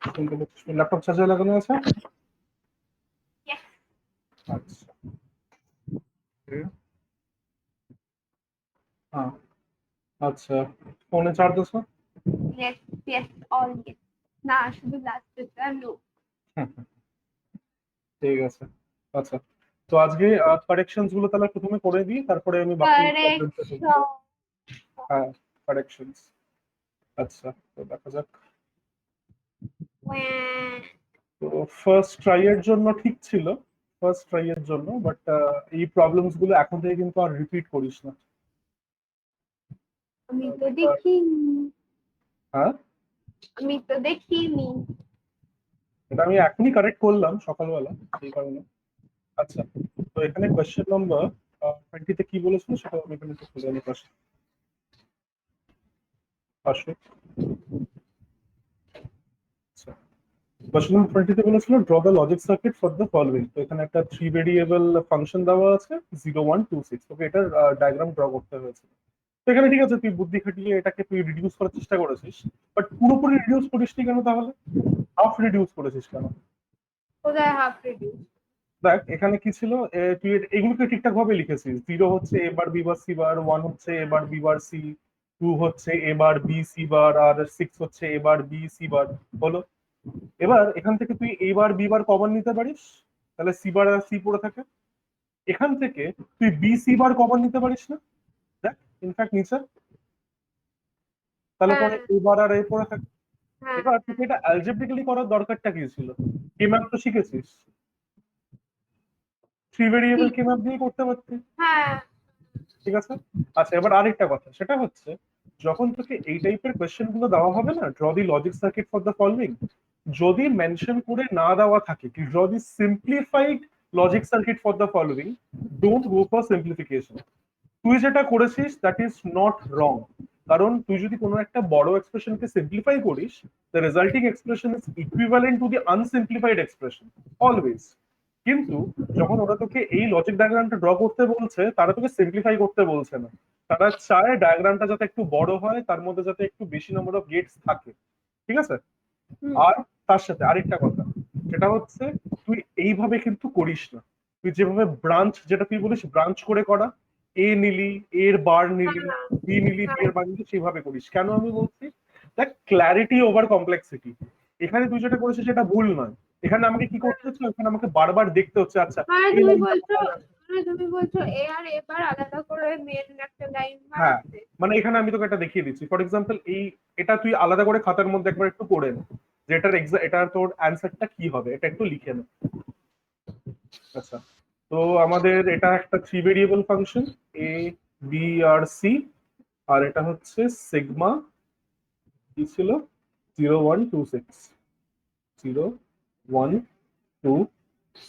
আচ্ছা, ল্যাপটপ চার্জে লাগানো আছে? Yes. আচ্ছা, হ্যাঁ, আচ্ছা, ফোনে চার্জ আছে? Yes, yes, all yes. না শুধু লাস্টটা নো। ঠিক আছে। আচ্ছা, তো আজকে কারেকশনস গুলো তাহলে প্রথমে করে দিই, তারপরে আমি বাকি প্রবলেমটা কারেকশন। করব। হ্যাঁ, কারেকশনস। আচ্ছা, তো দেখা যাক। তো ফার্স্ট ট্রাই এর জন্য ঠিক ছিল, ফার্স্ট ট্রাই এর জন্য, বাট এই প্রবলেমস গুলো এখন থেকে কিন্তু আর রিপিট করিস না। আমি তো দেখিনি। হ্যাঁ, আমি তো দেখিনি। এটা আমি এখনই কারেক্ট করলাম সকালবেলা, সেই কারণে। আচ্ছা, তো এখানে কোয়েশ্চেন নাম্বার 20 তে কি বলেছিল সেটা আমি এখানে একটু খুলে আনি পাশে। পাশে। আচ্ছা, কোয়েশ্চেন নাম্বার 20 তে বলেছিল draw the logic circuit for the following. তো এখানে একটা 3 ভেরিয়েবল ফাংশন দেওয়া আছে 0 1 2 6। ওকে, এটার ডায়াগ্রাম ড্র করতে হয়েছে। তো এখানে ঠিক আছে, তুই বুদ্ধি খাটিয়ে এটাকে তুই রিডিউস করার চেষ্টা করেছিস, বাট পুরোপুরি রিডিউস করিসনি কেন তাহলে? হাফ রিডিউস করেছিস কেন? কোথায় হাফ রিডিউস? দেখ এখানে কি ছিল, তুই এগুলোকে ঠিকঠাক ভাবে লিখেছিস। 0 হচ্ছে এ বার বি বার সি বার, 1 হচ্ছে এ বার বি বার সি, 2 হচ্ছে এ বার বি সি বার, আর 6 হচ্ছে এ বার বি সি বার। হলো, এবার এখান থেকে তুই এ বার বি বার কমন নিতে পারিস, তাহলে সি বার আর সি পড়ে থাকে। এখান থেকে তুই বি সি বার কমন নিতে পারিস না? দেখ ইনফ্যাক্ট নিচে, তাহলে পরে এ বার আর এ পড়ে থাকে। এবার তুই এটা অ্যালজেব্রিক্যালি করার দরকারটা কি ছিল? কে ম্যাপ তো শিখেছিস, 3 ভেরিয়েবল কে ম্যাপ দিয়ে করতে পারতিস। হ্যাঁ। ঠিক আছে। আচ্ছা, এবার আরেকটা কথা, সেটা হচ্ছে যখন তোকে এই টাইপের কোয়েশ্চেন গুলো দেওয়া হবে না, draw the logic circuit for the following, যদি মেনশন করে না দেওয়া থাকে কি draw the simplified logic circuit for the following, don't go for simplification. তুই যেটা করেছিস দ্যাট ইজ নট রং। কারণ তুই যদি কোনো একটা বড় এক্সপ্রেশনকে সিম্পলিফাই করিস, the resulting expression is equivalent to the unsimplified expression always. কিন্তু যখন ওরা তোকে এই লজিক ডায়াগ্রামটা ড্র করতে বলছে, তারা তোকে সিম্পলিফাই করতে বলছে না। তারা চায় ডায়াগ্রামটা যাতে একটু বড় হয়, তার মধ্যে যাতে একটু বেশি নম্বর অফ গেটস থাকে। ঠিক আছে। আর তার সাথে আরেকটা কথা, সেটা হচ্ছে তুই এইভাবে কিন্তু করিস না। তুই যেভাবে ব্রাঞ্চ, যেটা তুই বলিস ব্রাঞ্চ করে করা, এ নিলি, এর বার নিলি, বি নিলি, বি এর বার নিলি, সেভাবে করিস কেন আমি বলছি। দেখ, ক্ল্যারিটি ওভার কমপ্লেক্সিটি। এখানে তুই যেটা করেছিস সেটা ভুল নয়। এখানে আমাকে কি করতে হচ্ছে, এখানে আমাকে বারবার দেখতে হচ্ছে। আচ্ছা, এই লাইনটা কোথায় আছে? তুমি বলছো এ আর এবার আলাদা করে মেন একটা লাইন হ্যাঁ, মারতে। মানে এখানে আমি তোকে একটা দেখিয়ে দিচ্ছি। ফর এক্সাম্পল, এটা তুই আলাদা করে খাতার মধ্যে একবার একটু পড়ে নে, যে এটার তোর অ্যান্সারটা কি হবে, এটা একটু লিখে নে। আচ্ছা, তো আমাদের এটা একটা 3 ভেরিয়েবল ফাংশন, এ বি আর সি, আর এটা হচ্ছে সিগমা, কি ছিল, 0 1 2 6, 0 1 2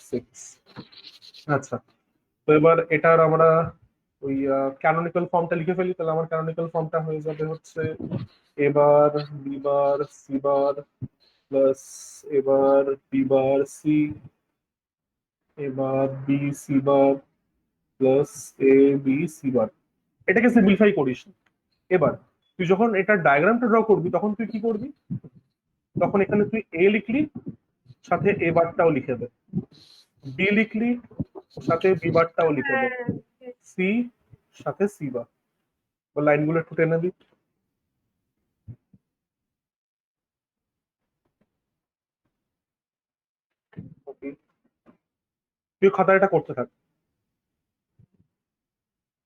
6। আচ্ছা, তো এবার এটার আমরা ওই ক্যানোনিক্যাল ফর্মটা লিখে ফেলি। তাহলে আমার ক্যানোনিক্যাল ফর্মটা হয়ে যাবে হচ্ছে এবার B bar C bar plus এবার বি বার সি, এবার B C bar plus A B C bar. এটাকে সিম্পলিফাই করিস না। এবার তুই যখন এটা ডায়াগ্রামটা ড্র করবি, তখন তুই কি করবি, তখন এখানে তুই এ লিখলি, সাথে এ বারটাও লিখে দে, বি লিখলি, সাথে বি বারটাও লিখে দে, সি, সাথে সি বার। লাইনগুলো একটু টেনে দিই। Okay, তুই খাতায় এটা করতে থাক।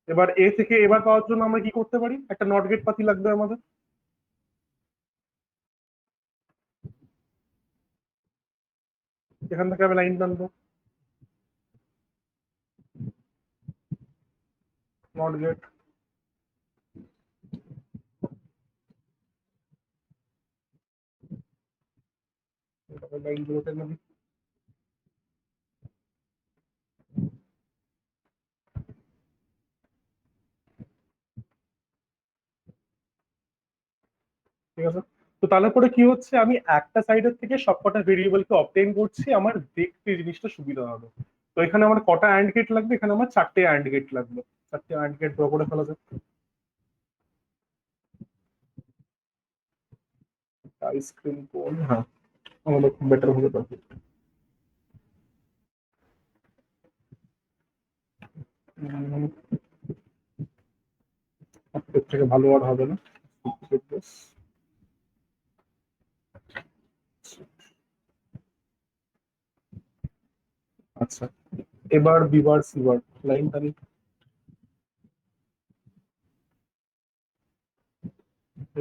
এবার এ থেকে এবার পাওয়ার জন্য আমরা কি করতে পারি, একটা নট গেট পাতি লাগবে আমাদের। এখান থেকে আমি লাইন টানবো, নট গেট। লাইনগুলো টেনে দিই। ঠিক আছে। তো তাহলে পরে কি হচ্ছে, আমি একটা সাইডের থেকে সবকটা ভেরিয়েবলকে অবটেইন করছি, আমার দেখতে জিনিসটা সুবিধা হবে। তো এখানে আমার কটা অ্যান্ড গেট লাগবে, এখানে আমার 4টে অ্যান্ড গেট লাগবে। 4টে অ্যান্ড গেট ড্র করে ফেলা যাক। আইসক্রিম কোন, হ্যাঁ আমাদের খুব বেটার হতে পারে। এর থেকে ভালো আর হবে না। আচ্ছা, এবার বিবার সিবার লাইন তারিখ,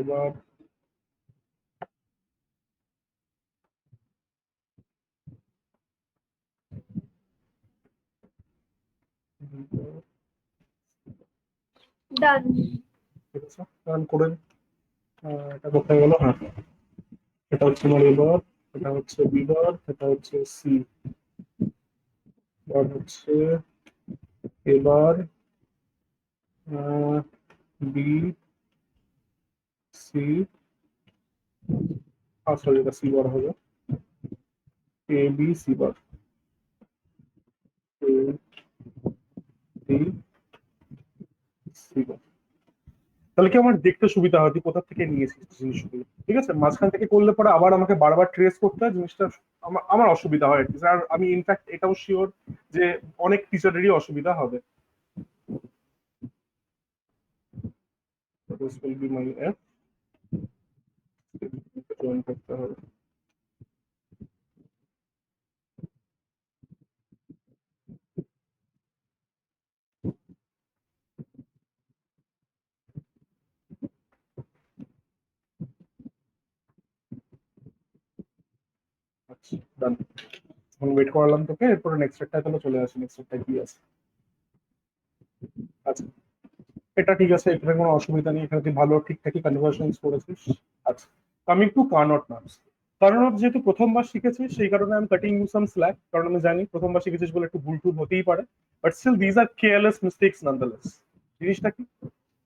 এবার ডান। ঠিক আছে রান করে এটা কোথায় গেল, হ্যাঁ এটা হচ্ছে আমার এবার, এটা হচ্ছে বিবার, এটা হচ্ছে সি, এবার হচ্ছে এবার বি সি, সরি এটা সি বার হবে, A B C bar, A B C বার। তাহলে কি আমার দেখতে সুবিধা হয় তুই কোথা থেকে নিয়েছিস জিনিসগুলো, ঠিক আছে? মাঝখান থেকে করলে পরে আবার আমাকে বারবার ট্রেস করতে হয় জিনিসটা, আমার আমার অসুবিধা হয় আর কি। আর আমি ইনফ্যাক্ট এটাও শিওর যে অনেক টিচারেরই অসুবিধা হবে। This will be my F, join করতে হবে। আচ্ছা ডান, এখন ওয়েট করালাম তোকে, এরপরে নেক্সট স্টেপটা তাহলে চলে আসি, নেক্সট স্টেপটা কি আছে। আচ্ছা এটা ঠিক আছে, এখানে কোনো অসুবিধা নেই, এখানে তুই ভালো ঠিকঠাকই কনভার্সন করেছিস। আচ্ছা আমি একটু কানট নামস, কারণ যেহেতু প্রথমবার শিখেছিস সেই কারণে আমি কাটিং ইউ সাম স্ল্যাক, কারণ আমি জানি প্রথমবার শিখেছিস বলে একটু ভুল টুল হতেই পারে, but still these are careless mistakes nonetheless. জিনিসটা কি,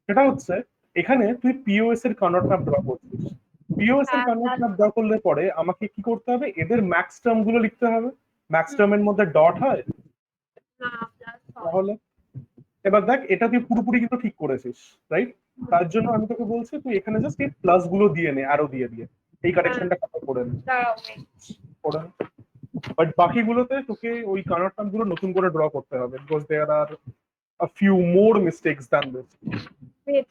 সেটা হচ্ছে এখানে তুই পিওএস এর কানট ম্যাপ ড্র করছিস, পিওএস এর হ্যাঁ কানট প্লাস ম্যাপ ড্র করলে পরে আমাকে কি করতে হবে, এদের ম্যাক্স টার্ম গুলো লিখতে হবে। ম্যাক্স টার্মের মধ্যে ডট হয়, না প্লাস হয়। তাহলে এবার দেখ এটা তুই পুরোপুরি কিন্তু ঠিক করেছিস, রাইট? তার জন্য আমি তোকে বলছি তুই এখানে জাস্ট এই প্লাস গুলো দিয়ে নে, আরো দিয়ে দিয়ে এই হ্যাঁ কারেকশনটা কত করে নে, দাঁড়াও wait. করে নে। বাট বাকিগুলোতে তোকে ওই কানার টার্ম গুলো নতুন করে ড্র করতে হবে, because there are a few more mistakes than this. Wait.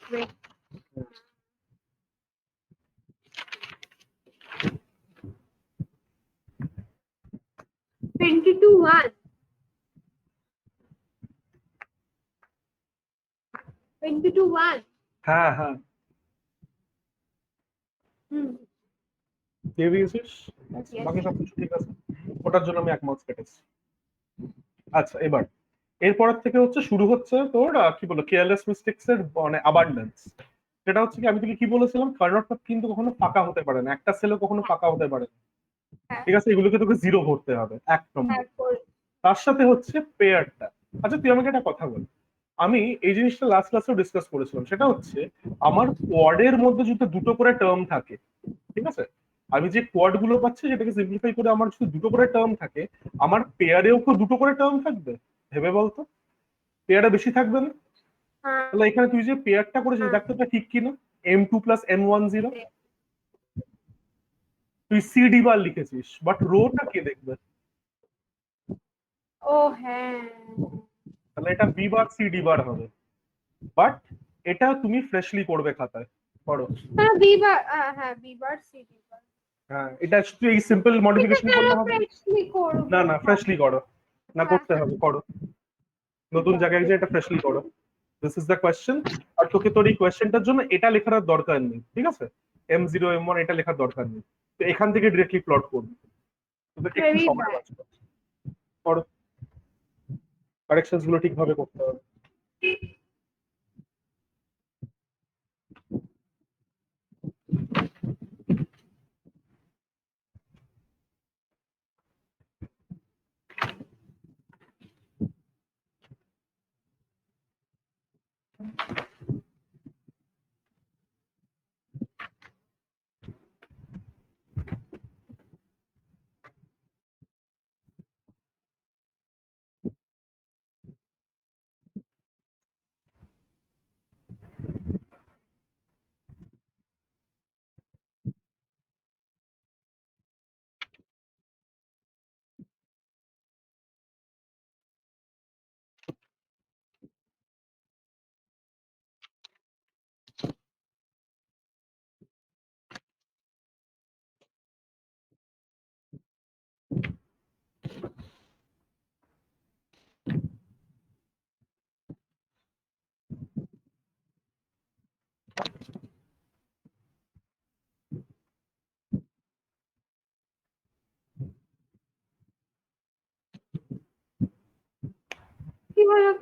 22-1. 22-1. হ্যাঁ হ্যাঁ হুম দিয়ে দিয়েছিস। আচ্ছা yes. বাকি সবকিছু ঠিক আছে, ওটার জন্য আমি 1 মার্কস কেটেছি। আচ্ছা এবার এরপরের থেকে হচ্ছে শুরু হচ্ছে তোর কি বলো কেয়ারলেস মিস্টেক্স এর মানে আবান্ডেন্স। সেটা হচ্ছে কি আমি তোকে কি বলেছিলাম, কার্নট কিন্তু কখনো ফাঁকা হতে পারে না, একটা সেলও কখনো ফাঁকা হতে পারে না, হ্যাঁ ঠিক আছে? এগুলোকে তোকে জিরো ভরতে হবে 1 নম্বর। তারপর তার সাথে হচ্ছে পেয়ারটা। আচ্ছা তুই আমাকে একটা কথা বল, আমি এই জিনিসটা লাস্ট ক্লাসেও ডিসকাস করেছিলাম, সেটা হচ্ছে আমার কোয়াডের মধ্যে যদি দুটো করে টার্ম থাকে, ঠিক আছে, আমি যে কোয়াড গুলো পাচ্ছি সেটাকে সিম্পলিফাই করে আমার যদি দুটো করে টার্ম থাকে, আমার পেয়ারেও তো দুটো করে টার্ম থাকবে, ভেবে বলতো পেয়ারে বেশি থাকবে না? হ্যাঁ তাহলে এখানে তুই যে পেয়ারটা করেছিস হ্যাঁ দেখতো এটা ঠিক কিনা, M2+N10, তুই সিডি বার লিখেছিস বাট রোটা কে দেখবে? ও হ্যাঁ তাহলে এটা বি বার সিডি বার হবে, বাট এটা তুমি ফ্রেশলি করবে খাতায়, করো। হ্যাঁ বিবার হ্যাঁ বিবার সি বিবার হ্যাঁ এটা শুধু এই সিম্পল এটা মডিফিকেশন কেন করলে হবে? ফ্রেশলি করব না না ফ্রেশলি করো, না হ্যাঁ করতে হবে, করো ঠিক নতুন জায়গায় আছে যে এটা ফ্রেশলি করো। This is the question. আর তোকে তোর এই কোয়েশ্চেনটার জন্য এটা লেখার আর দরকার নেই, ঠিক আছে? M0 M1 এটা লেখার দরকার নেই, তো এখান থেকে ডিরেক্টলি প্লট করবি, তোদের একটু ভেরি সময় ব্যাড বাঁচবে, করো কারেকশনস গুলো ঠিকভাবে করতে হবে।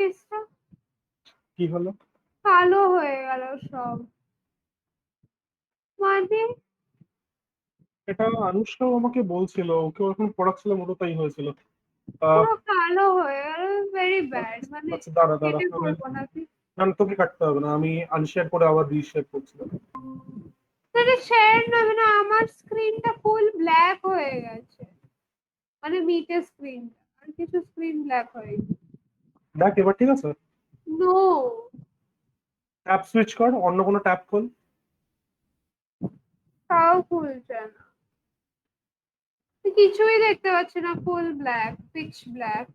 কেসটা কি হলো? কালো হয়ে গেল সব, মানে এটা আনুষ্কাও আমাকে বলছিল, ওকে ওরকম পড়াচ্ছিল, মতো তাই হয়েছিল। আহ, পুরো কালো হয়ে গেল, ভেরি ব্যাড। মানে আচ্ছা দাঁড়া দাঁড়া, কেটে আমি করবো নাকি? না না, তোকে কাটতে হবে না, আমি আনশেয়ার করে আবার রিশেয়ার করছিলাম। মানে শেয়ার না, মানে আমার স্ক্রিনটা ফুল ব্ল্যাক হয়ে গেছে, মানে মিটের স্ক্রিনটা, আর কিছু স্ক্রিন ব্ল্যাক হয়ে গেছে। দেখ এবার ঠিক আছে? নো, ট্যাব সুইচ কর, অন্য কোনো ট্যাব খোল। তাও খুলছে না, কিছুই দেখতে পাচ্ছি না, ফুল ব্ল্যাক, পিচ ব্ল্যাক।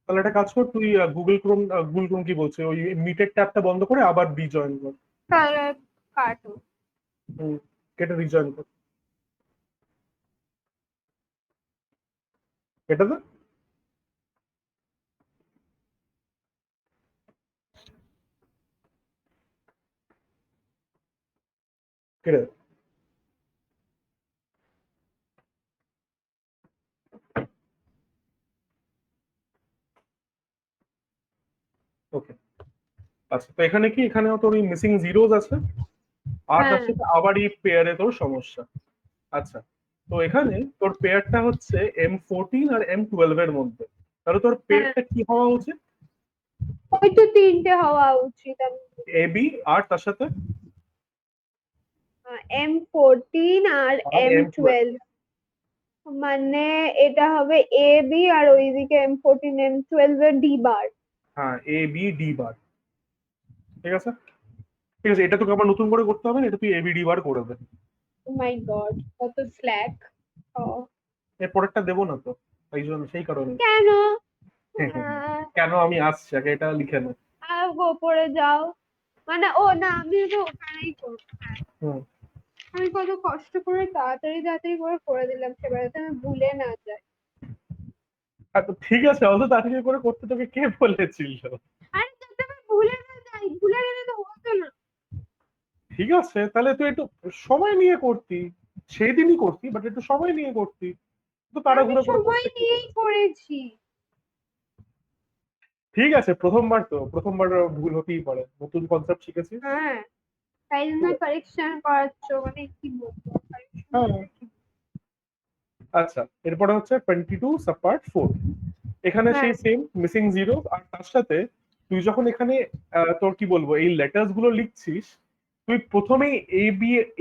তাহলে একটা কাজ কর, তুই গুগল ক্রোম কি বলছে, ওই মিটের ট্যাবটা বন্ধ করে আবার রিজয়েন কর। তাহলে কাটো। হুম, কেটে রিজয়েন কর, কেটে দে। কেটে দে। ওকে। আচ্ছা, তো এখানে কি, এখানে তোর ওই মিসিং জিরোজ আছে, আর তার হ্যাঁ সাথে আবার এই পেয়ারে তোর সমস্যা। আচ্ছা, তো এখানে তোর পেয়ারটা হচ্ছে M14 আর M12 এর মধ্যে, তাহলে তোর হ্যাঁ, পেয়ারটা কি হওয়া উচিত? ওই তো তিনটে হওয়া উচিত। AB আর তার সাথে M14 আর আর M12। M12, মানে এটা হবে এ বি, আর ওইদিকে M14 M12 এর ডি বার। হ্যাঁ, ABD বার। ঠিক আছে, ঠিক আছে, এটা তোকে আবার নতুন করে করতে হবে না, এটা তুই ABD বার করে দে। ও মাই গড, কত স্ল্যাক! এর পরেরটা দেবো না তো, তাই জন্য, সেই কারণে। কেন? কেন আমি আসছি, আগে এটা লিখে নে। ওপরে যাও, মানে ও না, আমি তো ওখানেই করবো। হ্যাঁ, হুম। আমি কত কষ্ট করে তাড়াতাড়ি তাড়াতাড়ি করে দিলাম, সেবার যাতে আমি ভুলে না যাই। আচ্ছা, ঠিক আছে, অত তাড়াতাড়ি করে করতে তোকে কে বলেছিল? আরে যাতে আমি ভুলে না যাই, ভুলে গেলে তো হতো না। ঠিক আছে, তাহলে তুই একটু সময় নিয়ে করতি, সেদিনই করতি, বাট একটু সময় নিয়ে করতি, তো আমি তাড়াহুড়ো করে সময় করতে কি নিয়েই হলো? করেছি। ঠিক আছে, প্রথমবার তো, প্রথমবার ভুল হতেই পারে, নতুন কনসেপ্ট শিখেছিস। হ্যাঁ, তাই জন্য ঠিক আছে। কারেকশন করাচ্ছ, মানে কি বলবো, কারেকশন হ্যাঁ। বলতে কি? আচ্ছা, এরপরে হচ্ছে 22 সাপার্ট 4। এখানে হ্যাঁ, সেই সেম মিসিং জিরো, আর তার সাথে তুই যখন এখানে তোর কি বলবো, এই লেটার্স গুলো লিখছিস, তুই প্রথমেই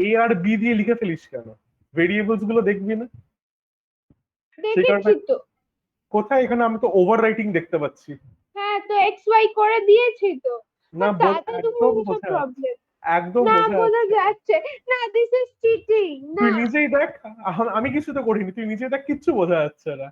A আর B দিয়ে লিখে ফেলিস কেন? ভেরিয়েবলস গুলো দেখবি না? সেই কারণে। দেখেছি তো। কোথায়, এখানে আমি তো ওভার রাইটিং দেখতে পাচ্ছি। হ্যাঁ, তো এক্স ওয়াই করে দিয়েছি তো। না, আর তাতে তোমার একদম কিসব বোঝা যাচ্ছে, প্রবলেম? একদম না, বোঝা বোঝা যাচ্ছে। যাচ্ছে না, দিস ইজ চিটিং তুই না। নিজেই দেখ, আমি কিছু তো করিনি, তুই নিজে দেখ, কিচ্ছু বোঝা যাচ্ছে না।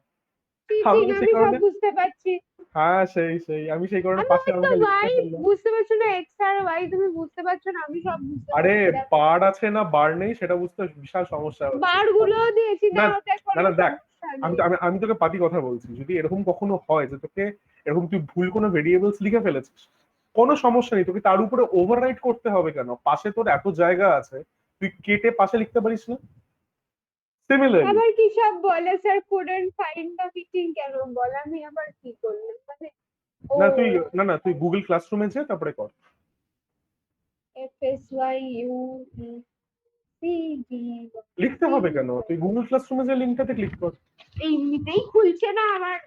আমি চিটিং, তো সেই আমি সব কারণে, বুঝতে পারছি। হ্যাঁ সেই আমি সেই কারণে আমি পাশে তো আমাকে লিখতে ওয়াই বললাম। বুঝতে পারছো না, এক্স আর ওয়াই তুমি বুঝতে পারছো না, আমি সব বুঝতে আরে, পারছি। দেখো, বার আছে না বার নেই সেটা বুঝতে বিশাল সমস্যা হচ্ছে। বার গুলোও দিয়েছি না, না ওটা না কোনো না, দেখ, সমস্যা আমি নেই। তো আমি আমি তোকে পাতি কথা বলছি, যদি এরকম কখনো হয় যে তোকে এরকম তুই ভুল কোনো ভেরিয়েবলস লিখে ফেলেছিস, কোনো সমস্যা নেই, তোকে তার উপরে ওভাররাইট করতে হবে কেন? পাশে তোর এত জায়গা আছে, তুই কেটে পাশে লিখতে পারিস না? সিমিলারলি। আবার কি সব বলে, sir couldn't find the meeting, কেন বলে? আমি আবার কি করলাম মানে? ও, না তুই, না তুই গুগল ক্লাসরুমে যা, তারপরে কর। F S Y U E C D, লিখতে হবে কেন? তুই গুগল ক্লাসরুমে যে লিঙ্কটাতে ক্লিক কর। এমনিতেই খুলছে না আমার।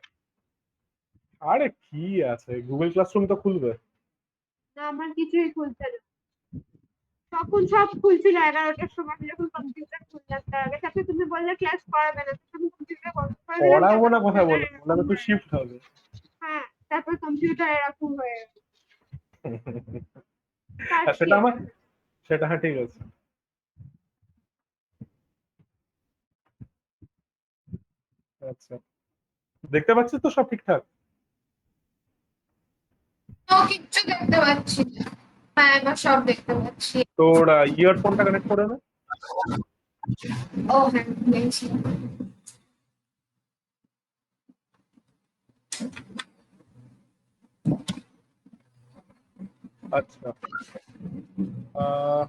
আরে কি আছে, গুগল ক্লাসরুম তো খুলবে। না, আমার কিছুই খুলছে না। তখন সব খুলছিল 11টার সময়, আমি যখন কম্পিউটার খুললাম তার আগে। তারপরে তুমি বললে ক্লাস করাবে না, তখন আমি কম্পিউটার বন্ধ করে দিলাম, পড়াবো তারপর না কথা কম্পিউটার বলে, বললাম এরকম একটু হয়ে গেল। শিফট হবে। হ্যাঁ, তারপর কম্পিউটার এরকম হয়ে গেল। কাটছি সেটা আমার, এটা। সেটা হ্যাঁ ঠিক আছে। আচ্ছা, দেখতে পাচ্ছিস তো সব ঠিকঠাক? তো কিচ্ছু দেখতে পাচ্ছি না। হ্যাঁ, এবার সব দেখতে পাচ্ছি। তোর ইয়ারফোনটা কানেক্ট করে নে। ও হ্যাঁ, পেয়েছি। আচ্ছা, আহ,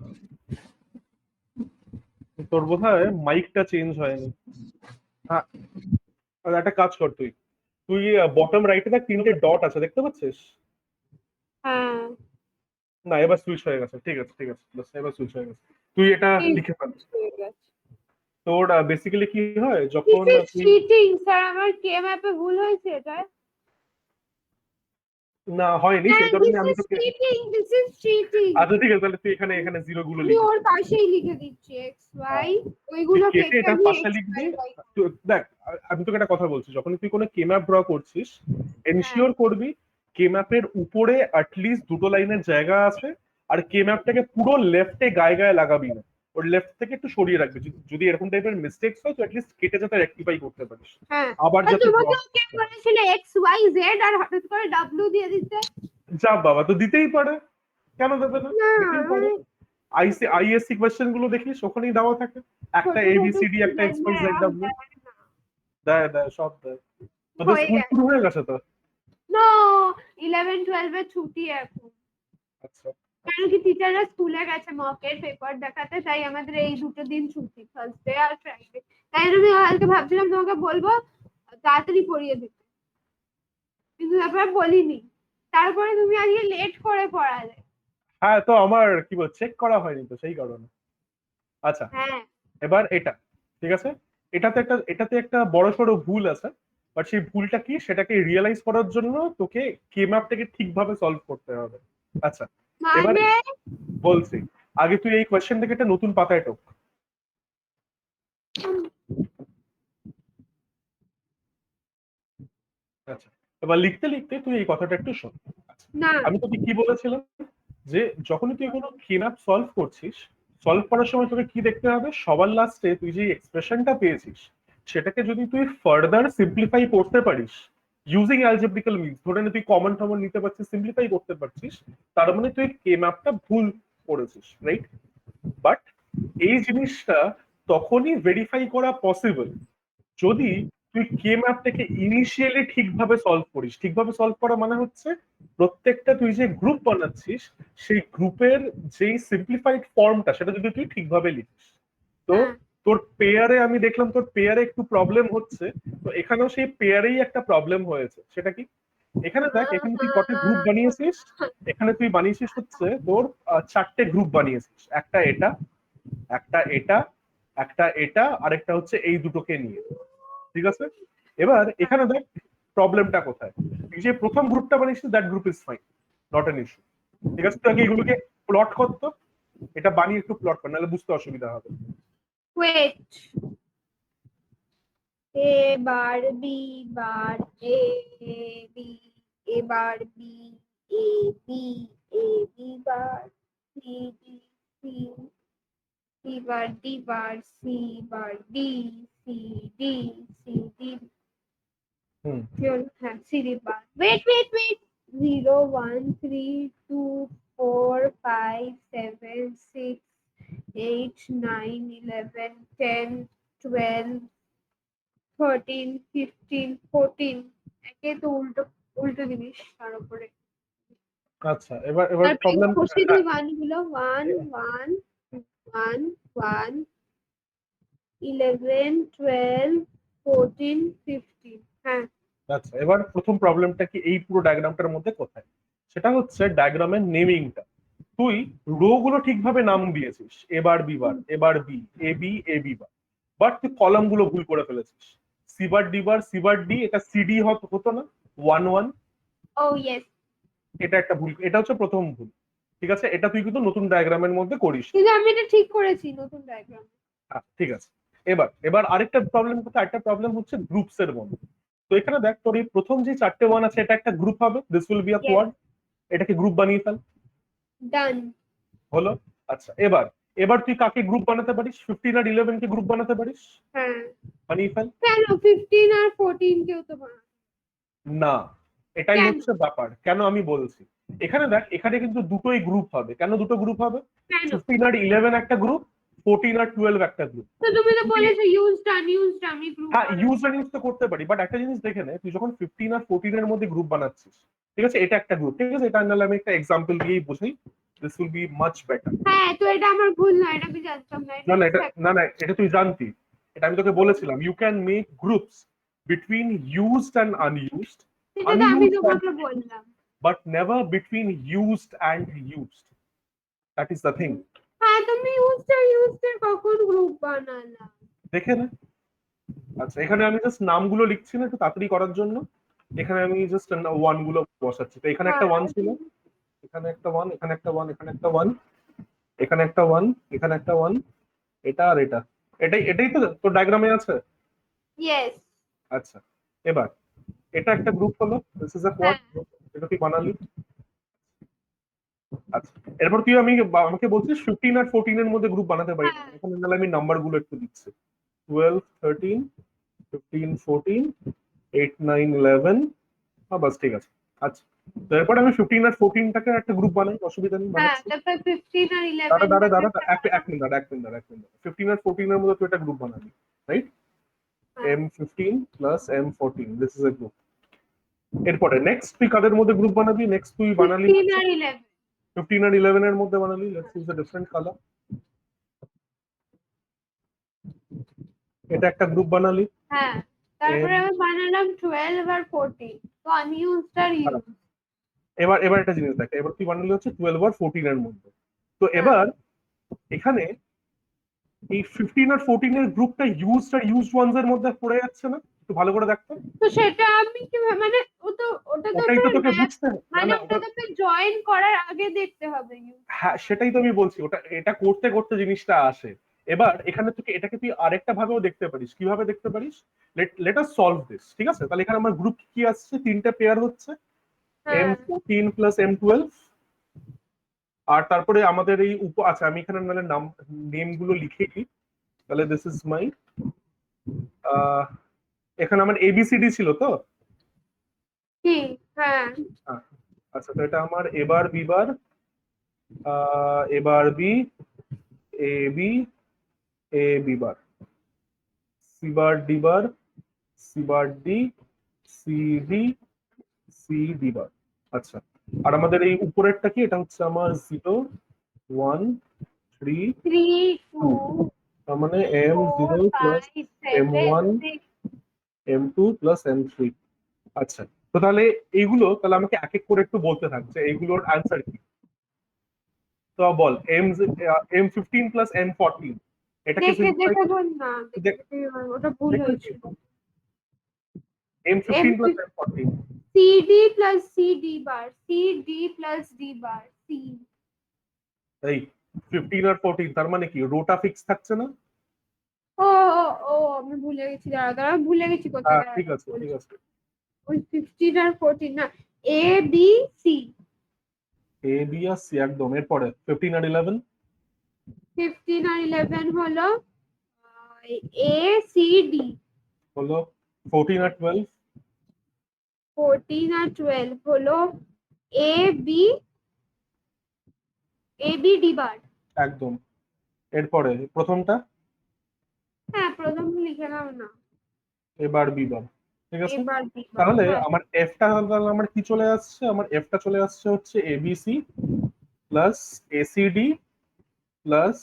তোর বোধহয় মাইকটা চেঞ্জ হয়নি। হ্যাঁ, আর একটা কাজ কর, তুই তুই বটম রাইটে দেখ, তিনটে ডট আছে, দেখতে পাচ্ছিস? হ্যাঁ না এবার সুইচ হয়ে গেছে, ঠিক আছে ঠিক আছে, বাস এবার সুইচ হয়ে গেছে। তুই এটা লিখে ফেল। ঠিক আছে। তোর বেসিক্যালি কি হয় দিস যখন ইজ তুই, চিটিং স্যার, আমার কে ম্যাপে ভুল হয়েছে এটা। না হয়নি হ্যাঁ সেই কারণে দিস আমি ইজ তোকে, চিটিং, দিস ইজ চিটিং। আচ্ছা ঠিক আছে তাহলে তুই এখানে এখানে জিরো গুলো আমি লিখে ওর ফেল। পাশেই লিখে দিচ্ছি এক্স হ্যাঁ, ওয়াই, তুই ওইগুলো কেটে কেটে এটা আমি পাশে এক্স লিখবি। Y Y. দেখ আমি তোকে একটা কথা বলছি, যখন তুই কোনো কে ম্যাপ ড্র করছিস হ্যাঁ এনশিওর করবি কে ম্যাপের উপরে অ্যাটলিস্ট দুটো লাইনের জায়গা আছে, আর কে ম্যাপটাকে পুরো লেফটে গায়ে গায়ে লাগাবি না, ওর লেফট থেকে একটু সরিয়ে রাখবি। যদি এরকম টাইপের মিস্টেক্স হয় তো অ্যাটলিস্ট কেটে যাতে রেকটিফাই করতে পারিস, হ্যাঁ। আবার আর যাতে ড্র তোমাকেও কে করতে হয়। বলেছিল এক্স ওয়াই জেড আর হঠাৎ করে ডাব্লিউ দিয়ে দিতে? যা বাবা, তো দিতেই পারে, কেন দেবে না, না দিতেই পারে। মানে আইএসসি কোয়েশ্চেন গুলো দেখিস ওখানেই দেওয়া থাকে, একটা ছোট ছোট এবিসিডি একটা এক্স ওয়াই জেড স্টুডেন্টরা ডাব্লিউ, দেয় দেয় সব দেয়। তোদের হয়ে স্কুল গেছে। শুরু হয়ে গেছে তো? নো, 11-12 এর ছুটি এখন। আচ্ছা কারণ কি টিচাররা স্কুলে গেছে মকের পেপার দেখাতে, তাই আমাদের এই দুটো দিন ছুটি, থার্সডে আর ফ্রাইডে। তাই জন্য আমি কালকে ভাবছিলাম তোমাকে বলবো তাড়াতাড়ি পড়িয়ে দিতে, কিন্তু তারপর বলিনি। তারপরে তুমি আজকে লেট করে পড়ালে। হ্যাঁ, তো আমার কি বল চেক করা হয়নি তো সেই কারণে। আচ্ছা হ্যাঁ এবার এটা, ঠিক আছে, এটাতে একটা বড় সড়ো ভুল আছে, বাট সেই ভুলটা কি সেটাকে রিয়েলাইজ করার জন্য তোকে কে ম্যাপটাকে ঠিকভাবে সলভ করতে হবে। আচ্ছা এবার মানে বলছি, আগে তুই এই কোয়েশ্চেনটাকে একটা নতুন পাতায় টোক। আচ্ছা এবার লিখতে লিখতে তুই এই কথাটা একটু শোন। আচ্ছা, না আমি তোকে কি বলেছিলাম যে যখনই তুই কোনো কে ম্যাপ সলভ করছিস, সলভ করার সময় তোকে কি দেখতে হবে, সবার লাস্টে তুই যে এক্সপ্রেশনটা পেয়েছিস সেটাকে যদি তুই ফার্দার সিম্পলিফাই করতে পারিস ইউজিং অ্যালজেব্রিক্যাল মিনস, ধরে নে তুই কমন টমন নিতে পারছিস, সিম্পলিফাই করতে পারছিস, তার মানে তুই কে ম্যাপটা ভুল করেছিস, রাইট? বাট এই জিনিসটা তখনই ভেরিফাই করা পসিবল যদি তুই কে ম্যাপটাকে ইনিশিয়ালি ঠিকভাবে সলভ করিস। ঠিকভাবে সলভ করা মানে হচ্ছে প্রত্যেকটা তুই যে গ্রুপ বানাচ্ছিস সেই গ্রুপের যেই সিম্পলিফাইড ফর্মটা সেটা যদি তুই ঠিকভাবে লিখিস। তো হ্যাঁ তোর পেয়ারে আমি দেখলাম তোর পেয়ারে একটু প্রবলেম হচ্ছে, তো এখানেও সেই পেয়ারেই একটা প্রবলেম হয়েছে। সেটা কি, এখানে দেখ এখানে তুই কটা গ্রুপ বানিয়েছিস, এখানে তুই বানিয়েছিস হচ্ছে তোর চারটে গ্রুপ বানিয়েছিস, একটা এটা, একটা এটা, একটা এটা, আর একটা হচ্ছে এই দুটোকে নিয়ে, ঠিক আছে? এবার এখানে দেখ প্রবলেমটা কোথায়, এই যে প্রথম গ্রুপটা বানিয়েছিস that group is fine, not an issue, ঠিক আছে? তুই আগে এগুলোকে প্লট করতো, এটা বানিয়ে একটু প্লট কর, নাহলে বুঝতে অসুবিধা হবে। Wait, A bar B bar A B, A bar B A B, A B bar C D C, C bar D bar C bar D C D C D, hmm হ্যাঁ C D bar. Wait wait wait, 0 1 3 2 4 5 7 6 8 9 11 10 12 13 15 14, একে তো উল্টো উল্টো জিনিস তার উপরে। আচ্ছা এবার এবার তারপরে প্রবলেম, বসিয়ে দিই ওয়ানগুলো, 1 1 1 1 11 12 14 15। হ্যাঁ আচ্ছা এবার প্রথম প্রবলেমটা কি এই পুরো ডায়াগ্রামটার মধ্যে কোথায়, সেটা হচ্ছে ডায়াগ্রামের নেমিংটা। তুই রো গুলো ঠিকভাবে নাম দিয়েছিস, এবার বি বার, এবার B, A B bar, but তুই কলাম গুলো ভুল করে ফেলেছিস। C bar D bar, C bar D, এটা সিডি হতো না, 1 1, ও ইয়েস, এটা একটা ভুল, এটা হচ্ছে প্রথম ভুল, ঠিক আছে? এটা তুই কিন্তু নতুন ডায়াগ্রামের মধ্যে করিস। কিন্তু আমি এটা ঠিক করেছি নতুন ডায়াগ্রাম। ঠিক আছে, এবার এবার আরেকটা প্রবলেম কোথায়, একটা প্রবলেম হচ্ছে গ্রুপস এর মধ্যে। তো এখানে দেখ তোর এই প্রথম যে চারটে ওয়ান আছে এটা একটা গ্রুপ হবে, this will be a yes, quad, এটাকে গ্রুপ বানিয়ে ফেল। ডান। হলো? আচ্ছা এবার এবার তুই কাকে গ্রুপ বানাতে পারিস, 15 আর 11 কে গ্রুপ বানাতে পারিস, হ্যাঁ বানিয়ে ফেল। কেন 15 আর 14 কেও তো বানাবো? না, এটাই কেন হচ্ছে ব্যাপার, কেন আমি বলছি। এখানে দেখ এখানে কিন্তু দুটোই গ্রুপ হবে, কেন দুটো গ্রুপ হবে, কেন? 15 আর 11 একটা গ্রুপ, 14 আর 12 একটা গ্রুপ। তো তুমি তো বলেছো ইউজড আনইউজড আমি গ্রুপ হ্যাঁ বানাবো। ইউজ আর ইউজ তো করতে পারি, বাট একটা জিনিস দেখে নে, তুই যখন 15 আর 14 এর মধ্যে গ্রুপ বানাচ্ছিস, ঠিক আছে, এটা একটা গ্রুপ, ঠিক আছে, এটা নাহলে আমি একটা এক্সাম্পল দিয়েই বোঝাই, this will B much better. হ্যাঁ তো এটা আমার ভুল না, এটা আমি জানতাম না, না এটা না এটা, exact- না না এটা তুই জানতি, এটা আমি তোকে বলেছিলাম, you can make groups between used and unused. সেটা তো আমি আনইউজড, তোমাকে বললাম। but never between used and used. That is the thing. হ্যাঁ তুমি ইউজড কখন গ্রুপ বানালা? দেখে না? আচ্ছা, এখানে আমি জাস্ট নামগুলো লিখছি না একটু তাড়াতাড়ি করার জন্য। এখানে আমি জাস্ট ওয়ান গুলো বসাচ্ছি। তো এখানে একটা ওয়ান ছিল, এখানে একটা ওয়ান, এখানে একটা ওয়ান, এখানে একটা ওয়ান, এখানে একটা ওয়ান, এখানে একটা ওয়ান, এটা আর এটা। এটাই তো তোর ডায়াগ্রামে আছে। ইয়েস। আচ্ছা, এবার এটা একটা গ্রুপ হলো, this is a quad group, এটা তুই বানালি। আচ্ছা, এরপর তুই আমাকে বলছিস 15 আর 14 এর মধ্যে গ্রুপ বানাতে পারি। হ্যাঁ। এখানে নাহলে আমি নাম্বার গুলো একটু দিচ্ছি, 12 13 15 14 8 9 11। বাস ঠিক আছে। আচ্ছা, তো এরপর আমি 15 আর 14 টাকে একটা গ্রুপ বানাই, অসুবিধা নেই, হ্যাঁ বানাচ্ছি। তারপর 15 আর 11 দাঁড়া এক মিনিট 15 আর 14 এর মধ্যে তুই একটা গ্রুপ বানাবি, right? M15 plus M14, this is a group. এরপরে নেক্সট তুই কাদের মধ্যে গ্রুপ বানাবি? নেক্সট তুই বানালি 15 আর 11। 15 আর 11 এর মধ্যে বানালি। Let's use a different colour. এটা একটা গ্রুপ বানালি। হ্যাঁ তারপরে আমি বানালাম 12 আর 14, তো আনইউজড আর ইউজ। এবার একটা জিনিস দেখ, এবার তুই বানালি হচ্ছে 12 আর 14 এর মধ্যে। তো এবার এখানে এই 15 আর 14 এর গ্রুপটা ইউজড আর ইউজড ওয়ানস এর মধ্যে পড়ে যাচ্ছে না? একটু ভালো করে দেখতে। তো সেটা আমি কিভাবে মানে ওটা ওটাই তো তোকে বুঝতে হবে। মানে ওটা তোকে জয়েন করার আগে দেখতে হবে। হ্যাঁ, সেটাই তো আমি বলছি, এটা করতে করতে জিনিসটা আসে। এবার এখানে এটাকে তুই আরেকটা ভাবেও দেখতে পারিস। কিভাবে দেখতে পারিস? লেট আস সলভ দিস, ঠিক আছে? তাহলে এখানে আমার গ্রুপ কি আসছে? তিনটে পেয়ার হচ্ছে, M14 প্লাস M12। আর তারপরে আমাদের এই আচ্ছা, আমি এখানে নাহলে নেম গুলো লিখে দিই। তাহলে দিস ইজ মাই, এখানে আমার ABCD ছিল তো। কি? হ্যাঁ আচ্ছা, তো এটা আমার A bar B bar, A bar B, A B, A B bar, C bar D bar, C bar D, C D, C D bar. আচ্ছা, আর আমাদের এই উপরেরটা কি? এটা হচ্ছে আমার 0 1 3 3 2, 2 তার মানে M0 plus 5 7 M1 6। M2 plus M3। আচ্ছা, তো তাহলে এইগুলো তাহলে আমাকে এক এক করে একটু বলতে থাকছে এইগুলোর অ্যান্সার কি। তো বল, M15 প্লাস M14, এটাকে দেখে সিম্পলিফাই দেখে বল না, ওটা ভুল হয়েছে। M15 plus M14, CD plus CD বার, CD প্লাস D বার, C। এই 15 আর 14 তার মানে কি রোটা ফিক্স থাকছে না? ও ও ও আমি ভুলে গেছি, দাঁড়া ভুলে গেছি কোথায়। হ্যাঁ, ঠিক আছে ঠিক আছে। ওই 15 আর 14 না, A B C। A B আর সি, একদম। এরপরে 15 আর 11, 15 আর 11 হলো A C D। হলো 14 আর 12, 14 আর 12 হলো A B D বার। একদম। এরপরে প্রথমটা হ্যাঁ প্রথম লিখে নাও না, এবার বি বার, ঠিক আছে? এবার D বার। তাহলে হ্যাঁ। আমার এফটা, তাহলে আমার কি চলে আসছে? আমার এফটা চলে আসছে হচ্ছে ABC plus ACD plus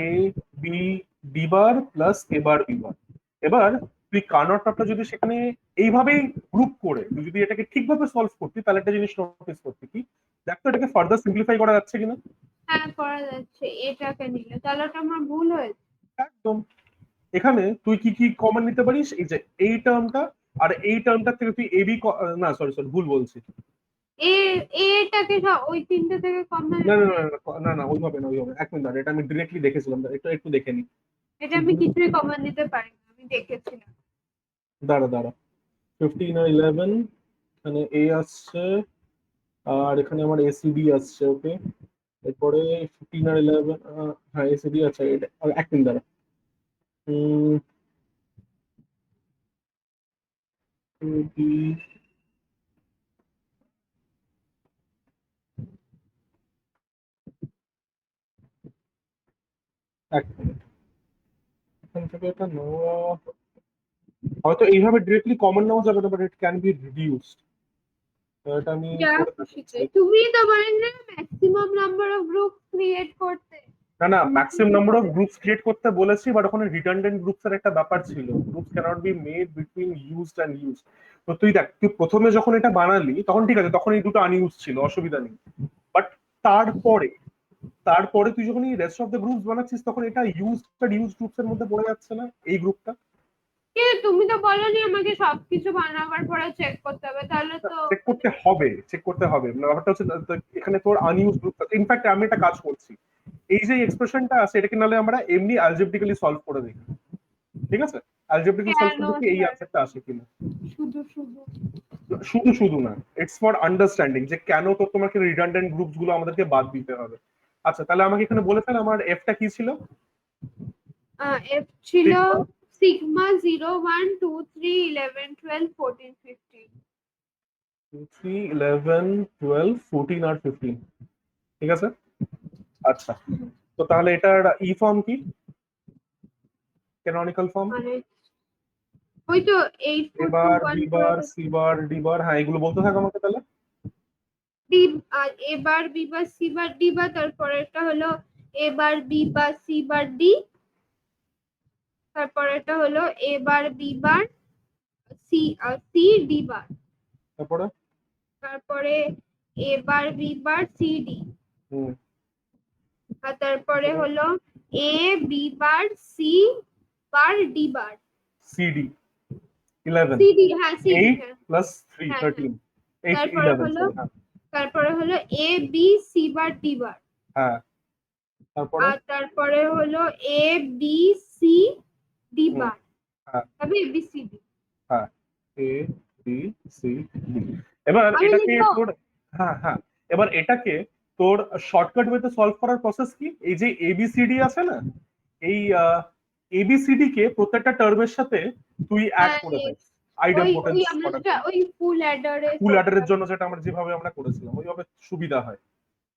A B D bar plus এবার বি বার। এবার তুই কার্নটটা যদি সেখানে এইভাবেই গ্রুপ করে তুই যদি এটাকে ঠিকভাবে সলভ করতি, তাহলে একটা জিনিস নোটিস করতি কি, দেখ তো এটাকে ফার্দার সিম্পলিফাই করা যাচ্ছে কিনা। হ্যাঁ করা যাচ্ছে, এটাকে নিলে তাহলে ওটা আমার ভুল হয়েছে। একদম। এখানে তুই কি কি কমন নিতে পারিস? এই যে এই টার্মটা, আর এই টার্মটা থেকে তুই এবি, না সরি ভুল বলছি। এটাকে ওই তিনটে থেকে কম না না না না না, ওইভাবে না, ওইভাবে। এক মিনিট, এটা আমি ডিরেক্টলি দেখেছিলাম, একটু দেখে নি। এটা আমি কিছুই কমান দিতে পারি না, আমি দেখেছিলাম। দাঁড়া 15 আর 11, এখানে এ আসছে আর এখানে আমার এসিডি আসছে, ওকে। এরপরে 15 আর 11, হ্যাঁ এসিডি আছে। এটা এক মিনিট দাঁড়া। বি, এক মিনিট, এখান থেকে এটা নেওয়া হয়তো এইভাবে ডিরেক্টলি কমন নেওয়া যাবে না, but it can be reduced. এটা আমি যা করে খুশি দেখাচ্ছি। তাই। তুমি তো বলেন না maximum number of group create করতে। না না, maximum number of groups create করতে বলেছি, বাট ওখানে রিডান্ডেন্ট গ্রুপস এর একটা ব্যাপার ছিল, groups cannot be made between used and used. তো তুই দেখ, তুই প্রথমে যখন এটা বানালি তখন ঠিক আছে, তখন এই দুটো আনইউজ ছিল, অসুবিধা নেই। বাট তারপরে তারপরে তুই যখন এই রেস্ট অফ দ্য গ্রুপস বানাচ্ছিস, তখন এটা ইউজড আর ইউজড গ্রুপস এর মধ্যে পড়ে যাচ্ছে না এই গ্রুপটা? তুমি তো বলনি আমাকে সবকিছু বানাবার পরে চেক করতে হবে, তাহলে তো চেক করতে হবে, চেক করতে হবে। মানে ব্যাপারটা হচ্ছে এখানে তোর আনইউজ গ্রুপ আছে। ইনফ্যাক্ট আমি একটা কাজ করছি, এই যে এক্সপ্রেশনটা আছে এটাকে নালে আমরা এমনি অ্যালজেব্রিক্যালি সলভ করে দেখি, ঠিক আছে? অ্যালজেব্রিক্যালি সলভ কেন করে দেখি এই স্যার অ্যান্সারটা আসে কিনা। শুধু শুধু? শুধু শুধু না, ইটস ফর আন্ডারস্ট্যান্ডিং যে কেন তো তোমাকে রিডান্ডেন্ট গ্রুপস গুলো আমাদেরকে বাদ দিতে হবে। আচ্ছা, তাহলে আমাকে এখানে বলে ফেল আমার এফটা কি ছিল। এফ ছিল সিগমা 0 1 2 3 11 12 14 15। 3 11 12 14 আর 15, ঠিক আছে। আচ্ছা, তো তাহলে এটার ই ফর্ম কি, ক্যানোনিক্যাল ফর্ম? মানে ওই তো 8 4 2 এবার 1 বি করে বার সি বার ডি বার, হ্যাঁ এগুলো বলতে থাক আমাকে তাহলে। ডি, আর A bar B bar C bar D bar, তারপরে এটা হলো A bar B bar C bar D, তারপরে এটা হলো A bar B bar C C D bar, তারপরে তারপরে A bar B bar C D, hmm, আর তারপরে হলো A B bar C bar D bar, CD 11, C D, হ্যাঁ সি ডি, 8 হ্যাঁ প্লাস 3 হ্যাঁ হ্যাঁ। 13, 8 তারপরে 11, হলো sorry, হ্যাঁ তারপরে হলো A B C bar D বার, হ্যাঁ। তারপরে আর তারপরে হলো এ বি সি ডি হুম, বার, হ্যাঁ তবে এ বি সি ডি। হ্যাঁ, এ বি সি ডি। এবার আমি এটাকে লিখবো? তোর, হ্যাঁ হ্যাঁ, এবার এটাকে তোর শর্টকাট ওয়েতে সলভ করার প্রসেস কি, এই যে এবিসিডি আছে না, এই এবিসিডি কে প্রত্যেকটা টার্মের সাথে তুই অ্যাড হ্যাঁ করে দে, yes। আইডেম ওই ওই পোটেন্স আমরা করার যেটা জন্য। ওই ফুল অ্যাডারে ফুল অ্যাডারের জন্য যেটা আমরা যেভাবে আমরা করেছিলাম ওইভাবে সুবিধা হয়।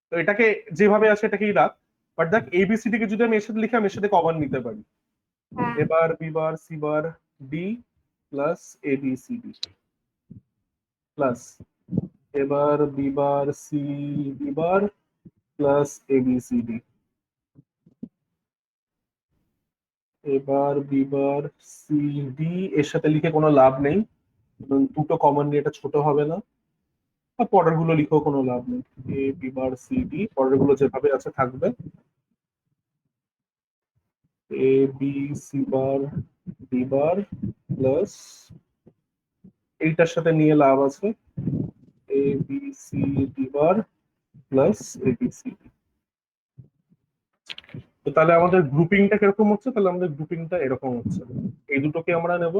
তো এটাকে যেভাবে আছে এটাকেই রাখ। বাট দেখ, এবিসিডি কে যদি আমি এর সাথে লিখে আমি এর সাথে কমন নিতে পারি, হ্যাঁ A bar B bar C bar D plus ABCD plus এবার B bar C B bar plus ABCD, A bar B bar C D এর সাথে লিখে কোনো লাভ নেই, কারণ দুটো কমন নিয়ে এটা ছোট হবে না। আর পরের গুলো লিখেও কোনো লাভ নেই, এ বি বার সি ডি পরের গুলো যেভাবে আছে থাকবে, এ B C bar D bar plus এইটার সাথে নিয়ে লাভ আছে, এ B C D bar plus A B C. তো তাহলে আমাদের গ্রুপিংটা কিরকম হচ্ছে, তাহলে আমাদের গ্রুপিংটা এরকম হচ্ছে, এই দুটোকে আমরা নেব,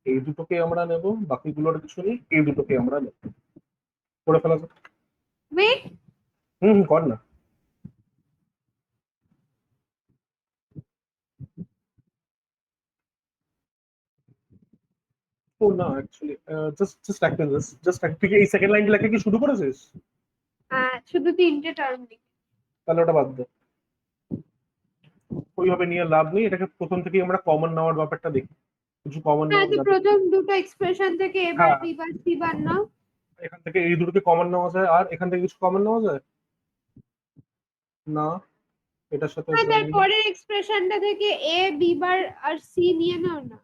এই দুটোকে আমরা নেব, বাকিগুলোর কিছু নেই, এই দুটোকে আমরা নেব, করে ফেলা যাক। ওয়েট, কর না। ও না, অ্যাকচুয়ালি জাস্ট জাস্ট একটা জাস্ট তুই কি এই সেকেন্ড লাইন লেখা কি শুরু করেছিস? হ্যাঁ শুধু 3টে টার্ম লিখে। তাহলে ওটা বাদ দে, ওইভাবে নিয়ে লাভ নেই, এটাকে প্রথম থেকেই আমরা কমন নেওয়ার ব্যাপারটা দেখি, কিছু কমন হ্যাঁ নেওয়া তো যাবে। প্রথম দুটো এক্সপ্রেশন থেকে এবার হ্যাঁ, বি বার সি বার নাও। এখান থেকে এই দুটোকে কমন নেওয়া যায়, আর এখান থেকে কিছু কমন নেওয়া যায় না, এটার সাথে হ্যাঁ যায় না। তারপরের এক্সপ্রেশনটা থেকে এ বি বার আর সি নিয়ে নাও না,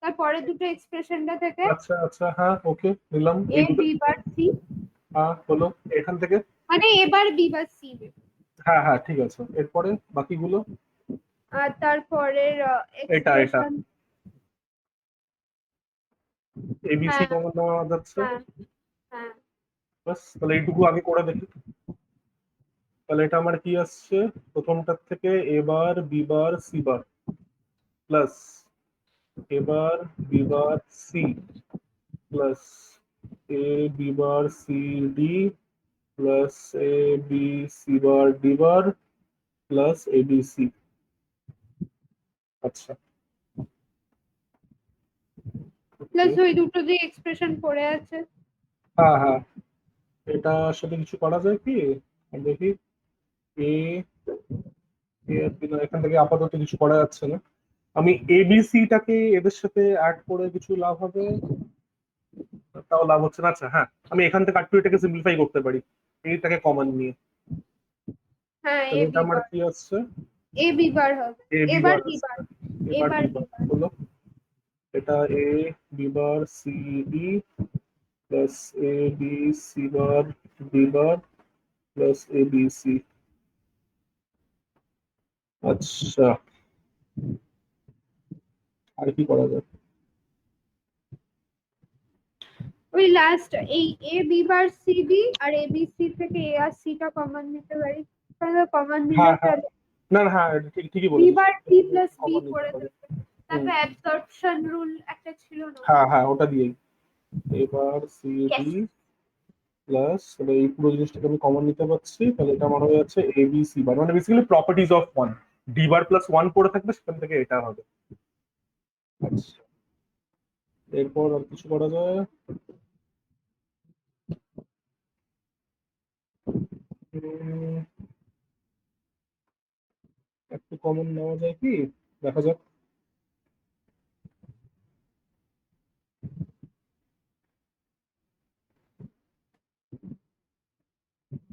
তারপরে দুটো এক্সপ্রেশনটা থেকে আচ্ছা আচ্ছা, হ্যাঁ ওকে নিলাম এ এই দুটো। বি বার সি, হ্যাঁ হলো এখান থেকে। মানে এবার বি বার সি নেবে। হ্যাঁ হ্যাঁ ঠিক আছে, এরপরে বাকিগুলো। আর তারপরের এটা এটা এক্সপ্রেশন। এবিসি হ্যাঁ কমন নেওয়া যাচ্ছে, হ্যাঁ হ্যাঁ বাস তাহলে এইটুকু আগে করে দেখি। তাহলে এটা আমার কি আসছে, প্রথমটার থেকে A bar B bar C bar plus এবার B bar C plus A B bar C D plus A B C bar D bar plus A B C. আচ্ছা, প্লাস ওই দুটো যে এক্সপ্রেশন পড়ে আছে। হ্যাঁ হ্যাঁ, এটার সাথে কিছু করা যায় কি দেখি, এ এখান থেকে আপাতত কিছু করা যাচ্ছে না, আমি এবিসি টাকে এদের সাথে অ্যাড করে কিছু লাভ হবে, তাও লাভ হচ্ছে না। আচ্ছা হ্যাঁ, আমি এখান থেকে একটু এটাকে সিম্পলিফাই করতে পারি, এইটাকে কমন নিয়ে। হ্যাঁ এ তাহলে এটা বি আমার বার, কি আসছে? এ বি বার হবে, এ বি এবার বার বি আসছে। বার, এবার এবার বি বি বার বার। হলো, এটা A B bar C D plus A B C bar B bar plus A B C. আচ্ছা, আর কি করা যায়? ওই লাস্ট এই A B bar C D আর এ বি সি থেকে এ আর সি টা কমন নিতে পারি, তাহলে কমন নিলে হ্যাঁ হ্যাঁ, তাহলে না না, হ্যাঁ ঠিকই বি বলেছিস, bar C plus B common নিতে পড়ে পারে। থাকবে। হুম, তারপর অ্যাবসর্পশন রুল একটা ছিল না? হ্যাঁ হ্যাঁ, ওটা দিয়েই এবার সি Yes. ডি প্লাস, তাহলে এই পুরো জিনিসটাকে আমি কমন নিতে পারছি, তাহলে এটা আমার হয়ে যাচ্ছে এ বি সি বার, মানে basically properties of one, D bar plus one পড়ে থাকবে, সেখান থেকে এটা হবে। আচ্ছা, এরপর আর কিছু করা যায়? উম, একটু কমন নেওয়া যায় কি, দেখা যাক।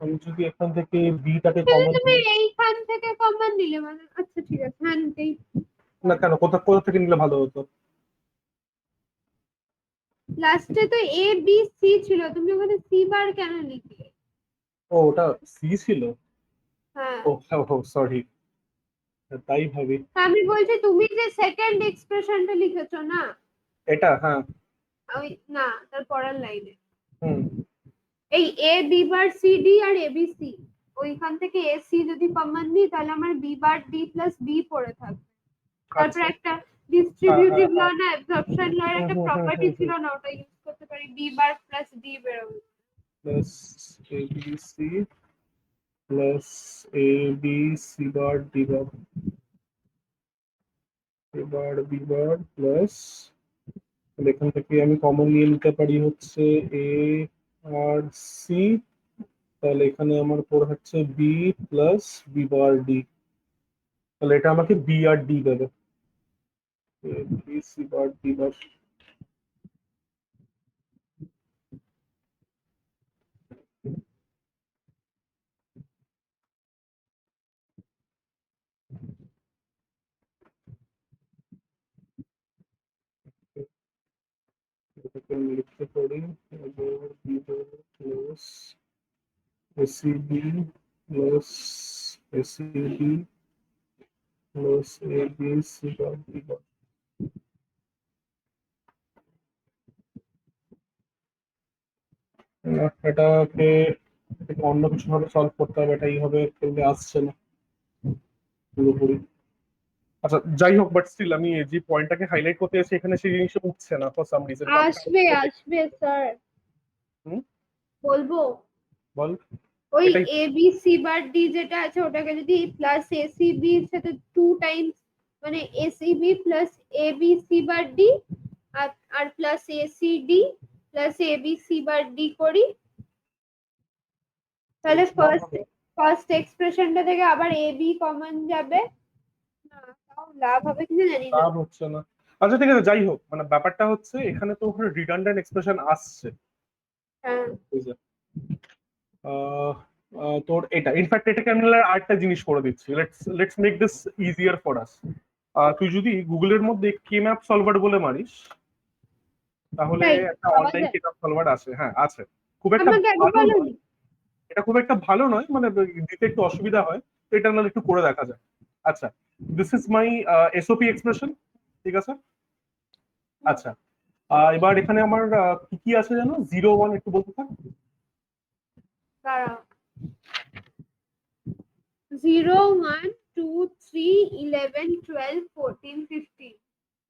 আমি যদি এখান থেকে বিটাকে তাহলে কমন তুমি নিই, এইখান থেকে কমন নিলে মানে, আচ্ছা ঠিক আছে, হ্যাঁ নিতেই না কেন, কোথা কোথা থেকে নিলে ভালো হতো? লাস্টে তো এ বি সি ছিল, তুমি ওখানে সি বার কেন লিখলে? ও, ওটা সি ছিল। হ্যাঁ, ও সরি, তাই ভাবি। আমি বলছি তুমি যে সেকেন্ড এক্সপ্রেশনটা লিখেছো না, এটা হ্যাঁ। ওই না তার পরের লাইনে হুম, এই A B bar C D আর এ বি সি, ওইখান থেকে এ সি যদি কমন নিই তাহলে আমার B bar D plus B পড়ে থাকবে। তারপর আচ্ছা, একটা হ্যাঁ হ্যাঁ ডিস্ট্রিবিউটিভ ল হ্যাঁ, না, অ্যাবসর্পশন ল এর হুম একটা হুম হুম প্রপার্টি হুম ছিল হুম, না, ওটা ইউজ করতে পারি, বি বার প্লাস ডি বেরোবে। Plus A B C plus A B C bar D বার, এবার বি বার প্লাস, এখান থেকে আমি কমন নিয়ে নিতে পারি হচ্ছে এ আর সি, তাহলে এখানে আমার পড়ে হচ্ছে B plus B bar D, তাহলে এটা আমাকে বি আর ডি দেবে, B C bar D bar. এটাকে আমি লিখতে পারি A bar B bar plus ACB plus ACB plus A B C bar D bar. এটাকে এটাকে অন্য কিছু ভাবে সলভ করতে হবে, এটা এইভাবে করলে আসছে না পুরোপুরি। আচ্ছা যাই হোক, বাট স্টিল আমি যে পয়েন্টটাকে হাইলাইট করতে যাচ্ছি এখানে সেই জিনিসটা উঠছে না ফর সাম রিজন, আমি আসবে আসবে স্যার, হুম, বলবো। বল। ওই এটাই এ বি সি বার ডি যেটা আছে ওটাকে যদি প্লাস এ সি বি এর সাথে টু টাইমস, মানে A C B plus A B C bar D আর আর plus A C D plus A B C bar D করি, তাহলে লাভ ফার্স্ট হবে। ফার্স্ট এক্সপ্রেশনটা থেকে আবার এ বি কমন যাবে না, তাও লাভ হবে কিনা জানি না। লাভ হচ্ছে না। আচ্ছা ঠিক আছে, যাই হোক, মানে ব্যাপারটা হচ্ছে এখানে তো ওখানে রিডান্ডেন্ট এক্সপ্রেশন আসছে, হ্যাঁ বুঝলে? আহ, তোর এটা ইনফ্যাক্ট এটাকে আমি আরেকটা জিনিস করে দিচ্ছি, let's let's make this easier for us. তুই যদি গুগলের মধ্যে কে ম্যাপ সলভার বলে মারিস, তাহলে তাই একটা পাওয়া অনলাইন যায়, কে ম্যাপ সলভার আছে, হ্যাঁ আছে। খুব একটা আমাকে একবার ভালো বলো। নয়, এটা খুব একটা ভালো নয়, মানে দিতে একটু অসুবিধা হয়, তো এটা নাহলে একটু করে দেখা যায়। আচ্ছা, this is my SOP expression, ঠিক আছে? আচ্ছা, এবার এখানে আমার কি কি আছে জানো, 0 1 একটু বলতে থাক। দাঁড়াও, 0 1 2 3 11 12 14 15।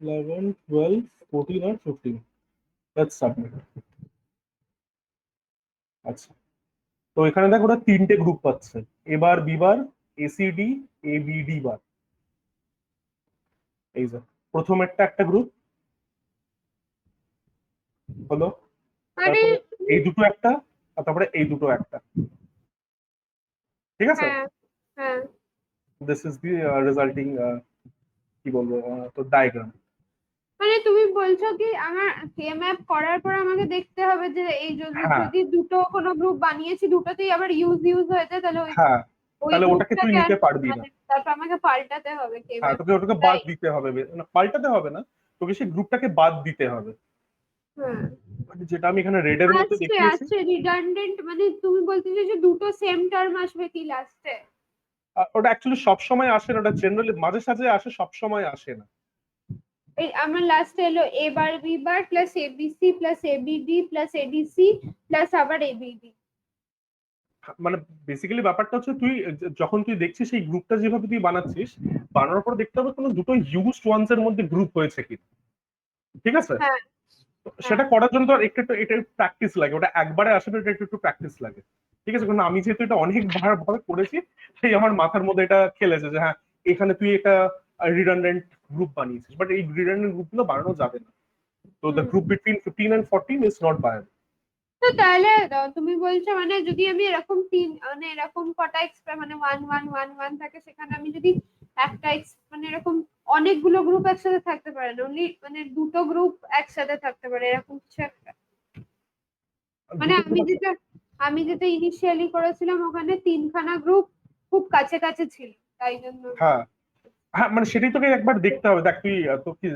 11 12 14 আর 15, লেটস সাবমিট। আচ্ছা, তো এখানে দেখ ওরা তিনটে গ্রুপ পাচ্ছে, এবার বিবার এসিডি এবিডি বার, এই যে প্রথমেরটা একটা গ্রুপ হলো, আরে তারপরে এই দুটো একটা, আর তারপরে এই দুটো একটা, ঠিক আছে? হ্যাঁ হ্যাঁ, দিস ইজ দি রেজাল্টিং, কি বলবো, তো ডায়াগ্রাম। মানে তুমি বলছো কি আমার কে ম্যাপ করার পর আমাকে দেখতে হবে যে এই যদি হ্যাঁ যদি দুটো কোনো গ্রুপ বানিয়েছি দুটোতেই আবার ইউজ ইউজ হয়ে যায় তাহলে ওই হ্যাঁ, ওই তাহলে ওটাকে তুই গ্রুপটাকে নিতে পারবি না। তারপর আমাকে পাল্টাতে হবে হ্যাঁ, তোকে ওটাকে বাদ দিতে হবে, না পাল্টাতে হবে না, তোকে সেই গ্রুপটাকে বাদ দিতে হবে। হ্যাঁ, মানে যেটা আমি এখানে রেডের মধ্যে আসছে দেখিয়েছি, আসছে রিডান্ডেন্ট, মানে তুমি বলতে যে দুটো সেম টার্ম আসবে কি লাস্টে? ওটা অ্যাকচুয়ালি সব সময় আসে না, ওটা জেনারেলি মাঝে সাঝে আসে, সব সময় আসে না। এই আমার লাস্টে এলো A bar B bar plus ABC plus ABD plus ADC plus আবার এবিডি। মানে বেসিক্যালি ব্যাপারটা হচ্ছে তুই যখন তুই দেখছিস সেই গ্রুপটা যেভাবে তুই বানাচ্ছিস, বানানোর পর দেখতে হবে কোনো দুটো ইউজড ওয়ান্স এর মধ্যে গ্রুপ হয়েছে কি, ঠিক আছে? হ্যাঁ তো হ্যাঁ সেটা করার জন্য তো আর একটু একটু এটা প্র্যাকটিস লাগে, ওটা একবারে আসে না, এটা একটু একটু প্র্যাকটিস লাগে, ঠিক আছে? কারণ আমি যেহেতু এটা অনেকবার ভাবে করেছি, তাই আমার মাথার মধ্যে এটা খেলেছে যে হ্যাঁ এখানে তুই একটা রিডান্ডেন্ট গ্রুপ বানিয়েছিস, বাট এই রিডান্ডেন্ট গ্রুপ গুলো বানানো যাবে না। তো the hmm. Group between 15 and 14 is not বায়ার। তো তাহলে তুমি বলছো মানে যদি আমি এরকম মানে এরকম কটা এক্সট্রা মানে 1 1 1 1 থাকে, সেখানে আমি যদি একটা মানে এরকম অনেকগুলো গ্রুপ একসাথে থাকতে পারে না, অনলি মানে দুটো গ্রুপ একসাথে থাকতে পারে এরকম কিছু একটা? মানে আমি যেটা ইনিশিয়ালি করেছিলাম ওখানে তিনখানা গ্রুপ খুব কাছে কাছে ছিল, তাই জন্য। হ্যাঁ হ্যাঁ, মানে সেটাই তোকে একবার দেখতে হবে। দেখ তুই তো কি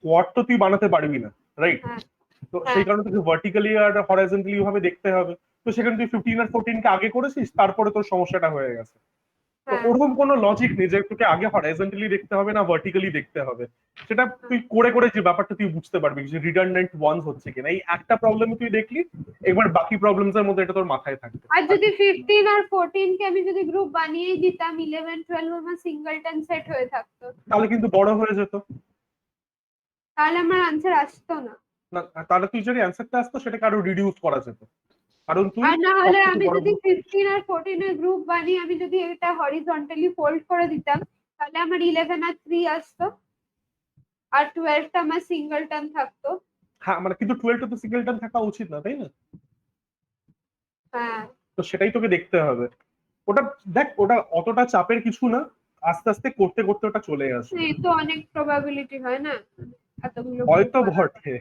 কোয়াড তো তুই বানাতে পারবি না, রাইট? হ্যাঁ তো হ্যাঁ সেই কারণে তোকে ভার্টিক্যালি আর হরাইজন্টালি ভাবে দেখতে হবে। তো সেখানে তুই 15 আর 14 কে আগে করেছিস, তারপরে তোর সমস্যাটা হয়ে গেছে। তো হ্যাঁ ওরকম কোনো লজিক নেই যে তোকে আগে হরাইজন্টালি দেখতে হবে না ভার্টিক্যালি দেখতে হবে। সেটা তুই করে করে যে ব্যাপারটা তুই বুঝতে পারবি যে রিডান্ডেন্ট ওয়ান্স হচ্ছে কিনা। এই একটা প্রবলেম তুই দেখলি, এবার বাকি প্রবলেমস এর মধ্যে এটা তোর মাথায় থাকবে। আর যদি 15 আর 14 কে আমি যদি গ্রুপ বানিয়ে দিতাম, 11 12 আমার সিঙ্গলটন সেট হয়ে থাকতো, তাহলে কিন্তু বড় হয়ে যেত। তাহলে আমার আনসার আসতো না। না, তাহলে তুই যদি অ্যান্সারটা আসতো সেটাকে আরো রিডিউস করা যেত, কারণ তুই আর না সব হলে থেকে আমি বড় যদি 15 আর 14 এর গ্রুপ বানিয়ে আমি যদি এটা হরিজন্টালি ফোল্ড করে দিতাম, তাহলে আমার 11 আর 3 আসতো, আর 12 টা আমার সিঙ্গলটন থাকতো। হ্যাঁ মানে কিন্তু 12 তো সিঙ্গেলটন থাকা উচিত না, তাই না? হ্যাঁ, তো সেটাই তোকে দেখতে হবে। ওটা দেখ, ওটা অতটা চাপের কিছু না, আস্তে আস্তে করতে করতে ওটা চলে আসবে। এই তো অনেক প্রবাবিলিটি হয় না এতগুলো গ্রুপ হয়তো বানানোর। বটে,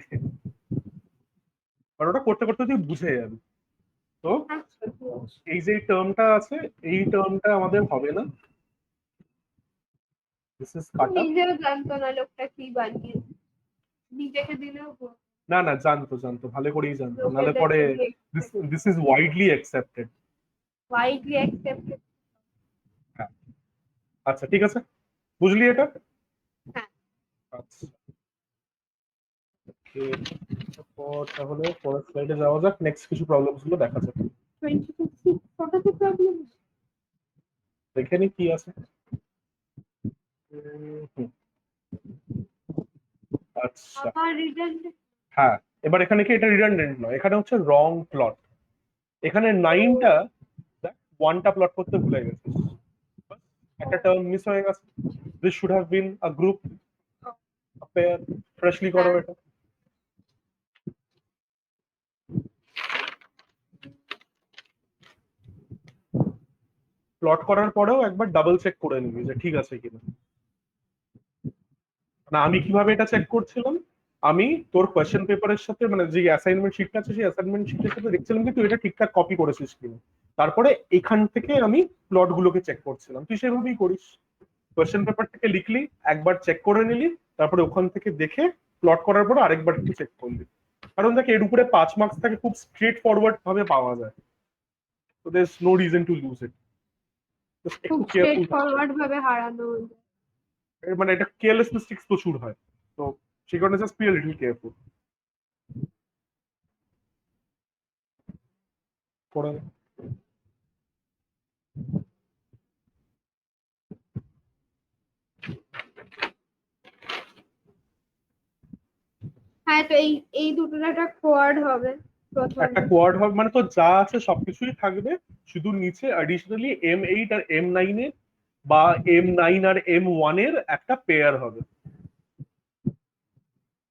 আর ওটা করতে করতে তুই বুঝে যাবি। তো আচ্ছা, এই যে টার্মটা আছে, এই টার্মটা আমাদের হবে না, দিস ইজ কাটা। নিজেও জানতো না লোকটা কি বানিয়ে, নিজেকে দিলেও না না, জানতো জানতো, ভালো করেই জানতো, নাহলে পরে লোকেদেরকে this is widely accepted. Widely accepted. হ্যাঁ, আচ্ছা ঠিক আছে, বুঝলি এটা? হ্যাঁ, আচ্ছা, okay, তারপর তাহলে পরের স্লাইডে যাওয়া যাক, নেক্সট কিছু প্রবলেমস গুলো দেখা যাক। 26 ওটাতে প্রবলেম। দেখে নি কি আছে। হুম, আচ্ছা আমার রিডান্ডেন্ট। হ্যাঁ, এবার এখানে কি এটা রিডান্ডেন্ট নয়, এখানে হচ্ছে রং প্লট। এখানে 9টা দেখ, 1টা প্লট করতে ভুলে গেছিস, একটা টার্ম মিস হয়ে গেছে। This should have been a group, a pair. Freshly করো এটা। প্লট করার পরেও একবার ডাবল চেক করে নিবি যে ঠিক আছে কিনা। না, আমি কিভাবে এটা চেক করছিলাম, আমি তোর কোয়েশ্চেন পেপারের সাথে মানে যে অ্যাসাইনমেন্ট শিটটা আছে সেই অ্যাসাইনমেন্ট শিটের সাথে দেখছিলাম যে তুই এটা ঠিকঠাক কপি করেছিস কিনা। তারপরে এখান থেকে আমি প্লট গুলোকে চেক করছিলাম, তুই সেভাবেই করিস। কোয়েশ্চেন পেপার থেকে লিখলি, একবার চেক করে নিলি, তারপরে ওখান থেকে দেখে প্লট করার পর আরেকবার একটু চেক করলি। কারণ দেখ এর উপরে 5 মার্কস থাকে, খুব স্ট্রেট ফরওয়ার্ড ভাবে পাওয়া যায়, তো there is no reason to lose it. খুব একটু স্ট্রেট কেয়ারফুল, ফরওয়ার্ড ভাবে হারানো হলো। মানে এটা কেয়ারলেস মিস্টেক্স প্রচুর হয়, তো সেই কারণে just be a little careful করে নে। হ্যাঁ, তো এই এই দুটোর একটা কোয়াড হবে একটা প্রথমে। কোয়াড হবে, মানে তো যা আছে সবকিছুই থাকবে, শুধু নিচে অ্যাডিশনালি M8 আর M9 এর বা M9 আর M1 এর একটা পেয়ার হবে।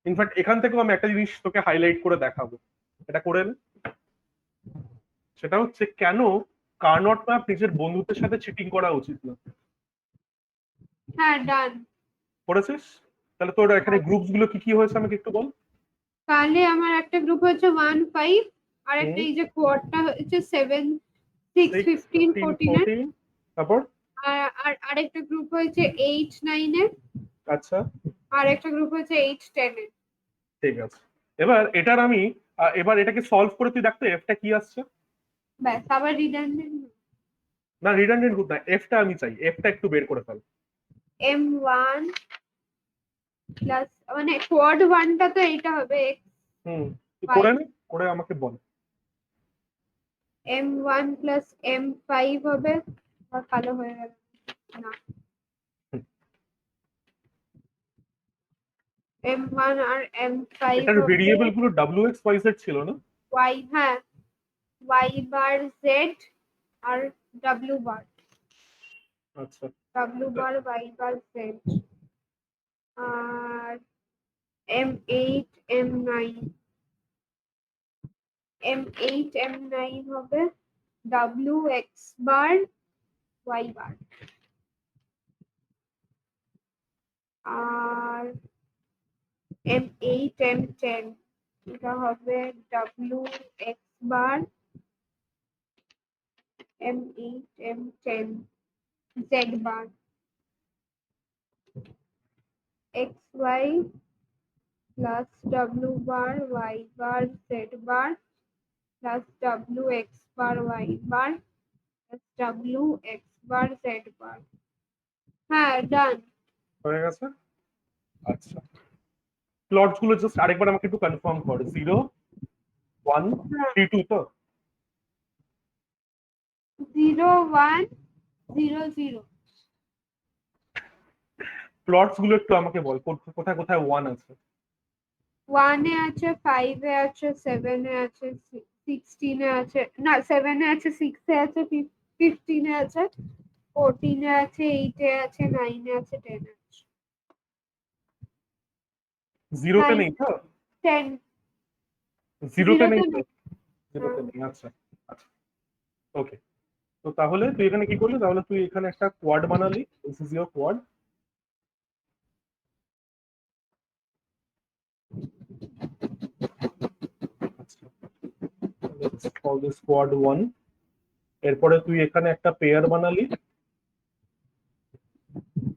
ইনফ্যাক্ট এখান থেকেও আমি একটা জিনিস তোকে হাইলাইট করে দেখাবো, এটা করে নে। সেটা হচ্ছে কেন কার্নট ম্যাপ নিজের বন্ধুদের সাথে চিটিং করা উচিত না। হ্যাঁ, ডান। করেছিস? তাহলে তোর এখানে গ্রুপস গুলো কি কি হয়েছে আমাকে একটু বল। তাহলে আমার একটা গ্রুপ হচ্ছে 1 5, আর একটা এই যে কোয়াডটা হচ্ছে 7 6 6 15 15 14 এর। 14 তারপর আর আরেকটা গ্রুপ হয়েছে 8 9 এর, আচ্ছা আর একটা গ্রুপ হয়েছে 8 10 এর। ঠিক আছে। এবার এটার আমি এবার এটাকে সলভ করে তুই দেখতো এফটা কি আসছে। ব্যাস আবার রিডান্ডেন্ট। না রিডান্ডেন্ট গ্রুপ না, এফটা আমি চাই, এফটা একটু বের করে ফেল। M1 প্লাস মানে কোয়াড 1টা তো এইটা হবে হুম তুই করে নে, করে আমাকে বল। M1 প্লাস M5 হবে। আর কালো হয়ে গেল না, M1 আর M5 এটার হবে ভেরিয়েবল গুলো WX YZ ছিল না? Y, হ্যাঁ, Y বার Z আর W বার, আচ্ছা W বার Y বার Z। আর M8 M9, M8 M9 হবে WX বার Y বার। আর M8 M10 এটা হবে WX বার M8 M10 Z বার, XY plus W bar Y bar Z bar plus WX bar Y bar plus WX bar Z bar। হ্যাঁ ডান। হয়ে গেছে। আচ্ছা plots গুলো just আরেকবার আমাকে একটু কনফার্ম কর, 0 1 3 2 তো? 0 1 0 0। প্লটস গুলো একটু আমাকে বল, কোথায় কোথায় 1 আছে। 1 এ আছে, 5 এ আছে, 7 এ আছে, 16 এ আছে, না 7 এ আছে, 6 এ আছে, 15 এ আছে, 14 এ আছে, 8 এ আছে, 9 এ আছে, 10 এ আছে। 0 তে 9 নেই তো? 10 0 তে 0 নেই তে তো? না। 0 তে নেই, আচ্ছা আচ্ছা ওকে। তো তাহলে তুই এখানে কি করলি, তাহলে তুই এখানে একটা quad বানালি, this is your quad. আচ্ছা লেটস কল দিস কোয়াড 1। এরপরে তুই এখানে একটা pair বানালি,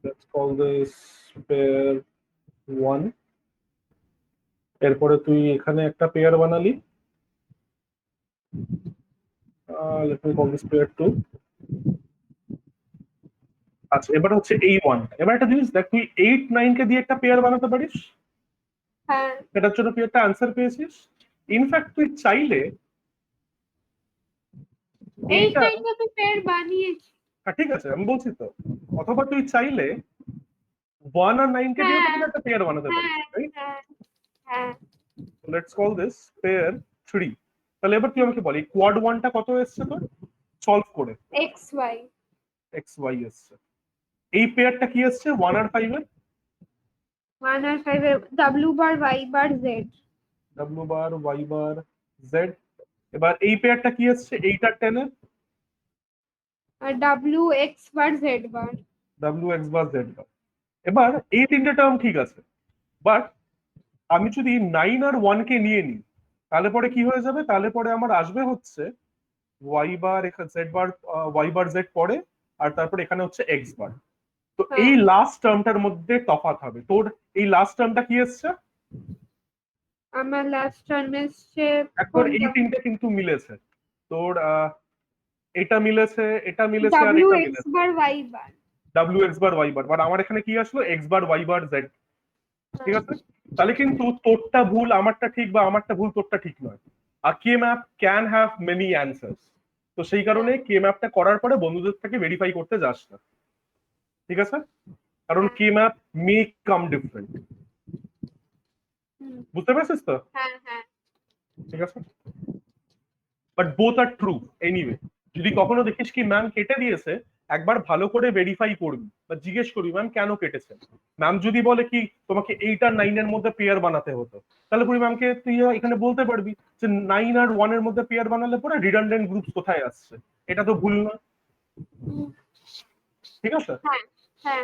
let's call this pair 1। এরপরে তুই এখানে একটা pair বানালি, let me call this pair 2। আচ্ছা এবার হচ্ছে এই 1, এবার একটা জিনিস দেখ, তুই 8 9 কে দিয়ে একটা পেয়ার বানাতে পারিস, হ্যাঁ এটার জন্য তুই একটা আনসার পেয়েছিস। ইনফ্যাক্ট তুই চাইলে এই এইটা, টাইমটা তো পেয়ার বানিয়েছি। হ্যাঁ ঠিক আছে আমি বলছি তো, অথবা তুই চাইলে 1 আর 9 কে দিয়েও তো হ্যাঁ কিন্তু একটা পেয়ার বানাতে পারিস, হ্যাঁ রাইট? হ্যাঁ হ্যাঁ। Let's call this pair 3। তাহলে এবার তুই আমাকে বল এই কোয়াড 1টা কত এসছে তোর সলভ করে? XY এক্স ওয়াই এসছে। এই পেয়ারটা কি এসছে 1 আর 5 এর? 1 আর 5 এর W বার Y বার Z। ডাব্লিউ বার ওয়াই বার জেড। এবার এই পেয়ারটা কি এসছে 8 আর 10 এর? আর WX বার Z বার। ডাব্লিউ এক্স বার জেড বার। এবার এই তিনটে টার্ম ঠিক আছে, বাট আমি যদি 9 আর 1 কে নিয়ে নিই তাহলে পরে কি হয়ে যাবে, তাহলে পরে আমার আসবে হচ্ছে ওয়াই বার, এখানে Z bar, Y bar Z পরে, আর তারপরে এখানে হচ্ছে এক্স বার। তো এই হ্যাঁ লাস্ট টার্মটার মধ্যে তফাৎ হবে। তোর এই লাস্ট টার্মটা কি এসছে? আমার লাস্ট টার্ম এসছে একবার এই কোনটা? তিনটে কিন্তু মিলেছে তোর, এটা মিলেছে, এটা মিলেছে, আর এটা WX মিলেছে। Bar Y bar. W X bar Y bar, but আমার এখানে কি আসলো X bar Y bar Z, ঠিক আছে? তাহলে কিন্তু তোরটা ভুল আমারটা ঠিক, বা আমারটা ভুল তোরটা ঠিক নয়। আর K map can have many answers, তো সেই কারণে কে ম্যাপটা করার পরে বন্ধুদের থেকে ভেরিফাই করতে যাস না, ঠিক আছে? কারণ কে ম্যাপ মে কাম ডিফারেন্ট, বুঝতে পারছিস তো? হ্যাঁ হ্যাঁ। ঠিক আছে, but both are true anyway. যদি কখনো দেখিস কি ম্যাম কেটে দিয়েছে, একবার ভালো করে ভেরিফাই করবি বা জিজ্ঞেস করবি ম্যাম কেন কেটেছে। ম্যাম যদি বলে কি তোমাকে 8 আর 9 এর মধ্যে পেয়ার বানাতে হতো, তাহলে পুরি ম্যামকে তুই এখানে বলতে পারবি যে 9 আর 1 এর মধ্যে পেয়ার বানালে পরে রিডান্ডেন্ট গ্রুপ কোথায় আসছে, এটা তো ভুল না, ঠিক আছে? হ্যাঁ হ্যাঁ।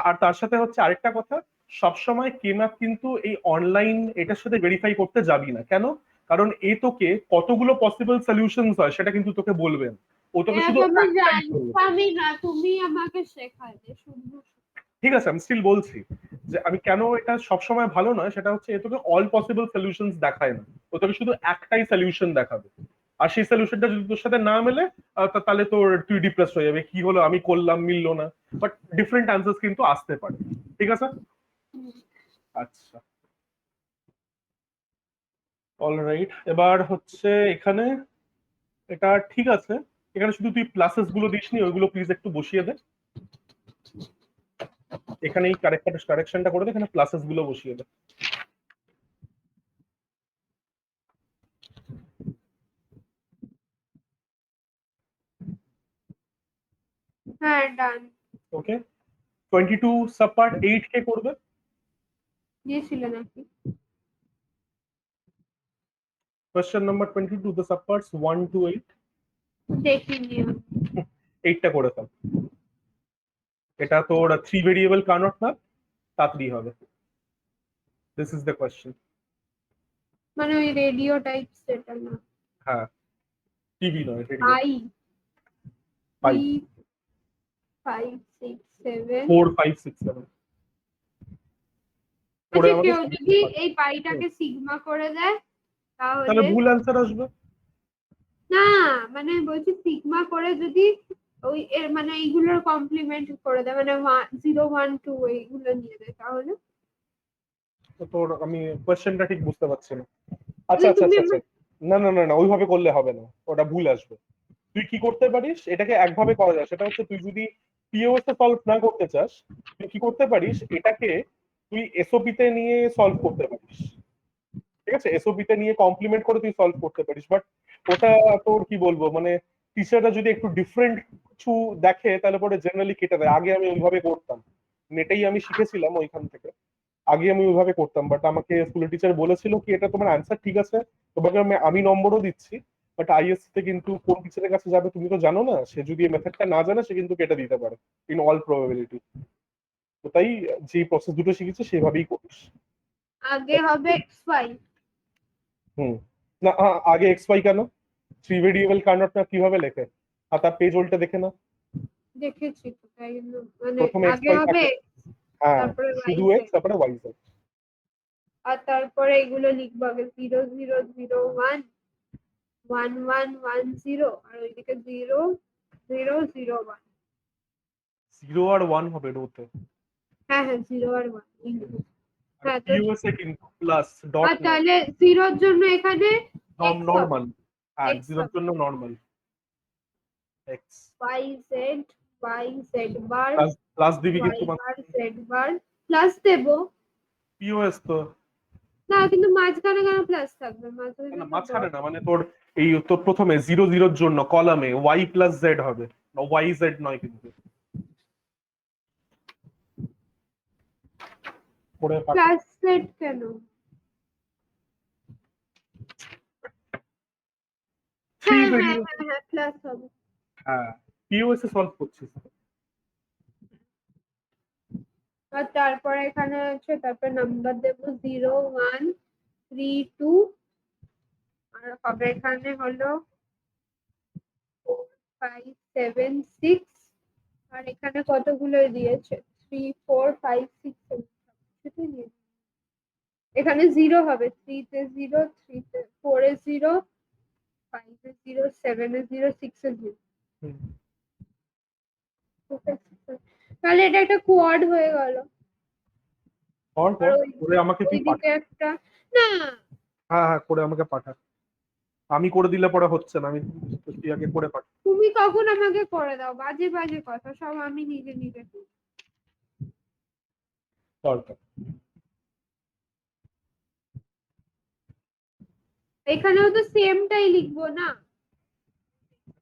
আর তার সাথে হচ্ছে আরেকটা কথা, সবসময় কেম্যাপ কিন্তু এই অনলাইন এটার সাথে ভেরিফাই করতে যাবি না। কেন? কারণ এ তোকে কতগুলো পসিবল সলিউশনস হয় সেটা কিন্তু তোকে বলবেন। ও তোকে শুধু এরকম একটাই করবে। জানতামই না, তুমি আমাকে শেখালে শুধু। ঠিক আছে, আমি স্টিল বলছি যে আমি কেন এটা সবসময় ভালো নয়, সেটা হচ্ছে এ তোকে অল পসিবল সলিউশনস দেখায় না, ও তোকে শুধু একটাই সলিউশন দেখাবে। আর সেই সলিউশনটা যদি তোর সাথে না মেলে তাহলে তোর তুই ডিপ্রেস হয়ে যাবে, কি হলো আমি করলাম মিললো না। বাট ডিফারেন্ট অ্যান্সার্স কিন্তু আসতে পারে। ঠিক আছে, আচ্ছা অলরাইট। এবার হচ্ছে এখানে এটা ঠিক আছে, এখানে শুধু তুই প্লাসেস গুলো দিসনি, ওইগুলো প্লিজ একটু বসিয়ে দে। এখানে এই কারেকশনটা করে দে, এখানে প্লাসেস গুলো বসিয়ে দে। হ্যাঁ ডান। ওকে, 22 সাব পার্ট 8 কে করবে? দিয়েছিল নাকি? Question number 22, the sub parts 1 to 8। দেখিনি আমি। 8টা করে ফেল। এটা তোর 3 ভেরিয়েবল কার্নট ম্যাপ, তাড়াতাড়ি হবে। This is the question. মানে ওই রেডিও টাইপ সেটা না? হ্যাঁ, টিভি নয়, রেডিও। আই 5 3 5 6 7। 4 5 6 7 করে আচ্ছা আমাকে কেউ solution যদি পাঠা। এই পাইটাকে সিগমা করে দেয় তাহলে তাহলে? ভুল অ্যান্সার আসবে। না, মানে বলছি সিগমা করে যদি ওই এর মানে এইগুলোর কমপ্লিমেন্ট করে দেয়, মানে 0 1 2 এইগুলো নিয়ে দেয় তাহলে? তো তোর আমি কোয়েশ্চেনটা ঠিক বুঝতে পারছি না। আচ্ছা তাহলে আচ্ছা তুমি আচ্ছা আচ্ছা, না না না না, ওইভাবে করলে হবে না, ওটা ভুল আসবে। তুই কি করতে পারিস, এটাকে একভাবে করা যায়, সেটা হচ্ছে তুই যদি পিওএস এ সলভ না করতে চাস, তুই কি করতে পারিস, এটাকে তুই এসওপি তে নিয়ে সলভ করতে পারিস। ঠিক আছে, এসওপি তে নিয়ে কমপ্লিমেন্ট করে তুই সলভ করতে পারিস, বাট ওটা তোর কি বলবো মানে টিচাররা যদি একটু ডিফারেন্ট কিছু দেখে তাহলে পরে জেনারেলি কেটে দেয়। আগে আমি ওইভাবে করতাম, নেটেই আমি শিখেছিলাম ওইখান থেকে। আগে আমি ওইভাবে করতাম, বাট আমাকে স্কুলের টিচার বলেছিল কি এটা তোমার অ্যান্সার ঠিক আছে, তোমাকে আমি নম্বরও দিচ্ছি, বাট আইএসসি তে কিন্তু কোন টিচারের কাছে যাবে তুমি তো জানো না, সে যদি এই মেথডটা না জানে সে কিন্তু কেটে দিতে পারে ইন অল প্রবাবিলিটি। তো তাই যে প্রসেস দুটো শিখেছি সেভাবেই করিস। আগে হবে xy। হুম, না আগে এক্স ওয়াই কেন, থ্রি ভেরিয়েবল কার্নট ম্যাপ কিভাবে লেখে, আর তার পেজ উল্টে দেখে না। দেখেছি তো, তাই জন্য মানে প্রথমে এক্স আগে ওয়াই হবে থাকে, x, হ্যাঁ, তারপরে y শুধু z, এক্স তারপরে ওয়াই জেড। আর তারপরে এগুলো লিখবো আগে 0 0 0 1 1 1 1 0, আর ওইদিকে 0 0 0 1। 0 আর 1 হবে রোতে। হ্যাঁ হ্যাঁ 0 আর 1 লিখবো। আর হ্যাঁ তো পিওএস এ কিন্তু প্লাস ডট আর নয়, তাহলে 0 জন্য এখানে x হবে, নর্মাল। আর x জিরোর হবে জন্য normal x. y z, y z বার, প্লাস প্লাস দিবি y কিন্তু বার z বার প্লাস দেবো। পিওএস তো। না কিন্তু মাঝখানে কেন প্লাস থাকবে? না না, মাঝখানে তো মাঝখানে ডট। না, মানে তোর এই তো প্রথমে 0 0 জন্য কলামে ওয়াই প্লাস জেড হবে, ওয়াই জেড নয় কিন্তু। পরে পাঠা। প্লাস সেট কেন? থ্রি হ্যাঁ হ্যাঁ ভেরিয়েবল। হ্যাঁ হ্যাঁ প্লাস হবে। হ্যাঁ, পিওএস এ সলভ করছিস। আর তারপরে এখানে আছে, তারপরে নাম্বার দেবো 0 1 3 2, আর হবে এখানে হলো 4 5 7 6, আর এখানে কতগুলো দিয়েছে 3 4 5 6 7, সেটাই নিয়ে নিই। এখানে 0 হবে, 3 তে 0, 3 তে 4 এ 0, 5 এ 0, 7 এ 0, 6 এ 0। তাহলে এটা একটা কোয়াড হয়ে গেল। কর আর কর, ওই করে আমাকে তুই ওইদিকে পাঠা। একটা, না হ্যাঁ হ্যাঁ, করে আমাকে পাঠা। আমি করে দিলে পরে হচ্ছে না, আমি তুই আগে করে পাঠা। তুমি কখন আমাকে করে দাও? বাজে বাজে কথা সব আমি নিজে নিজে করি। দরকার। এখানেও তো সেমটাই লিখবো না?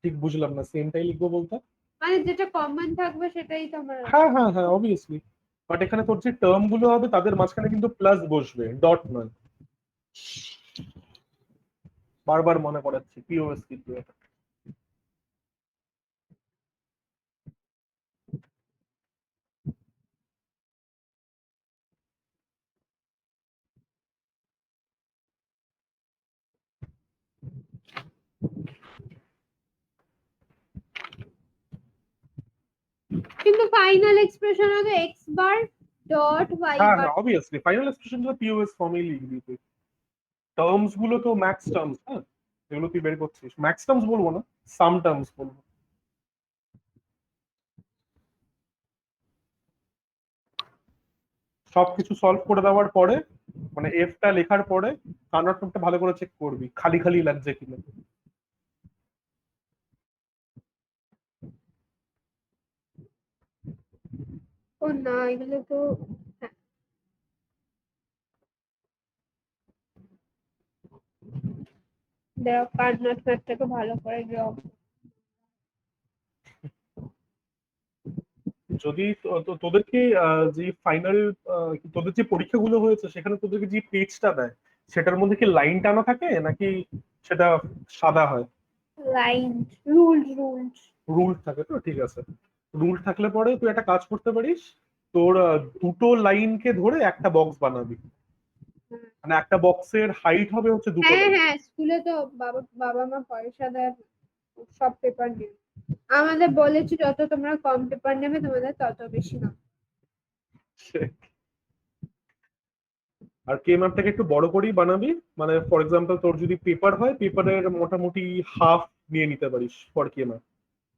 ঠিক বুঝলাম না, সেমটাই লিখবো বলতে। মানে যেটা কমন থাকবে সেটাই তোমার হ্যাঁ আসবে। হ্যাঁ হ্যাঁ, অবভিয়াসলি। বাট এখানে তোর যে টার্ম গুলো হবে তাদের মাঝখানে কিন্তু প্লাস বসবে, ডট নয়। বারবার মনে করাচ্ছি পিওএস কিন্তু এটা। কিন্তু ফাইনাল এক্সপ্রেশন হবে x বার ডট y হ্যাঁ বার। হ্যাঁ অবভিয়াসলি ফাইনাল এক্সপ্রেশন তো পিওএস ফর্মেই লিখবি তুই। টার্মস গুলো তো ম্যাক্স টার্মস, হ্যাঁ যেগুলো তুই বের করছিস ম্যাক্স টার্মস বলবো না, সাম টার্মস বলবো। সবকিছু সলভ করে দেওয়ার পরে মানে এফটা লেখার পরে কার্নারটা ভালো করে চেক করবি খালি খালি লাগছে কিনা। ও না, এগুলো তো হ্যাঁ। দেখো কার্নাট ম্যাপটাকে ভালো করে ড্র। যদি তোদেরকে যে ফাইনাল তোদের যে পরীক্ষাগুলো হয়েছে সেখানে তোদেরকে যে পেজটা দেয় সেটার মধ্যে কি লাইন টানা থাকে নাকি সেটা সাদা হয়? Line, rules. রুল থাকে তো ঠিক আছে। রুল থাকলে পরে তুই একটা কাজ করতে পারিস, তোর দুটো লাইনকে ধরে একটা বক্স বানাবি, মানে একটা বক্সের হাইট হবে হচ্ছে দুটো হ্যাঁ লাইন। হ্যাঁ, স্কুলে তো বাবা বাবা মা পয়সা দেয় সব পেপার নিয়ে। আমাদের বলেছি যত তোমরা কম পেপার নেবে তোমাদের তত বেশি না। আর কে ম্যাপটাকে একটু বড় করেই বানাবি, মানে ফর এক্সাম্পল তোর যদি পেপার হয় পেপারের মোটামুটি হাফ নিয়ে নিতে পারিস ফর কে ম্যাপ।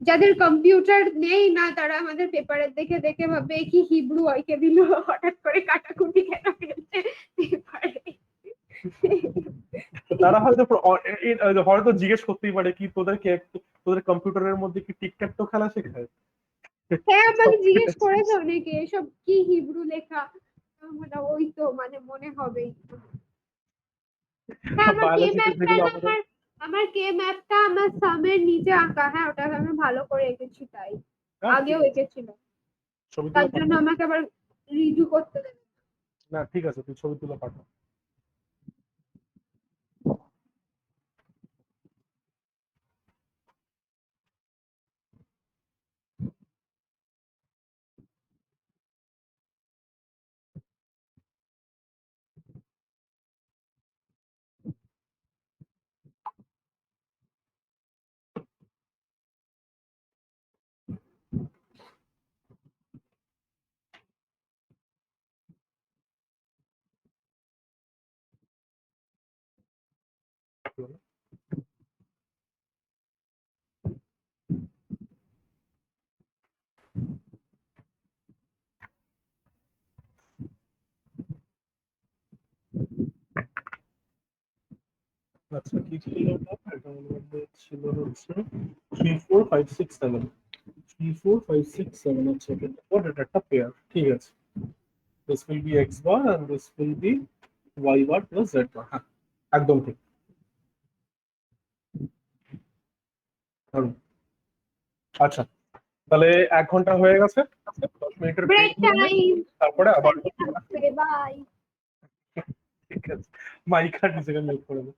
যাদের কম্পিউটার নেই না তারা আমাদের পেপারের দেখে দেখে ভাবে কি হিব্রু ওইকে দিল, হঠাৎ করে কাটাকুটি কেন ফেলছে পেপারে। তারা হয়তো হয়তো জিজ্ঞেস করতেই পারে কি তোদের কম্পিউটারের মধ্যে কি টিকট্যাক তো খেলা শেখায়। হ্যাঁ, আমাকে জিজ্ঞেস করেছে অনেকে এসব কি হিব্রু লেখা। আমি বললাম, ওই তো মানে মনে হবেই। হ্যাঁ, আমার কে বায়োলজিতে ম্যাপটা যেগুলো না, আমাদের আমার কে ম্যাপটা আমার সামের নিচে আঁকা। হ্যাঁ, ওটাকে আমি ভালো করে এঁকেছি তাই। হ্যাঁ ঠিক আগেও আছে, এঁকেছিল, ছবি তার তুলে জন্য পাঠা। আমাকে আবার রিডু করতে দেবে। না ঠিক আছে তুই ছবি তুলে পাঠা। আচ্ছা কি ছিল ওটা? এটার মধ্যে ছিল হচ্ছে 3 4 5 6 7, 3 4 5 6 7 হচ্ছে এটা একটা পেয়ার, ঠিক আছে। This will be X bar and this will be Y bar plus Z bar, হ্যাঁ একদম ঠিক। দারুণ। আচ্ছা তাহলে 1 ঘন্টা হয়ে গেছে, 10 মিনিটের ব্রেক ব্রেক নিয়ে নে, টাইম। তারপরে আবার। বাই। ঠিক আছে, মাইক আর নিজেকে মিউট করে দে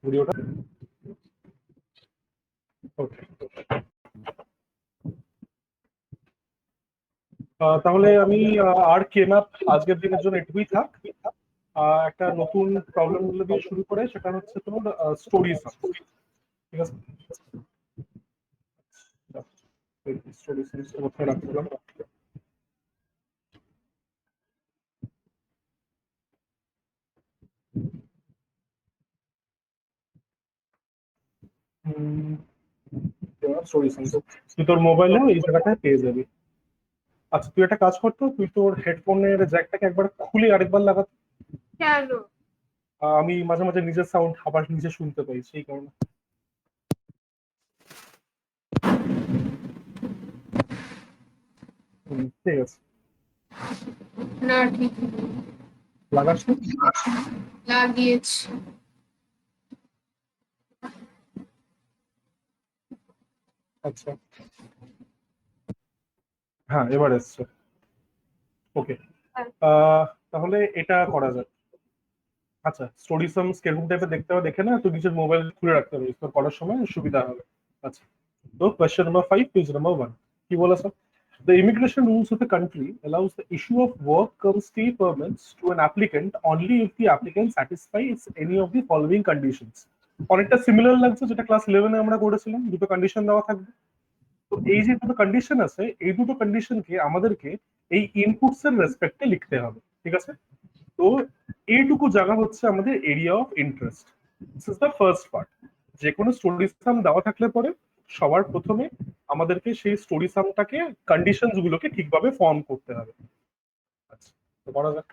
ভিডিওটা। ওকে তাহলে আমি আর কে ম্যাপ আজকের দিনের জন্য এটুকুই থাক। একটা নতুন প্রবলেম গুলো দিয়ে শুরু করে সেটা হচ্ছে তোমার স্টোরিজ, ঠিক আছে। স্টোরি সিরিজটা কোথায় রাখছিলাম? স্টোরি সিরিজ তুই তোর মোবাইলে এই জায়গাটায় পেয়ে যাবি। আচ্ছা তুই একটা কাজ করতো, তুই তোর হেডফোনের জ্যাকটাকে একবার খুলে আরেকবার লাগা। কেন? আমি মাঝে মাঝে নিজের সাউন্ড আবার নিজে শুনতে পাই সেই কারণে। ঠিক আছে না ঠিক লাগাস না? লাগিয়েছি। আচ্ছা হ্যাঁ এবার এসছে, ওকে। তাহলে এটা করা যায়। আচ্ছা স্টোরি সামস কিরকম টাইপের দেখতে হবে দেখে না তুই নিজের মোবাইল খুলে রাখতে পারিস, তোর করার সময় সুবিধা হবে। আচ্ছা তো কোয়েশ্চেন নাম্বার 5 পেজ নাম্বার 1 কি বলেছে? The immigration rules of the country allows the issue of work cum stay permits to an applicant only if the applicant satisfies any of the following conditions. অনেকটা similar লাগছে যেটা class 11 এ আমরা করেছিলাম, দুটো condition দেওয়া থাকবে। তো এই যে দুটো কন্ডিশন আছে, এই দুটো কন্ডিশনকে আমাদেরকে এই ইনপুটস এর রেসপেক্টে লিখতে হবে, ঠিক আছে? তো এইটুকু জায়গা হচ্ছে আমাদের area of interest. This is the first part. যে কোনো স্টোরি সাম দেওয়া থাকলে পরে সবার প্রথমে আমাদেরকে সেই স্টোরি সামটাকে কন্ডিশনস গুলোকে ঠিকভাবে ফর্ম করতে হবে। আচ্ছা, তো করা যাক।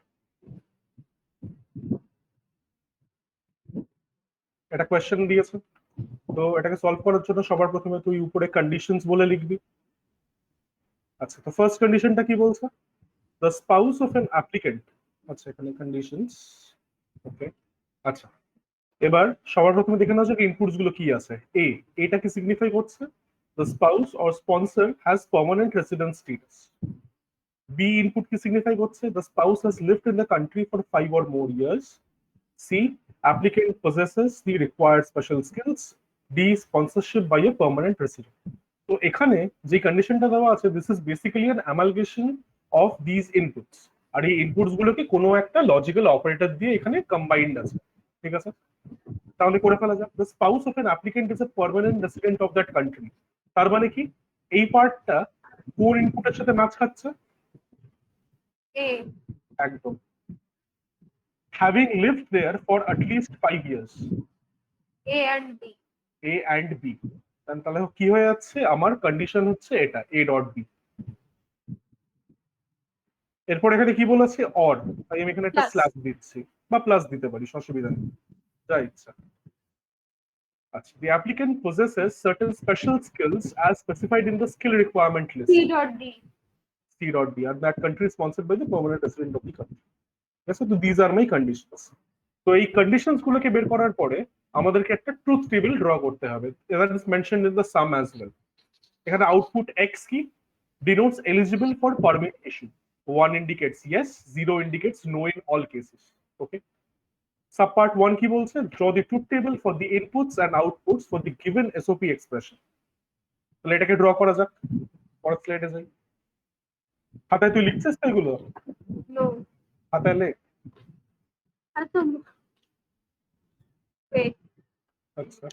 এটা কোয়েশ্চেন দিয়েছে, তো এটাকে সলভ করার জন্য সবার প্রথমে তুই উপরে কন্ডিশনস বলে লিখবি। আচ্ছা, তো ফার্স্ট কন্ডিশনটা কি বলছে? The spouse of an applicant. আচ্ছা, এখানে কন্ডিশনস। ওকে, আচ্ছা, এবার সবার প্রথমে দেখে নেওয়া যাক ইনপুটস গুলো কি আছে। এটা কি সিগনিফাই করছে? The spouse or sponsor has permanent residence status. B input কি সিগনিফাই করছে? The spouse has lived in the country for 5 or more years. C, applicant possesses the required special skills. D, sponsorship by a permanent resident. তো এখানে যে কন্ডিশনটা দেওয়া আছে, this is basically an amalgamation of this inputs. আর এই inputs গুলোকে কোনো একটা লজিক্যাল অপারেটর দিয়ে এখানে কম্বাইন্ড আছে, ঠিক আছে? তাহলে করে ফেলা যাক। The spouse of an applicant is a permanent resident of that country. তার মানে কি এই পার্টটা কোন ইনপুটের সাথে ম্যাচ খাচ্ছে? A. একদম। Having lived there for at least 5 years. A and B. A and B. তাহলে কি হয়ে যাচ্ছে, আমার কন্ডিশন হচ্ছে এটা এ ডট বি। এরপর এখানে কি বলেছে? অর। তাই আমি এখানে একটা Plus. স্ল্যাশ দিচ্ছি, বা প্লাস দিতে পারি, অসুবিধা নেই, যা ইচ্ছা। আচ্ছা, the applicant possesses certain special skills as specified in the skill requirement list. C dot D. C dot B, and that country is sponsored by the permanent resident of the country. Yes, so these are my conditions. তো এই conditions গুলোকে বের করার পরে আমাদেরকে একটা truth table draw করতে হবে। that is mentioned in the sum as well. এখানে আউটপুট এক্স কি denotes eligible for permit issue. 1 indicates yes, 0 indicates no in all cases. Okay. Subpart 1 কি বলছে? Draw the truth table for the inputs and outputs for the given SOP expression. তাহলে এটাকে draw করা যাক। পরের স্লাইডে যাই। খাতায় তুই লিখছিস তো এগুলো? No. খাতায় লেখ। Wait. আচ্ছা,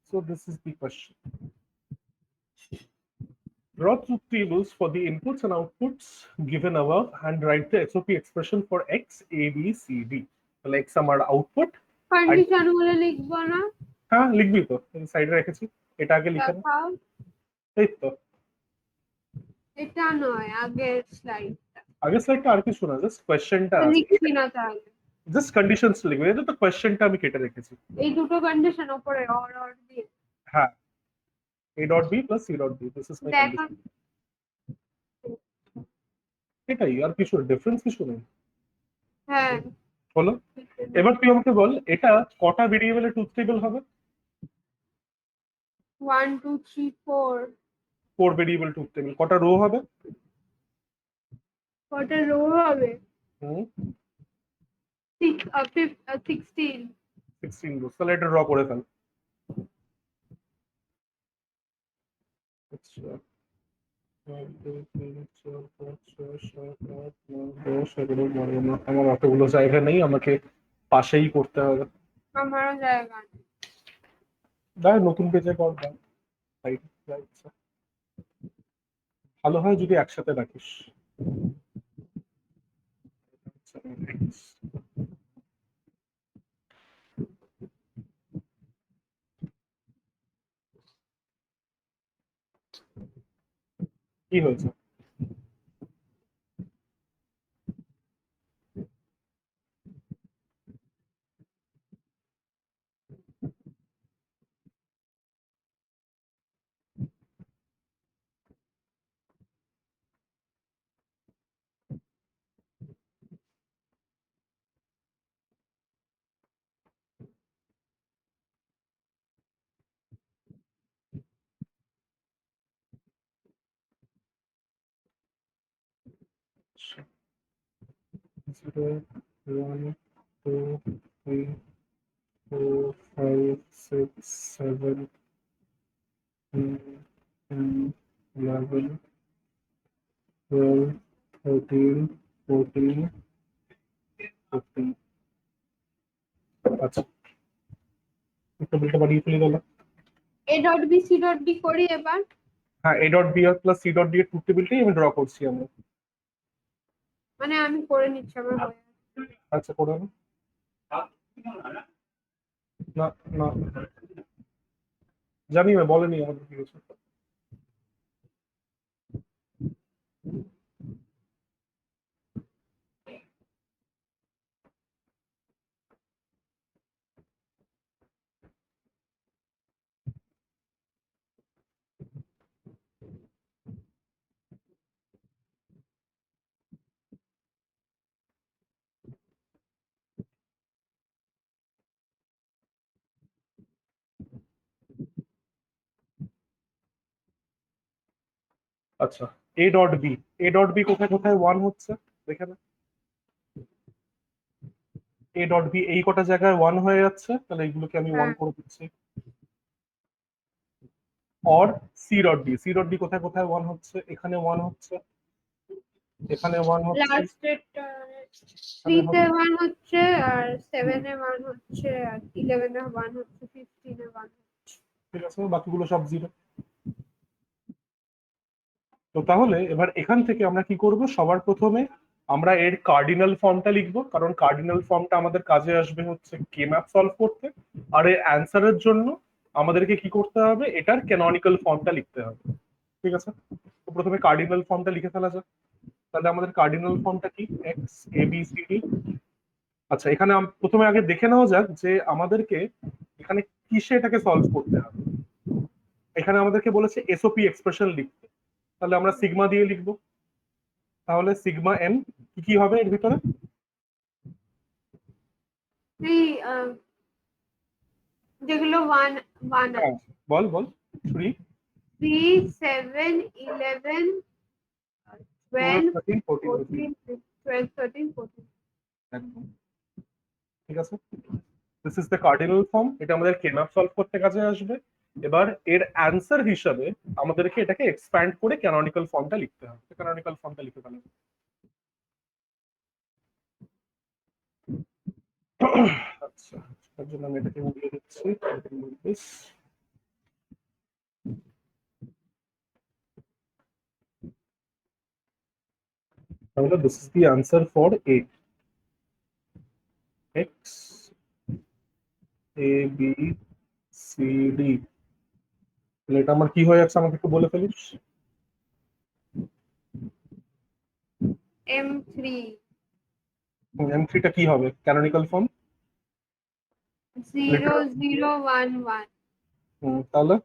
so this is the question. Draw truth tables for the inputs and outputs given above and write the SOP expression for X, A, B, C, D. তাহলে X আমার আউটপুট। কন্ডিশন গুলো লিখবো না? হ্যাঁ, লিখবি তো, সাইডে রেখেছি, এটা আগে লিখে নে। দেখাও। এই তো এটা নয়, আগের স্লাইডটা। আগের স্লাইডটা আর কিছু না, জাস্ট কোয়েশ্চেনটা আছে, লিখছি না তাহলে। জাস্ট কন্ডিশনস লিখবে। এটা তো কোয়েশ্চেনটা আমি কেটে রেখেছি। এই দুটো কন্ডিশন উপরে অর দিয়ে। হ্যাঁ, A dot B plus C dot B, this is my দেখা। condition. এটাই, আর কিছু ডিফারেন্স কিছু নেই। হ্যাঁ। হলো। এবার তুই আমাকে বল, এটা কটা ভেরিয়েবলের ট্রুথ টেবিল হবে? 1 2 3 4। 4 ভেরিয়েবল ট্রুথ টেবিল। কটা রো হবে? কটা রো হবে? হুম, 16। 16 রোজ। তাহলে এটা ড্র করে ফেল। আচ্ছা, 1 2 3 4 5 6 7 8 9 10 11 12। আমার অতগুলো জায়গা নেই, আমাকে পাশেই করতে হবে। আমারও জায়গা নেই। দেখ নতুন পেজে কর, দেখ সাইড যাচ্ছে। ভালো হয় যদি একসাথে রাখিস। কি হয়েছে? Zero, 1 2 3 4 5 6 7 10 11 12 13 14 30। আচ্ছা টেবিলটা বাড়িয়ে ফেলি তাহলে। A dot B C dot D করি এবার। হ্যাঁ এ ডট বি আর প্লাস সি ডট ডি এর ট্রুথ টেবিলটাই আমি ড্র করছি আমরা। মানে আমি করে নিচ্ছি, আমার হয়ে গেছে। আচ্ছা করে নাও। না না জানি না, বলেনি আমাদের কি কিছু। আচ্ছা A dot B, A dot B কোথায় কোথায় ওয়ান হচ্ছে দেখে না। এ ডট বি এই কটা জায়গায় ওয়ান হয়ে যাচ্ছে, তাহলে এইগুলোকে আমি ওয়ান হ্যাঁ, করে দিচ্ছি। Or C dot D, C dot D কোথায় কোথায় ওয়ান হচ্ছে, এখানে ওয়ান হচ্ছে, এখানে ওয়ান হচ্ছে, লাস্টেরটা এখানে 3 তে 1 হচ্ছে, আর 7 এ 1 হচ্ছে, আর 11 এ 1 হচ্ছে, 15 এ 1 হচ্ছে। ঠিক আছে, বাকিগুলো সব জিরো। তো তাহলে এবার এখান থেকে আমরা কি করব, সবার প্রথমে আমরা এর কার্ডিনাল ফর্মটা লিখবো, কারণ কার্ডিনাল ফর্মটা আমাদের কাজে আসবে হচ্ছে কে ম্যাপ সলভ করতে। আর এর অ্যান্সারের জন্য আমাদেরকে কি করতে হবে, এটার ক্যাননিক্যাল ফর্মটা লিখতে হবে। ঠিক আছে, তো প্রথমে কার্ডিনাল ফর্মটা লিখে ফেলা যাক। তাহলে আমাদের কার্ডিনাল ফর্মটা কি, x A B C D. আচ্ছা এখানে প্রথমে আগে দেখে নেওয়া যাক যে আমাদেরকে এখানে কিসে এটাকে সলভ করতে হবে। এখানে আমাদেরকে বলেছে এসওপি এক্সপ্রেশন লিখতে, তাহলে আমরা সিগমা দিয়ে লিখবো। তাহলে সিগমা এম কি কি হবে এর ভিতরে। এই যেগুলো 1 1 হ্যাঁ আছে, বল বল। 3 3 7 11 12 12 13 14 15। 14 12 13 14। একদম ঠিক আছে, this is the cardinal form, এটা আমাদের কেনাপ সলভ করতে কাজে আসবে। এবার এর অ্যান্সার হিসাবে আমাদেরকে এটাকে এক্সপ্যান্ড করে ক্যানোনিক্যাল ফর্মটা লিখতে হবে। ক্যানোনিক্যাল ফর্মটা লিখে ফেলা। আচ্ছা তার জন্য আমি এটাকে উঠিয়ে দিচ্ছি। তাহলে this is the answer for A, X A B C D. তাহলে এটা আমার কি হয়ে যাচ্ছে আমাকে একটু বলে ফেলিস। M3 এম3টা কি হবে ক্যানোনিক্যাল ফর্ম। 0 0 1 1, তাহলে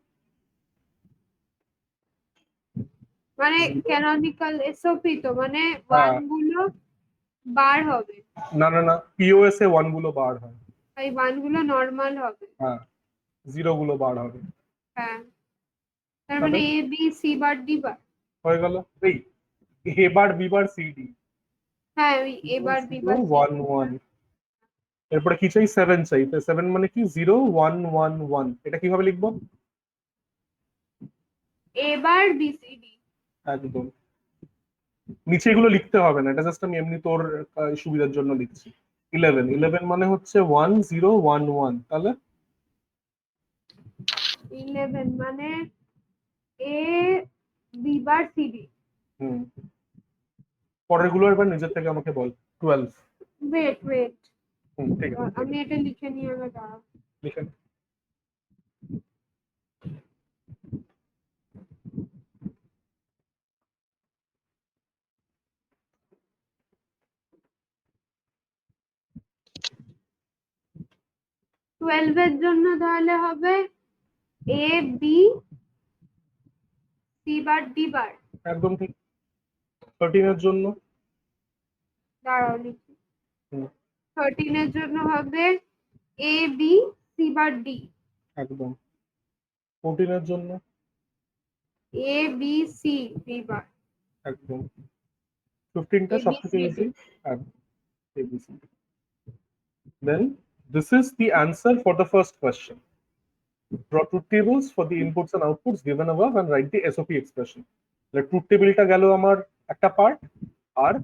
মানে ক্যানোনিক্যাল এসওপি, তো মানে হ্যাঁ 1 গুলো বার হবে, না না না, পিওএস এ ওয়ান গুলো বার হয়। এই 1 গুলো নরমাল হবে। হ্যাঁ জিরো গুলো বার হবে। হ্যাঁ, তার তাহলে মানে A B C bar D bar. হয়ে গেল এই A bar B bar C D. হ্যাঁ, ওই A bar B bar C. One one, এরপরে কি চাই, সেভেন চাই। সেভেন মানে কি, 0 1 1 1। এটা কিভাবে লিখবো, এ বার বি সি ডি। একদম নিচে এগুলো লিখতে হবে না, এটা জাস্ট আমি এমনি তোর সুবিধার জন্য লিখছি। 11 11 মানে হচ্ছে 1 0 1 1, তাহলে 11 মানে A B bar C D. হুম পরের গুলো এবার নিজের থেকে আমাকে বল। 12। ওয়েট ওয়েট, ঠিক আছে আমি এটা লিখে নিয়ে আগে দাঁড়াও। লিখে নে। 12 এর জন্য তাহলে হবে A B C bar D বার। একদম ঠিক। 13 এর জন্য দাঁড়াও লিখি। হুম, 13 এর জন্য হবে A B C bar D. একদম। 14 এর জন্য A B C B bar. একদম। 15টা এ সব বি থেকে C easy. D. ABC. Then this is the answer for the first question. Draw truth tables for the inputs and outputs given above and write the SOP expression. The truth টেবিলটা গেল আমার একটা part, আর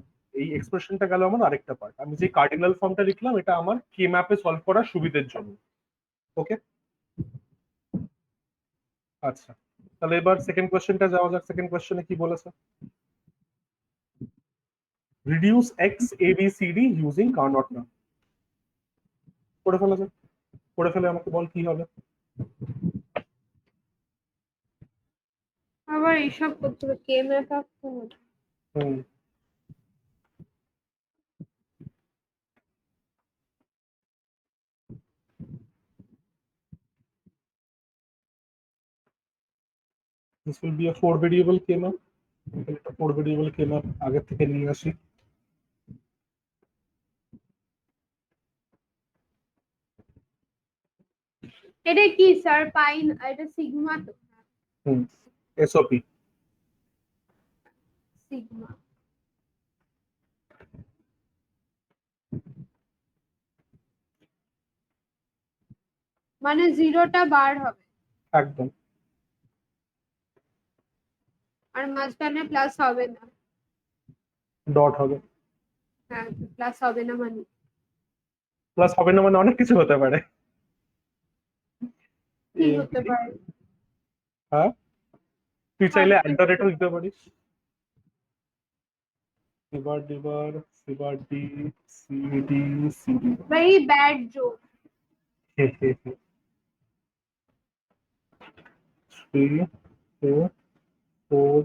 এই এক্সপ্রেশনটা গেল আমার আরেকটা part. আমি যে কার্ডিনাল ফর্মটা লিখলাম এটা আমার কে ম্যাপে সলভ করার সুবিধের জন্য। ওকে, আচ্ছা তাহলে এবার সেকেন্ড কোশ্চেনটা যাওয়া যাক। সেকেন্ড কোশ্চেনে কি বলেছে? Reduce X A B C D using Karnaugh map. করে ফেলা যাক, করে ফেলে আমাকে বল কি হবে। আবার এইসব করতে হবে, কে ম্যাপ আঁকতে হবে। হুম, this will be a 4 variable k map। 4 variable k map আগে থেকে নিয়ে আসি। এটা কি স্যার? পাইন, এটা সিগমা তো? হুম, এসওপি। সিগমা মানে জিরোটা বার হবে একদম। আর মাঝখানে প্লাস হবে না। ডট হবে। হ্যাঁ, প্লাস হবে না মানে প্লাস হবে না মানে অনেক কিছু হতে পারে। কি এ হতে বি, পারে? হ্যাঁ তুই চাইলে আর অ্যান্টারেটও দিতে পারিস। C bar D bar C bar D C D C D. Very bad joke. 3 2 4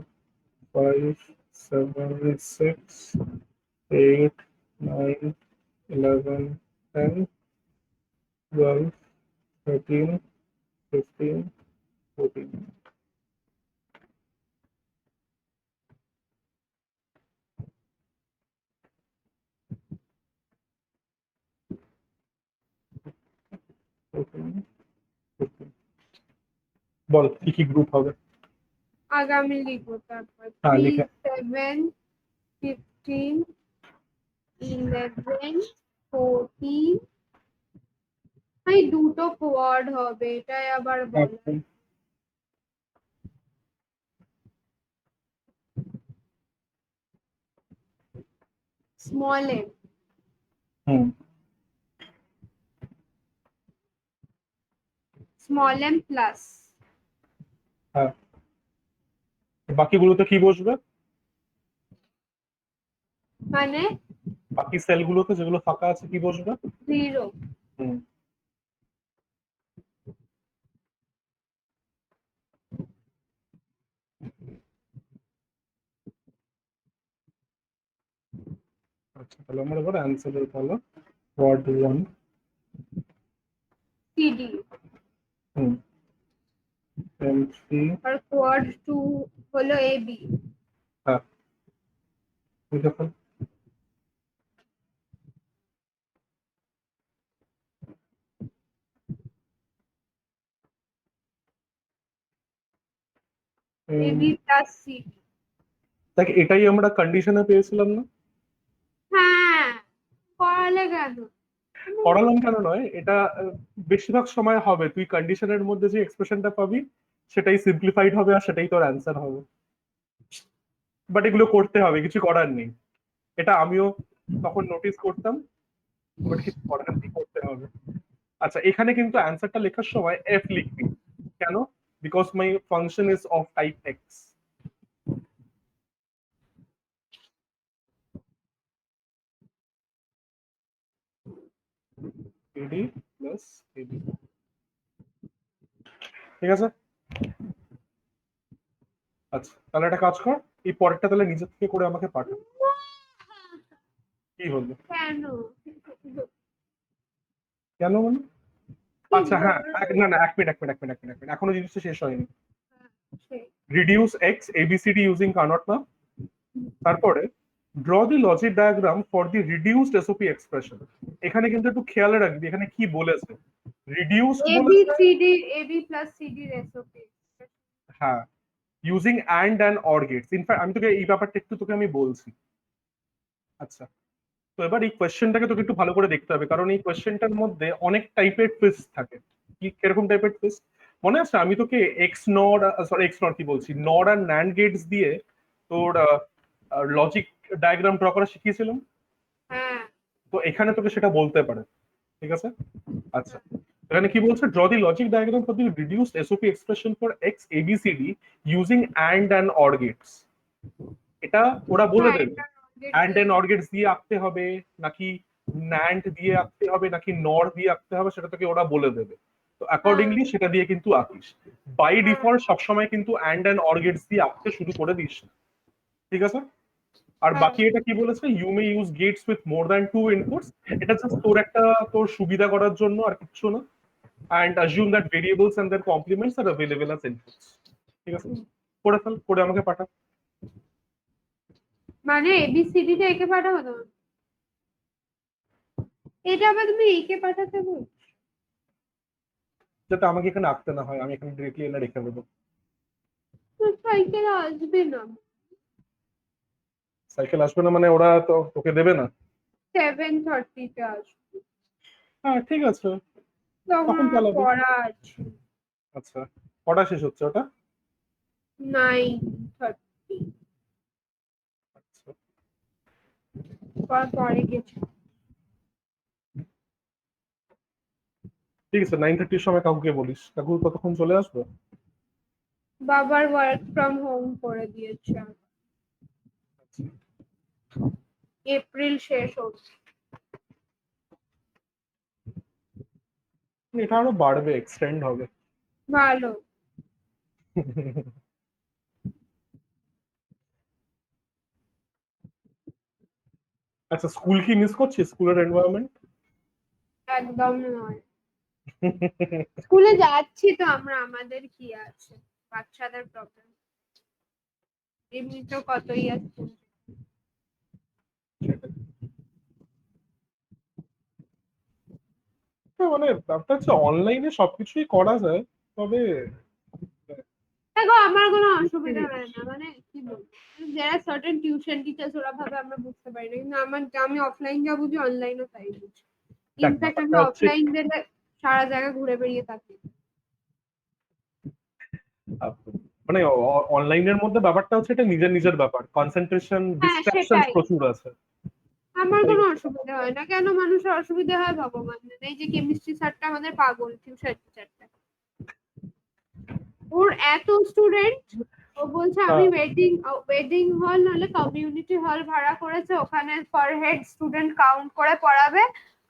5 7 6 8 9 11 10 12 13 15 14। বল কি কি গ্রুপ হবে? আগামী লিখবো তারপর হ্যাঁ 3 লিখে। 7 15 11 14। এই দুটো কোয়াড হবে, এটাই আবার বলা। একদম। স্মল এম, হুম, স্মল এম প্লাস হ্যাঁ বাকিগুলোতে কি বসবে? মানে বাকি সেলগুলোতে যেগুলো ফাঁকা আছে কি বসবে? জিরো। হুম, আচ্ছা তাহলে আমরা এবার অ্যান্সারের পালা। কোয়াড 1। সিডি হুম, M3। আর কোয়াড 2 হলো এবি। হ্যাঁ লিখে ফেল। AB plus CD. দেখ এটাই আমরা কন্ডিশনে পেয়েছিলাম না? হ্যাঁ, পড়ালে কেন? পড়ালাম কেন নয়, এটা বেশিরভাগ সময় হবে তুই কন্ডিশনের মধ্যে যে এক্সপ্রেশনটা পাবি সেটাই সিম্পলিফাইড হবে আর সেটাই তোর অ্যান্সার হবে। বাট এগুলো করতে হবে, কিছু করার নেই। এটা আমিও তখন নোটিস করতাম, বাট কিছু করার নেই, করতে হবে। আচ্ছা এখানে কিন্তু অ্যান্সারটা লেখার সময় এফ লিখবি। কেন? Because my function is of type X. AD plus AD, ঠিক আছে। আচ্ছা তাহলে একটা কাজ কর, এই পরেরটা তাহলে নিজে থেকে করে আমাকে পাঠা। কি হলো? কেন? কেন মানে? আচ্ছা হ্যাঁ না না 1 মিনিট এখনো জিনিসটা শেষ হয়নি। Reduce X ABCD using Karnaugh map. তারপরে draw the logic diagram for the reduced SOP expression. এখানে কিন্তু একটু খেয়াল রাখবি এখানে কি বলেছে। রিডিউসড এবি বলেছে, CD, AB plus CD recipe. হ্যাঁ using and and or gates. In fact আমি তোকে এই ব্যাপারটা একটু তোকে আমি বলছি। আচ্ছা তো এবার এই কোয়েশ্চেনটাকে তোকে একটু ভালো করে দেখতে হবে, কারণ এই কোয়েশ্চেনটার মধ্যে অনেক টাইপের টুইস্ট থাকে। কি কিরকম টাইপের টুইস্ট? মনে আছে আমি তোকে x not, sorry x not কি বলছি, নট আর ন্যান্ড গেটস দিয়ে তোর লজিক ডায়াগ্রাম ড্র করা শিখিয়েছিলাম, হ্যাঁ তো এখানে তোকে সেটা বলতে পারে। ঠিক আছে, আচ্ছা এখানে কি বলছে, draw the logic diagram for the reduced SOP expression for X ABCD using and or gates. এটা ওরা বলে হ্যাঁ দেবে এটা target অ্যান্ড দিয়ে অর গেটস দিয়ে আঁকতে হবে নাকি ন্যান্ড দিয়ে আঁকতে হবে নাকি নর দিয়ে আঁকতে হবে, সেটা তোকে ওরা বলে দেবে। তো অ্যাকর্ডিংলি সেটা দিয়ে কিন্তু আঁকিস। বাই হ্যাঁ ডিফল্ট সবসময় কিন্তু অ্যান্ড অর গেটস দিয়ে আঁকতে শুরু করে দিস না। ঠিক আছে, আর হ্যাঁ বাকি এটা কি বলেছে, you may use gates with more than 2 inputs. এটা জাস্ট তোর একটা তোর সুবিধা করার জন্য, আর কিছু না। and assume that variables and their complements are available as inputs. ঠিক আছে, করে ফেল, করে আমাকে পাঠা। মানে এবিসিডি টা একে পাঠাবো তোমার, এটা আবার তুমি একে পাঠাতে বল। যাতে আমাকে এখানে আঁকতে না হয়, আমি এখানে ডিরেক্টলি এনে রেখে দেবো। সাইকেল আসবে না, সাইকেল আসবে না মানে ওরা তো তোকে দেবে না? 7:30 তে আসবে, হ্যাঁ ঠিক আছে, তখন তখন আমার চালাবি। পড়া আছে। আচ্ছা, কটা শেষ হচ্ছে ওটা? 9:30 আচ্ছা, পরে গেছে। ঠিক আছে, 9:30 সময় কাকুকে বলিস, কাকু ততক্ষণ চলে আসবে। বাবার ওয়ার্ক ফ্রম হোম করে দিয়েছে, আচ্ছা, এপ্রিল শেষ হচ্ছে। এটা আরো বাড়বে, এক্সটেন্ড হবে। ভালো। আচ্ছা, স্কুল কি মিস করছিস, স্কুলের এনভায়রনমেন্ট? একদম নয়, স্কুলে যাচ্ছি তো আমরা, আমাদের কি আছে, বাচ্চাদের প্রবলেম, এমনি তো কতই আছে। মানে ব্যাপারটা হচ্ছে অনলাইনে সবকিছুই করা যায়, তবে দেখো আমার কোনো অসুবিধা হয় না, মানে কি বলবো, যারা সার্টেন টিউশন টিচার্স ওরা ভাবে আমরা বুঝতে পারি না, কিন্তু আমি অফলাইন যা বুঝি অনলাইনও তাই বুঝি। দেখ ইনফ্যাক্ট আমি ব্যাপারটা হচ্ছে, অফলাইন দিলে সারা জায়গা ঘুরে বেরিয়ে থাকি। আহ, মানে অনলাইনের মধ্যে ব্যাপারটা হচ্ছে এটা নিজের নিজের ব্যাপার, কনসেন্ট্রেশন হ্যাঁ ডিস্ট্রাকশন সেটাই, প্রচুর আছে। আমার এই কোনো হচ্ছে অসুবিধা ব্যাপারটা। হয় না, কেন মানুষের অসুবিধা হয় ভগবান জানে। এই যে কেমিস্ট্রি স্যারটা আমাদের পাগল, টিউশন টিচারটা, ওর এত স্টুডেন্ট, ও বলছে আমি হ্যাঁ, ওয়েডিং ওয়েডিং হল নাহলে কমিউনিটি হল ভাড়া করেছে, ওখানে পার হেড স্টুডেন্ট কাউন্ট করে পড়াবে।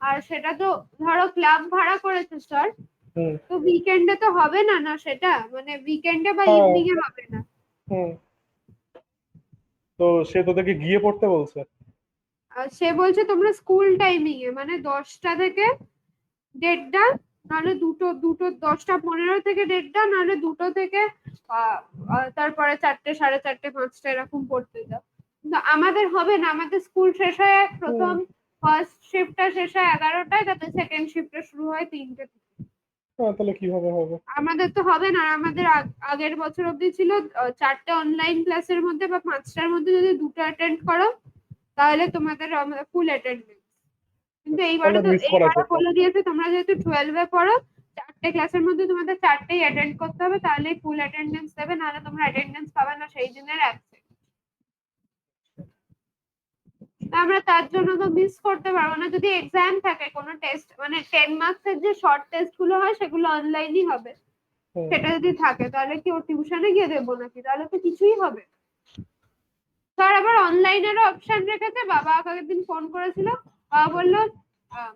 আর সেটা তো ধরো ক্লাব ভাড়া করেছে স্যার, হুম, তো উইকেন্ডে তো হবে না, না সেটা মানে উইকেন্ডে বা হ্যাঁ, ইভিনিং এ হবে না। হুম, তো সে তোদেরকে গিয়ে পড়তে বলছে? আর সে বলছে তোমরা স্কুল টাইমিং এ মানে 10টা থেকে 1:30, নাহলে দুটো দুটো 10:15 থেকে 1:30, নাহলে দুটো থেকে তারপরে 4টে, 4:30, 5টা এরকম পড়তে যাও। কিন্তু আমাদের হবে না, আমাদের স্কুল শেষ হয় হুম, প্রথম ফার্স্ট শিফটটা শেষ হয় 11টায়, তারপর সেকেন্ড শিফটটা শুরু হয় 3টে থেকে। হ্যাঁ, তাহলে কিভাবে হবে? আমাদের তো হবে না, আমাদের আগের বছর অব্দি ছিল 4টে অনলাইন ক্লাসের মধ্যে বা 5টার মধ্যে যদি দুটো অ্যাটেন্ড করো তাহলে তোমাদের ফুল অ্যাটেন্ডেন্স। কিন্তু তাহলে মিস করার এইবারে কথা। বলে দিয়েছে তোমরা যেহেতু 12 এ পড়ো, 4টে ক্লাসের মধ্যে তোমাদের 4টেই অ্যাটেন্ড করতে হবে, তাহলেই ফুল অ্যাটেন্ডেন্স দেবে, নাহলে তোমরা অ্যাটেন্ডেন্স পাবে না সেই দিনের অ্যাবসেন্ট। আমরা তার জন্য তো মিস করতে পারবো না, যদি এক্সাম থাকে কোনো টেস্ট মানে 10 মার্কসের যে শর্ট টেস্ট গুলো হয় সেগুলো অনলাইনই হবে, হুম, সেটা যদি থাকে তাহলে কি ও টিউশনে গিয়ে দেবো নাকি, তাহলে তো কিছুই হবে। স্যার আবার অনলাইনেরও অপশন রেখেছে, বাবা আগের দিন ফোন করেছিল, বাবা বললো আহ,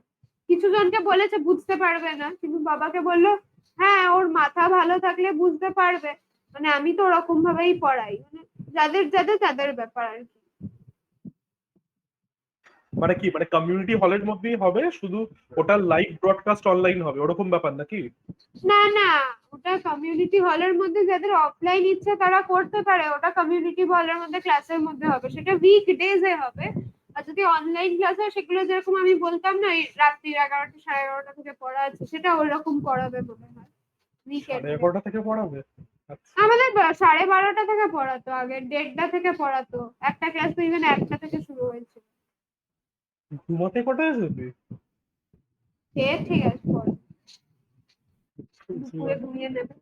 কিছু জনকে বলেছে বুঝতে পারবে না, কিন্তু বাবাকে বললো হ্যাঁ ওর মাথা ভালো থাকলে বুঝতে পারবে, মানে আমি তো ওরকম ভাবেই পড়াই, মানে যাদের যাদের তাদের ব্যাপার আর কি। মানে কি, মানে কমিউনিটি হলের মধ্যেই হবে শুধু, ওটা লাইভ ব্রডকাস্ট অনলাইন হবে ওরকম ব্যাপার নাকি? না না, ওটা কমিউনিটি হলের মধ্যে যাদের অফলাইন ইচ্ছে তারা করতে পারে, ওটা কমিউনিটি হলের মধ্যে ক্লাসের মধ্যে হবে, সেটা উইক এ হবে। আর যদি অনলাইন ক্লাস হয় সেগুলো যেরকম আমি বলতাম না, এই রাত্রি 11টা 11:30 থেকে পড়া আছে, সেটা ওরকম করাবে মনে হয় সাড়ে উইকেন্ডে। 11টা থেকে পড়াবে? আচ্ছা, আমাদের 12:30 থেকে পড়াতো, আগে 1:30 থেকে পড়াতো, একটা ক্লাস তো ইভেন 1টা থেকে শুরু হয়েছে। ঘুমাতে কটায় যাবি? সে ঠিক আছে, পড়ো, দুপুরে বুঝলাম। ঘুমিয়ে নেবে।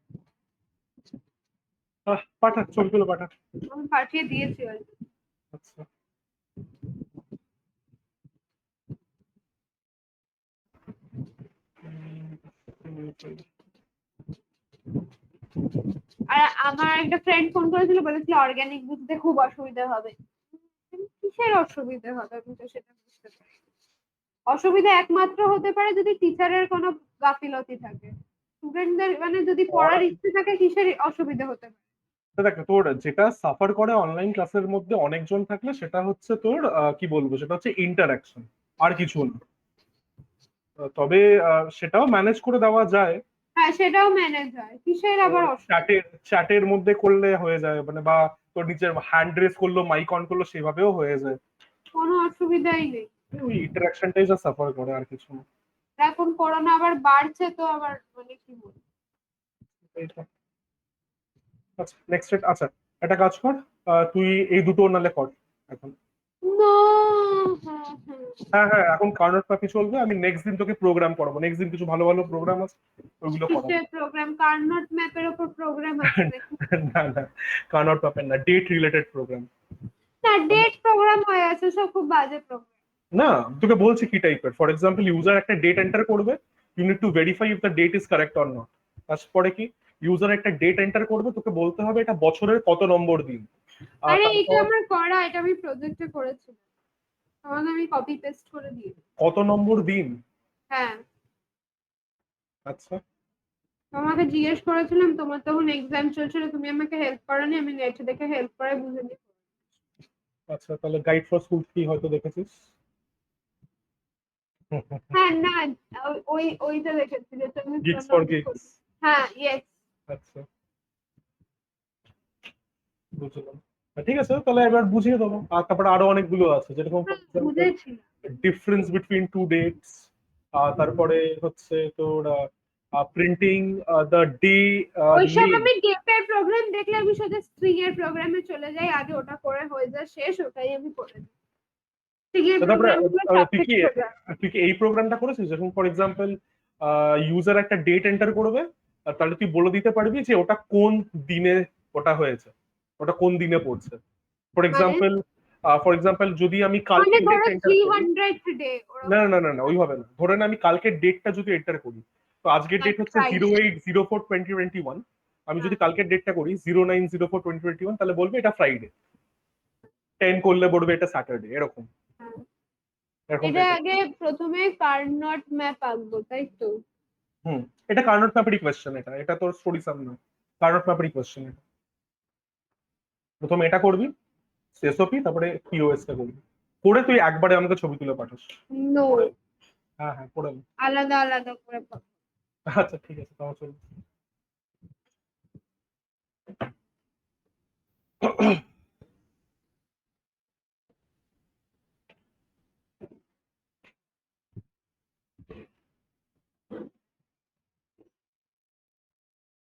পাঠা, ছবিগুলো পাঠা। আমি পাঠিয়ে দিয়েছি অলরেডি। আচ্ছা। আর আমার একটা ফ্রেন্ড ফোন করেছিল, বলেছিল অর্গানিক বুঝতে খুব অসুবিধা হবে। কিসের অসুবিধা হবে, আমি তো সেটা বুঝতে পারি। অসুবিধা একমাত্র হতে পারে যদি টিচারের কোনো গাফিলতি থাকে। স্টুডেন্টদের মানে যদি পড়ার ইচ্ছে থাকে, কিসের অসুবিধা হতে পারে? দেখ তোর যেটা সাফার করে অনলাইন ক্লাসের মধ্যে অনেকজন থাকলে সেটা হচ্ছে তোর কি বলবো, সেটা হচ্ছে ইন্টারাকশন, আর কিছু না। তবে সেটাও ম্যানেজ করে দেওয়া যায়। হ্যাঁ, সেটাও ম্যানেজ হয়, কিসের আবার অসুবিধা? চ্যাটের মধ্যে করলে হয়ে যায়, মানে বা তোর নিচে হ্যান্ড রেস করলো, মাইক অন করলো, সেভাবেও হয়ে যায়। কোনো অসুবিধাই নেই। ওই ইন্টারাকশনটাই যা সাফার করে, আর কিছু না। এখন করোনা আবার বাড়ছে, তো আবার মানে কি বলবো। এইটা। আচ্ছা নেক্সট ডেট, আচ্ছা একটা কাজ কর, তুই এই দুটো নালে কর এখন। No! হ্যাঁ, হ্যাঁ। হ্যাঁ হ্যাঁ, এখন কার্নট পাপি চলবে, আমি নেক্সট দিন তোকে প্রোগ্রাম করাবো, নেক্সট দিন কিছু ভালো ভালো প্রোগ্রাম আছে, ওইগুলো করাবো। কিসের প্রোগ্রাম? কার্নট ম্যাপের উপর প্রোগ্রাম আছে নাকি? না না, কার্নট পাপের না, ডেট রিলেটেড প্রোগ্রাম। না, ডেট প্রোগ্রাম হয়ে আছে, সব খুব বাজে প্রোগ্রাম। না, তোকে বলছি কি টাইপের। ফর এক্সাম্পল, ইউজার একটা ডেট এন্টার করবে, you need to verify if the date is correct or not. তারপরে কি, ইউজার একটা ডেট এন্টার করবে, তোকে বলতে হবে এটা বছরের কত নম্বর দিন। আর আরে এটা তারপর আমার করা, এটা আমি প্রজেক্টে করেছিলাম, তখন আমি কপি পেস্ট করে দিই। কত নম্বর দিন। হ্যাঁ, আচ্ছা তোমাকে জিজ্ঞেস করেছিলাম, তোমার তখন এক্সাম চলছিল, তুমি আমাকে হেল্প করোনি, আমি নেট দেখে হেল্প করে বুঝে নিই। আচ্ছা, তাহলে গাইড ফর স্কুল কি হয়তো দেখেছিস। হ্যাঁ, না, ওইটা দেখেছি যেটা তুমি গিগস ফর গিগস। হ্যাঁ, ইয়েস। আচ্ছা বুঝলাম। ঠিক আছে, তাহলে এবার বুঝিয়ে দেবো। আর তারপরে আরো অনেকগুলো আছে, যেরকম ফর এক্সাম্পল বুঝেছি। ডিফারেন্স বিটুইন টু ডেটস, তারপরে হচ্ছে তোর প্রিন্টিং দ্য ডে ওইসব নেম। আমি ডেটের প্রোগ্রাম দেখলে আমি সোজা স্ট্রিং এর প্রোগ্রামে চলে যাই, আগে ওটা করে হয়ে যায় শেষ, ওটাই আমি করে দিই। স্ট্রিং এর তারপরে প্রোগ্রাম গুলো তুই কি চারটে সোজা। তুই কি এই প্রোগ্রামটা করেছিস, যখন ফর এক্সাম্পল ইউজার একটা ডেট এন্টার করবে, আর তাহলে তুই বলে দিতে পারবি যে ওটা কোন দিনে ওটা হয়েছে, ওটা কোন দিনে পড়ছে। ফর মানে এক্সাম্পল যদি আমি মানে কালকে ডেট ধরো এন্টার করি। 300 ডে না না না না, ওইভাবে না, ধরে না আমি কালকের ডেটটা যদি এন্টার করি, তো আজকের ডেট হচ্ছে ফ্রাইডে। 08/04/2021। আমি যদি কালকের ডেটটা করি 09/04/2021, তাহলে বলবে এটা ফ্রাইডে। 10 করলে বলবে এটা স্যাটারডে, এরকম এরকম এটা টাইপের। আগে প্রথমে কার্নট ম্যাপ আঁকবো, তাই তো? হুম, এটা কার্নট ম্যাপেরই কোয়েশ্চেন, এটা এটা তোর স্টোরি সাম না, কার্নট ম্যাপেরই কোয়েশ্চেন এটা। প্রথমে এটা করবি এসওপি, তারপরে পিওএস টা করবি, করে তুই একবারে আমাকে ছবি তুলে পাঠাস। নো, করে, হ্যাঁ হ্যাঁ করে নে। আলাদা আলাদা করে পাবো। আচ্ছা ঠিক আছে, তাহলে চল।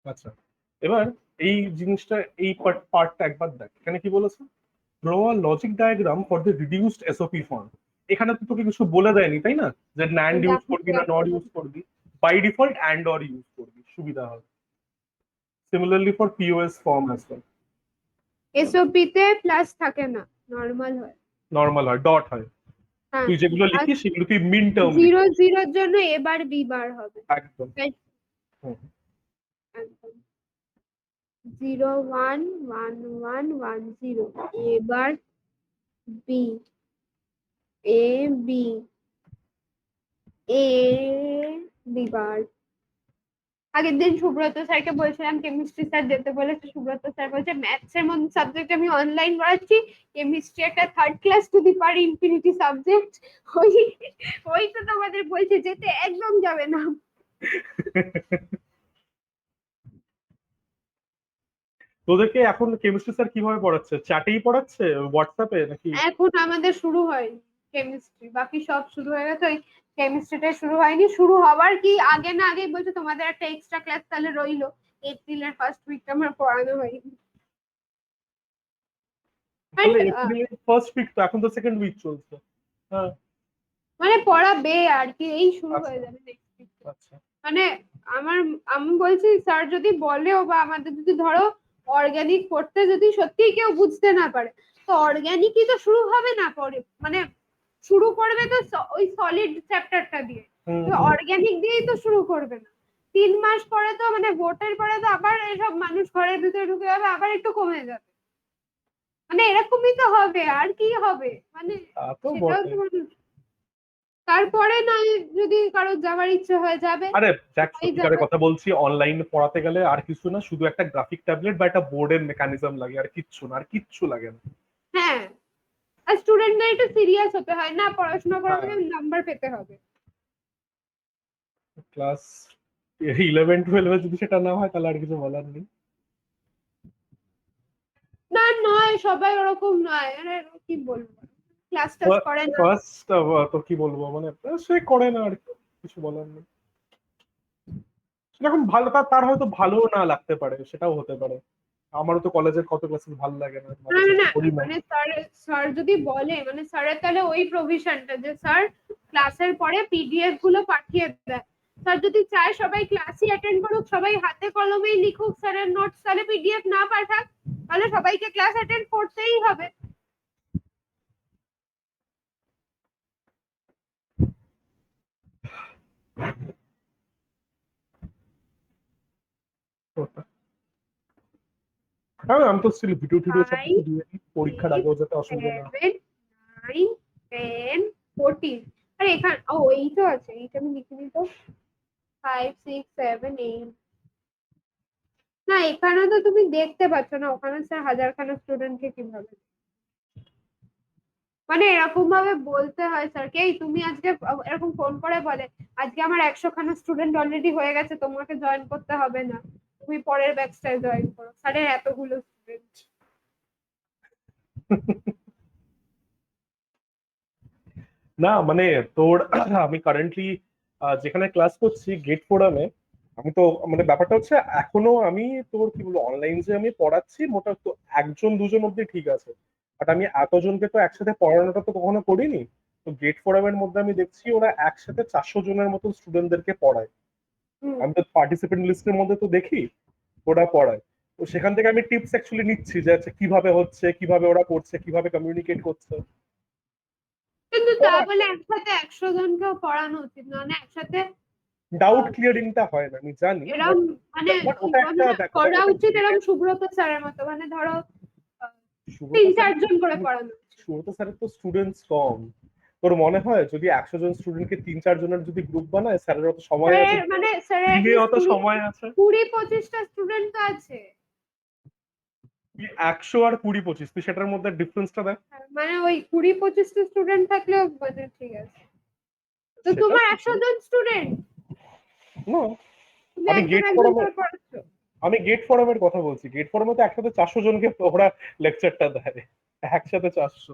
আচ্ছা, এবার এই জিনিসটা, এই পার্টটা একবার দেখ, এখানে কি বলেছে, draw a logic diagram for the reduced SOP form. এখানে তো তোকে কিছু বলে দেয়নি তাই না, যে ন্যান্ড ইউজ করবি না নর ইউজ করবি। By default and or use করবি, সুবিধা হবে। Similarly for POS form as well. SOP তে প্লাস থাকে না, নরমাল হয়। নর্মাল হয়, ডট হয়। হ্যাঁ, তুই যেগুলো আর লিখিস সেগুলো তুই মিন টার্ম জিরো লিখিস। জিরোর জন্য এবার বি বার হবে। একদম। তাই? হুম। একদম। 0 1 1 1 1 0, এবার B, A B, A B বার। আগের দিন সুব্রত স্যারকে বলছিলাম কেমিস্ট্রি স্যার যেতে বলেছে, সুব্রত স্যার বলছে ম্যাথস এর মধ্যে সাবজেক্ট আমি অনলাইন করাচ্ছি, কেমিস্ট্রি একটা third class to the power infinity subject. ওই ওই তো তোমাদের বলছে যেতে একদম যাবে না। তোদেরকে এখন কেমিস্ট্রি স্যার কিভাবে পড়াচ্ছে, চ্যাটেই পড়াচ্ছে, হোয়াটসঅ্যাপে নাকি? এখন আমাদের শুরু হয়নি কেমিস্ট্রি, বাকি সব শুরু হয়ে গেছে, ওই কেমিস্ট্রিটাই শুরু হয়নি। শুরু হবার কি আগে না আগেই বলছে তোমাদের একটা এক্সট্রা ক্লাস তাহলে রইলো, এপ্রিলের ফার্স্ট উইকটা আমার পড়ানো হয়নি। তাহলে এপ্রিলের ফার্স্ট উইক তো, এখন তো সেকেন্ড উইক চলছে। হ্যাঁ। মানে পড়াবে আর কি, এই শুরু হয়ে আচ্ছা যাবে নেক্সট উইক। আচ্ছা। মানে আমার, আমি বলছি স্যার যদি বলেও বা আমাদের যদি ধরো অর্গানিক পড়তে যদি সত্যিই কেউ বুঝতে না পারে, তো অর্গানিকই তো শুরু হবে না পরে, মানে শুরু করবে তো ওই সলিড চ্যাপ্টারটা দিয়ে, হুম তো হুম। অর্গানিক দিয়েই তো শুরু করবে না। 3 মাস পরে তো মানে ভোটের পরে তো আবার এইসব মানুষ ঘরের ভিতরে ঢুকে যাবে, আবার একটু কমে যাবে, মানে এরকমই তো হবে, আর কি হবে মানে, তা তো সেটাও বটে। তো মানুষ তারপরে নাই যদি কারো যাওয়ার ইচ্ছে হয়ে যাবে আরে দেখ, সবাই সত্যিকারের যাবে। কথা বলছি, অনলাইন পড়াতে গেলে আর কিছু না, শুধু একটা গ্রাফিক ট্যাবলেট বা একটা বোর্ডের মেকানিজম লাগে, আর কিচ্ছু না, আর কিচ্ছু লাগে না। হ্যাঁ, আর স্টুডেন্টদের একটু সিরিয়াস হতে হয় না, পড়াশোনা করা হ্যাঁ, মানে নাম্বার পেতে হবে। ক্লাস 11-12 যদি সেটা না হয় তাহলে আর কিছু বলার নেই। না নয়, সবাই ওরকম নয়, মানে কি বলবো, ক্লাস টাস করে না। ফার্স্ট তো কি বলবো, মানে সে করে না আর কি, কিছু বলার নেই। সেরকম ভালো, তার তার হয়তো ভালো না লাগতে পারে, সেটাও হতে পারে। আমারও তো কলেজের কত ক্লাসেস ভালো লাগে না, না মাঝে না সাঝে না, করি না। মানে স্যার স্যার যদি বলে, মানে স্যারের তাহলে ওই প্রভিশনটা যে স্যার ক্লাসের পরে পিডিএফ গুলো পাঠিয়ে দেয়। স্যার যদি চায় সবাই ক্লাসই অ্যাটেন্ড করুক, সবাই হাতে কলমেই লিখুক স্যারের নোটস, তাহলে পিডিএফ না পাঠাক, তাহলে সবাইকে ক্লাস অ্যাটেন্ড করতেই হবে। হ্যাঁ, আমি তো স্টিল ভিডিও টিডিও সবকিছু 5 দিয়ে দিই, পরীক্ষার 6 আগেও যাতে অসুবিধা না হয়। 7 9 10 14। আরে এখানে ও এই তো আছে, এইটা আমি লিখে নিই তো। 5 6 7 8। না এখানে তো তুমি দেখতে পাচ্ছ না, ওখানে স্যার হাজারখানা স্টুডেন্টকে কিভাবে, মানে এরকম ভাবে বলতে হয় স্যারকে, এই তুমি আজকে এরকম ফোন করে বলে আজকে আমার 100খানা স্টুডেন্ট অলরেডি হয়ে গেছে, তোমাকে জয়েন করতে হবে না, তুমি পরের ব্যাচটায় জয়েন করো, স্যারের এতগুলো স্টুডেন্ট। না মানে তোর আমি কারেন্টলি যেখানে ক্লাস করছি গেট ফোরামে, আমি তো মানে ব্যাপারটা হচ্ছে এখনো আমি তোর কি বলবো, অনলাইন যে আমি পড়াচ্ছি মোটা তো একজন দুজন অব্দি ঠিক আছে, বাট আমি এতজনকে তো একসাথে পড়ানোটা তো কখনো করিনি। তো গেট ফোরামের মধ্যে আমি দেখছি ওরা একসাথে 400 জনের মতো স্টুডেন্টদেরকে পড়ায়। হুম। আমি তো পার্টিসিপেন্ট লিস্টের মধ্যে তো দেখি ওরা পড়ায়। তো সেখান থেকে আমি টিপস অ্যাকচুয়ালি নিচ্ছি যে আচ্ছা কিভাবে হচ্ছে, কিভাবে ওরা করছে, কিভাবে কমিউনিকেট করছে। কিন্তু তা বলে একসাথে 100 জনকেও পড়ানো উচিত না, মানে একসাথে ডাউট আহ, ক্লিয়ারিংটা হয় না, আমি জানি, এরম বাট মানে বাট কি ওটা একটা মানে দেখ, ওটা করা ওটা উচিত এরকম গেটের সুব্রত স্যারের মতো, মানে ধরো আহ, সুব্রত তিন স্যারের তো চারজন করে পড়ানো উচিত। সুব্রত স্যারের তো স্টুডেন্টস কম। তোর মনে হয় যদি 100 জন স্টুডেন্টকে 3-4 জনের যদি গ্রুপ বানায়, স্যারের অত সময় আছে? স্যারের মানে স্যারের দিনে অ্যাটলিস্ট অত সময় আছে? 20-25টা স্টুডেন্ট তো আছে। 100 আর 20-25, তুই সেটার মধ্যে ডিফারেন্সটা দেখ। মানে ওই 20-25টা স্টুডেন্ট থাকলেও মানে ঠিক আছে। তো সেটা তোমার ঠিক 100 জন স্টুডেন্ট, না, তুমি আমি একজন গেট একজন ফোরামে করে পড়াচ্ছ। আমি গেট ফোরামের কথা বলছি, গেট ফোরামে তো একসাথে 400 জনকে ওরা লেকচারটা দেয়, একসাথে 400।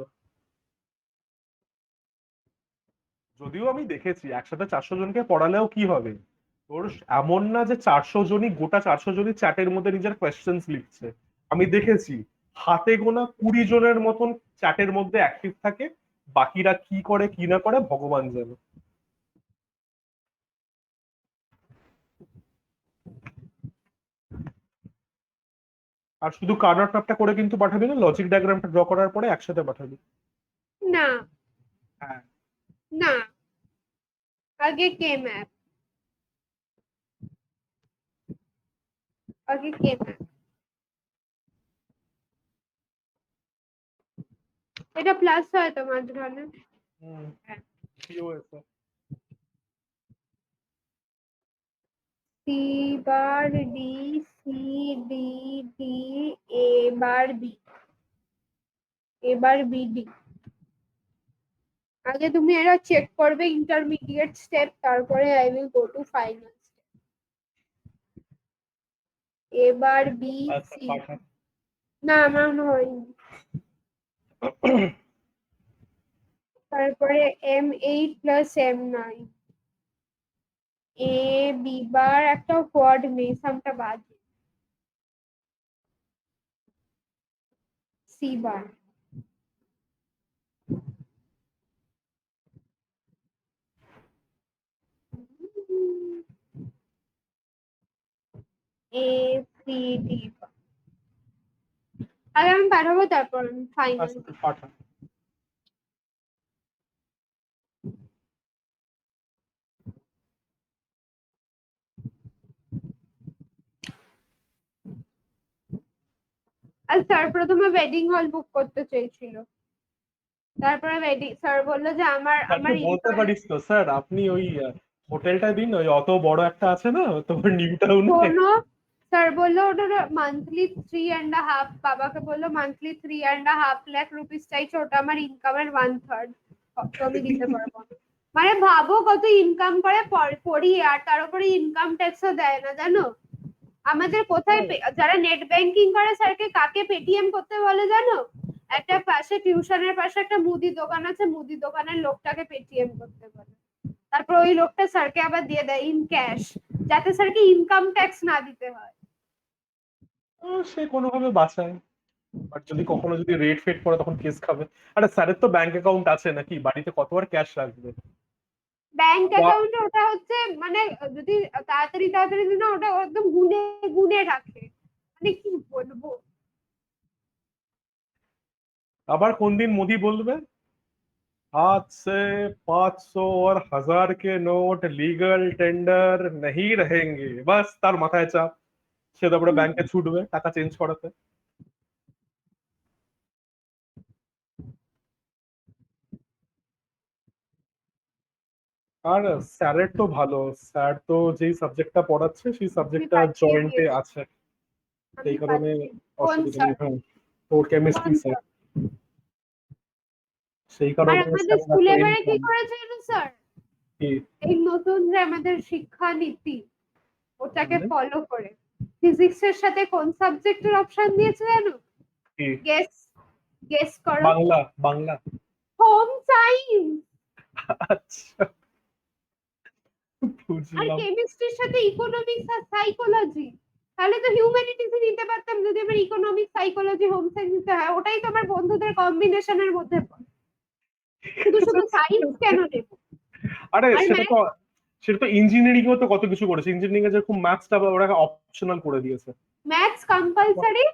যদিও আমি দেখেছি একসাথে 400 জনকে পড়ালেও কি হবে, তোর এমন না যে 400 জনই গোটা 400 জনই চ্যাটের মধ্যে নিজের কোয়েশ্চেন্স লিখছে। আমি দেখেছি হাতে গোনা 20 জনের মতন চ্যাটের মধ্যে অ্যাক্টিভ থাকে, বাকিরা কি করে কি না করে ভগবান জানে। আর শুধু কার্নার ম্যাপটা করে কিন্তু পাঠাবি না, লজিক ডায়াগ্রামটা ড্র করার পরে একসাথে পাঠাবি। না হ্যাঁ। না, আগে কে ম্যাপ, আগে কে ম্যাপ, এটা প্লাস হয় তো মাঝখানে। হুম। হ্যাঁ। কি হয়েছে? C bar D, C D D, A bar B, A bar BD. আগে তুমি এটা চেক করবে ইন্টারমিডিয়েট স্টেপ, তারপরে I will go to final step. A bar B আচ্ছা, সি। পাঠা। না আমার মনে হয়নি। তারপরে M8 + M9, এ বি বার একটা কোয়াড নেই, সামটা বাদ, C bar, A C D. আগে আমি পাঠাবো, তারপর ফাইনাল। আচ্ছা, তুই পাঠা। আর স্যার প্রথমে ওয়েডিং হল বুক করতে চেয়েছিল, তারপরে ওয়েডিং স্যার বললো যে আমার স্যারকে বলতে income পারিস তো, স্যার আপনি ওই হোটেলটা দিন, ওই অত বড় একটা আছে না তোমার নিউ টাউনে। কোনো স্যার বললো ওটা মান্থলি 3.5, বাবাকে বললো মান্থলি 3.5 লাখ রুপিস চাইছে, ওটা আমার ইনকামের 1/3, তো আমি দিতে পারবো না। মানে ভাবো কত ইনকাম করে পড়িয়ে, আর তার উপরে ইনকাম ট্যাক্সও দেয় না জানো। আমাদের কোথায় যারা নেট ব্যাংকিং করে স্যারকে কাকে পেটিএম করতে বলে জানো? একটা পাশে টিউশনের পাশে একটা মুদি দোকান আছে, মুদি দোকানের লোকটাকে পেটিএম করতে বলে। তারপর ওই লোকটা স্যারকে আবার দিয়ে দেয় ইন ক্যাশ, যাতে স্যারকে ইনকাম ট্যাক্স না দিতে হয়। সে কোনোভাবে বাঁচায়, বাট যদি কখনো যদি রেড ফেড করে তখন কেস খাবে। আরে স্যারের তো ব্যাংক অ্যাকাউন্ট আছে নাকি, বাড়িতে কত আর ক্যাশ রাখবে? ব্যাংক অ্যাকাউন্টে ওটা হচ্ছে মানে যদি তাড়াতাড়ি তাড়াতাড়ি দিন ওটা একদম গুনে গুনে রাখে, মানে কি বলবো। আবার কোন দিন মোদি বলবে हाथ से 500 और 1000 के नोट लीगल टेंडर नहीं रहेंगे, বাস তার মাথায় চাপ, সে তারপরে ব্যাংকে ছুটবে টাকা চেঞ্জ করাতে। আর স্যারের তো ভালো, স্যার তো যেই সাবজেক্টটা পড়াচ্ছে সেই আমি সাবজেক্টটা পাঠিয়ে জয়েন্টে দিয়েছি, আছে, আমি সেই কারণে পাঠিয়ে। কোন অসুবিধা স্যার? নেই। হ্যাঁ, তো কোন কেমিস্ট্রি স্যার, স্যার? সেই আর কারণে আমাদের স্যারের এত স্কুলে এবারে কি ইনকাম। করেছে জানো স্যার? কি এই নতুন যে আমাদের শিক্ষা নীতি, ওটাকে মানে? ফলো করে ফিজিক্সের সাথে কোন সাবজেক্টের অপশন দিয়েছে জানো? কি গেস, গেস করো। বাংলা? বাংলা? Home science. আচ্ছা, আর বুঝলাম। কেমিস্ট্রির সাথে ইকোনমিক্স আর সাইকোলজি, তাহলে তো হিউম্যানিটিস নিতে পারতাম যদি আমার ইকোনমিক্স সাইকোলজি হোম সায়েন্স নিতে হয়। ওটাই তো আমার বন্ধুদের কম্বিনেশনের মধ্যে পড়ে, শুধু শুধু সায়েন্স কেন নেব? আরে আর সেটা তো ইঞ্জিনিয়ারিং এও তো কত কিছু করেছে, ইঞ্জিনিয়ারিং এ যেরকম ম্যাথসটা ওরা অপশনাল করে দিয়েছে। ম্যাথস কম্পালসারি,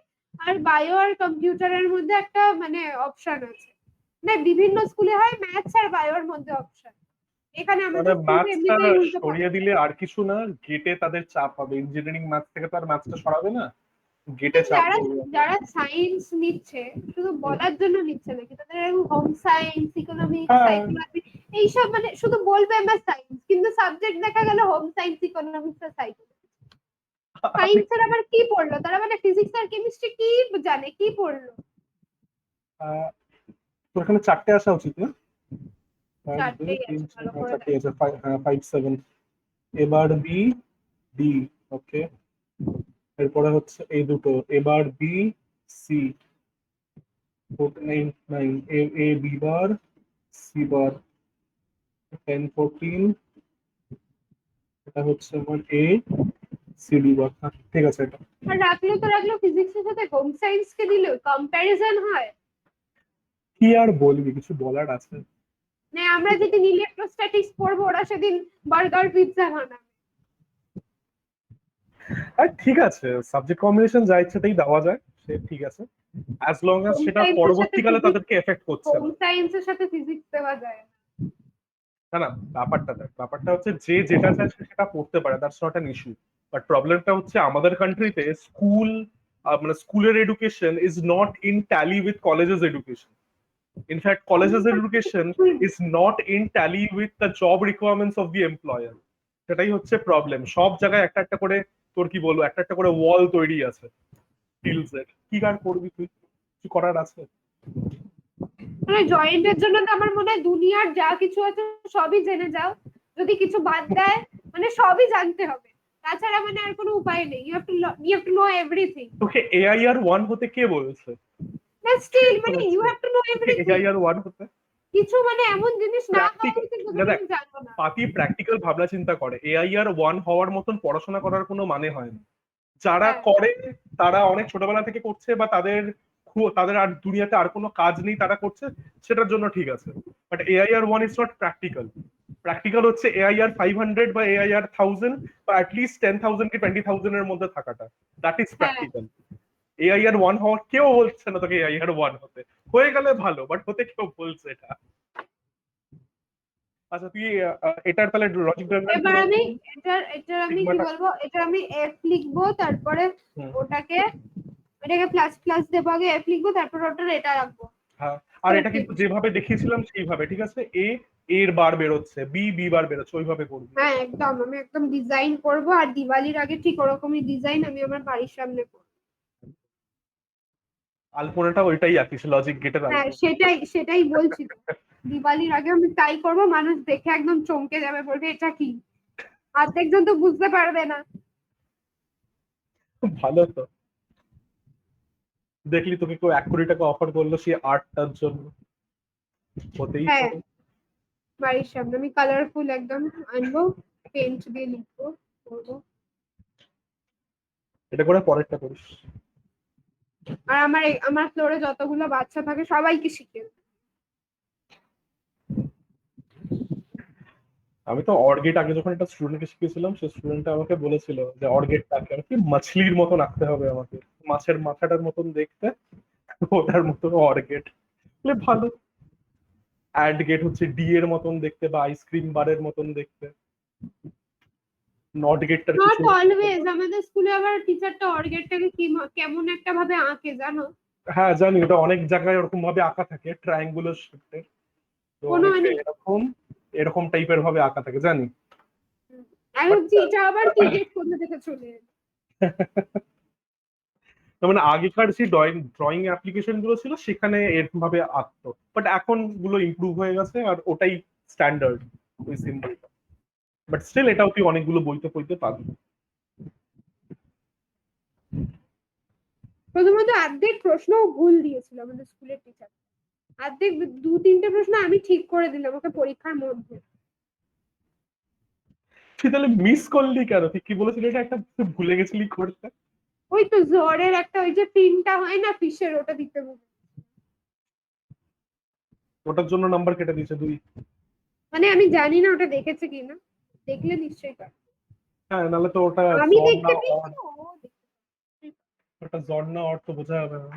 আর বায়ো আর কম্পিউটারের মধ্যে একটা মানে অপশন আছে। না বিভিন্ন স্কুলে হয় ম্যাথস আর বায়োর মধ্যে অপশন, এখানে মানে আমাদের স্কুলে ম্যাথসটা এমনিতেই উল্টো সরিয়ে দিলে আর কিছু না, গেটে তাদের চাপ হবে, ইঞ্জিনিয়ারিং ম্যাথস থেকে তো আর ম্যাথসটা সরাবে না, গেটে চাপ যারা পড়বে। যারা সায়েন্স নিচ্ছে শুধু বলার জন্য নিচ্ছে নাকি, তাদের হোম সায়েন্স ইকোনমিক্স হ্যাঁ, সাইকোলজি এইসব মানে শুধু বলবে আমার সায়েন্স, কিন্তু সাবজেক্ট দেখা গেল হোম সায়েন্স ইকোনমিক্স আর সাইকোলজি। আমি সায়েন্সের আবার কি পড়লো তারা, মানে ফিজিক্স আর কেমিস্ট্রি কি জানে, কি পড়লো? তোর এখানে চারটে আসা উচিত না? এক দুই চারটেই তিন আছে, চার, ভালো হ্যাঁ করে চারটে দেখ। আছে, 5 7। এবার বি, ডি, ওকে। এরপরে হচ্ছে এই দুটো, এবার বি, সি, 9 এ, এ বি বার, সি বার, 10 14, এটা হচ্ছে আমার এ, সি ডি বার। ঠিক আছে এটা। আর রাখলো তো রাখলো, ফিজিক্সের সাথে হোম সায়েন্স কে দিলেও কম্প্যারিজন হয়। কি আর বলবি, কিছু বলার আছে? মানে আমরা যেদিন ইলেকট্রোস্ট্যাটিক্স পড়বো ওরা সেদিন বার্গার পিৎজা বানাবে। আর ঠিক আছে, সাবজেক্ট কম্বিনেশন যা ইচ্ছেতেই দেওয়া যায়, সে ঠিক আছে, অ্যাজ লং অ্যাজ হোম সেটা সায়েন্সের সাথে পরবর্তীকালে ফিজিক্স, তাদেরকে এফেক্ট করছে হোম না। সায়েন্সের সাথে ফিজিক্স দেওয়া যায় না। না না, ব্যাপারটা দেখ, ব্যাপারটা হচ্ছে যে যেটা চায় সে সেটা পড়তে পারে, that's not an issue. But প্রবলেমটা হচ্ছে আমাদের কান্ট্রিতে স্কুল, মানে স্কুলের education is not in tally with colleges education. In fact colleges education is not in tally with the job requirements of the employer. সেটাই হচ্ছে প্রবলেম, সব জায়গায় একটা একটা করে, তোর কি বলবো, একটা একটা করে ওয়াল তৈরি আছে স্কিলস এর। কি কার করবি তুই, কি করার আছে? মানে জয়েন্টের জন্য তো আমার মনে হয় দুনিয়ার যা কিছু আছে সবই জেনে যাও, যদি কিছু বাদ দেয় মানে সবই জানতে হবে, তাছাড়া মানে আর কোনো উপায় নেই। You have to know everything. তোকে এআইআর 1 হতে কে বলেছে? বাট স্টিল মানে you have to know everything. AIR 1 হতে কিছু মানে এমন জিনিস না হওয়া প্র্যাকটিক্যাল, উচিত যেটা না দেখ, তুমি জানো না। পাতি প্র্যাকটিক্যাল ভাবনা চিন্তা করে, এআইআর 1 হওয়ার মতন পড়াশোনা করার কোনো মানে হয় না। যারা হ্যাঁ করে তারা অনেক ছোটবেলা থেকে করছে, বা তাদের তাদের আর দুনিয়াতে আর কোনো কাজ নেই তারা করছে, সেটার জন্য ঠিক আছে। But AIR 1 is not practical. Practical হচ্ছে এআইআর 500 বা এআইআর 1000 বা অ্যাটলিস্ট 10,000 কি 20,000 এর মধ্যে থাকাটা, দ্যাট ইজ হ্যাঁ। প্র্যাকটিক্যাল। এআইআর 1 হওয়া কেউ বলছে না তোকে এআইআর 1 হতে, হয়ে গেলে ভালো, বাট হতে কেউ বলছে এটা। আচ্ছা তুই এটার তাহলে লজিক ডায়াগ্রাম এবার আমি এটার এটার আমি কি সিগমাটা। বলবো, এটা আমি এফ লিখবো, তারপরে ওটাকে এটাকে প্লাস প্লাস দেবো, আগে এফ লিখবো, তারপর ওটার এটা রাখবো। হ্যাঁ, আর এটা কিন্তু যেভাবে দেখিয়েছিলাম সেইভাবে, ঠিক আছে? এ এর বার বেরোচ্ছে, বি বি বার বেরোচ্ছে, ওইভাবে করবি। হ্যাঁ একদম, আমি একদম ডিজাইন করব, আর দিওয়ালির আগে ঠিক ওরকমই ডিজাইন আমি আমার বাড়ির সামনে করবো। আলপনাটা ওইটাই আঁকিস, লজিক গেটের হ্যাঁ আলপনা। সেটাই বলছি তো, দিওয়ালির আগে আমি তাই করব, মানুষ দেখে একদম চমকে যাবে, বলবে এটা কি, অর্ধেকজন তো বুঝতে পারবে না। ভালো তো, দেখলি তোকে কেউ 1 কোটি টাকা অফার করলো সেই আর্টটার জন্য, হতেই হ্যাঁ, পারে। বাড়ির সামনে আমি কালারফুল একদম আনবো, পেন্ট দিয়ে লিখবো, করবো। এটা করে পরেরটা করিস। আর আমার ফ্লোরে যতগুলো বাচ্চা থাকে সবাইকে শিখে। আমি তো অর্গেট আগে যখন একটা স্টুডেন্টকে শিখেছিলাম, সে স্টুডেন্টটা আমাকে বলেছিল যে অর্গেটটাকে আর কি মাছলির মতন আঁকতে হবে আমাকে, মাছের মাথাটার মতন দেখতে, ওটার মতন অর্গেট। বলে ভালো। অ্যাড গেট হচ্ছে ডি এর মতন দেখতে বা আইসক্রিম বারের মতন দেখতে। নট গেটটার নট কিছু। অলওয়েজ, আমাদের স্কুলে আবার টিচারটা অর্গেটটাকে কি কেমন একটা ভাবে আঁকে জানো? হ্যাঁ জানি, ওটা অনেক জায়গায় ওরকম ভাবে আঁকা থাকে ট্রায়াঙ্গুলার শেপের, তো কোনো অনেকটা মানে, এরকম এরকম টাইপের ভাবে আঁকা থাকে জানি। আমি বাট ভাবছি এটা আবার কি গেট কোথা থেকে চলে এলো? মানে আগেকার যে ড্রয়িং ড্রয়িং অ্যাপ্লিকেশন গুলো ছিল সেখানে এরকম ভাবে আঁকতো, বাট এখন গুলো ইমপ্রুভ হয়ে গেছে আর ওটাই স্ট্যান্ডার্ড, ওই সিম্বলটা। বাট স্টিল এটাও তুই অনেকগুলো বইতে বইতে পাবি। প্রথমত অর্ধেক প্রশ্ন ভুল দিয়েছিল আমাদের স্কুলের টিচার, অর্ধেক 2-3টে প্রশ্ন আমি ঠিক করে দিলাম ওকে পরীক্ষার মধ্যে। তুই তাহলে মিস করলি কেন? তুই কি বলেছিলি এটা একটা তুই ভুলে গেছিলি করতে? ওই তো জ্বরের একটা ওই যে ফিনটা হয় না ফিশের, ওটা দিতে বলে। ওটার জন্য নাম্বার কেটে দিয়েছে 2? মানে আমি জানি না ওটা দেখেছে কিনা, দেখলে নিশ্চয়ই পারে। হ্যাঁ, নাহলে তো ওটা আমি জড না দেখতে পেয়েছি, অড, ও দেখতে পেয়েছে। ওটা জড না অড তো বোঝা যাবে না।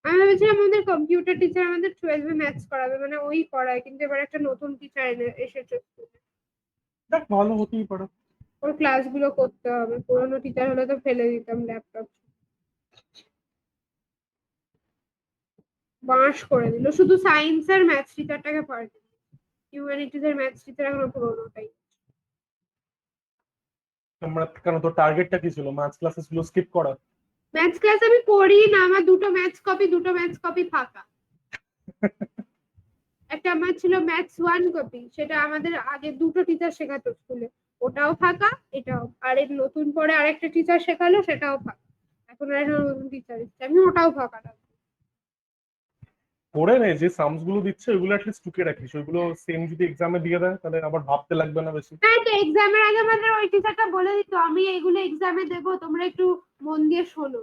আমি ভেবেছিলাম আমাদের কম্পিউটার টিচার আমাদের 12 ম্যাথস করাবে, মানে ওই পড়ায়, কিন্তু এবার একটা নতুন টিচার এসেছে। দেখ, ভালো হতেই পারে। ওর ক্লাসগুলো করতে হবে, পুরোনো টিচার হলে তো ফেলে দিতাম ল্যাপটপ। বাঁশ করে দিল, শুধু সায়েন্স আর ম্যাথস টিচারটাকে পাল্টে, হিউম্যানিটিজ এর ম্যাথস টিচার এখনো পুরোনোটাই। আমরা কেন, তোর টার্গেটটা কি ছিল? ম্যাথস ক্লাসেস গুলো স্কিপ করা? ম্যাথস ক্লাস আমি পড়ি না, আমার দুটো ম্যাথস কপি ফাঁকা। একটা আমার ছিল ম্যাথস 1 কপি, সেটা আমাদের আগে দুটো টিচার শেখাতো স্কুলে, ওটাও ফাঁকা, এটাও। আর এর নতুন করে আরেকটা টিচার শেখালো, সেটাও ফাঁকা। এখন আর একটা নতুন টিচার এসেছে, আমি ওটাও ফাঁকা রাখবো। পড়ে নে, যে সামস গুলো দিচ্ছে ওইগুলো অ্যাটলিস্ট টুকে রাখিস, ওইগুলো সেম যদি এক্সামে দিয়ে দেয় তাহলে আবার ভাবতে লাগবে না বেশি। হ্যাঁ, তো এক্সামের আগে আমাদের ওই টিচারটা বলে দিত আমি এইগুলো এক্সামে দেবো, তোমরা একটু মন দিয়ে শোনো।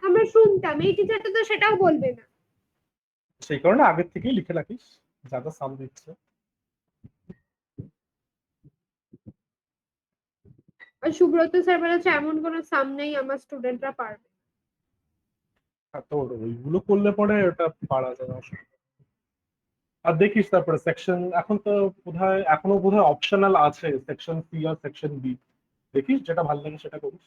আমরা শুনতাম, এই টিচারটা তো সেটাও বলবে না। সেই কারণে আগের থেকেই লিখে রাখিস যা যা সাম দিচ্ছে। আর সুব্রত স্যার বলেছে এমন কোনো সাম নেই আমার স্টুডেন্টরা পারবে। আর তোর ওইগুলো করলে পরে ওটা পারা যাবে না। আর দেখিস তারপরে সেকশন, এখন তো বোধহয় এখনো বোধহয় অপশনাল আছে সেকশন সি আর সেকশন বি, দেখিস যেটা ভালো লাগে সেটা করিস।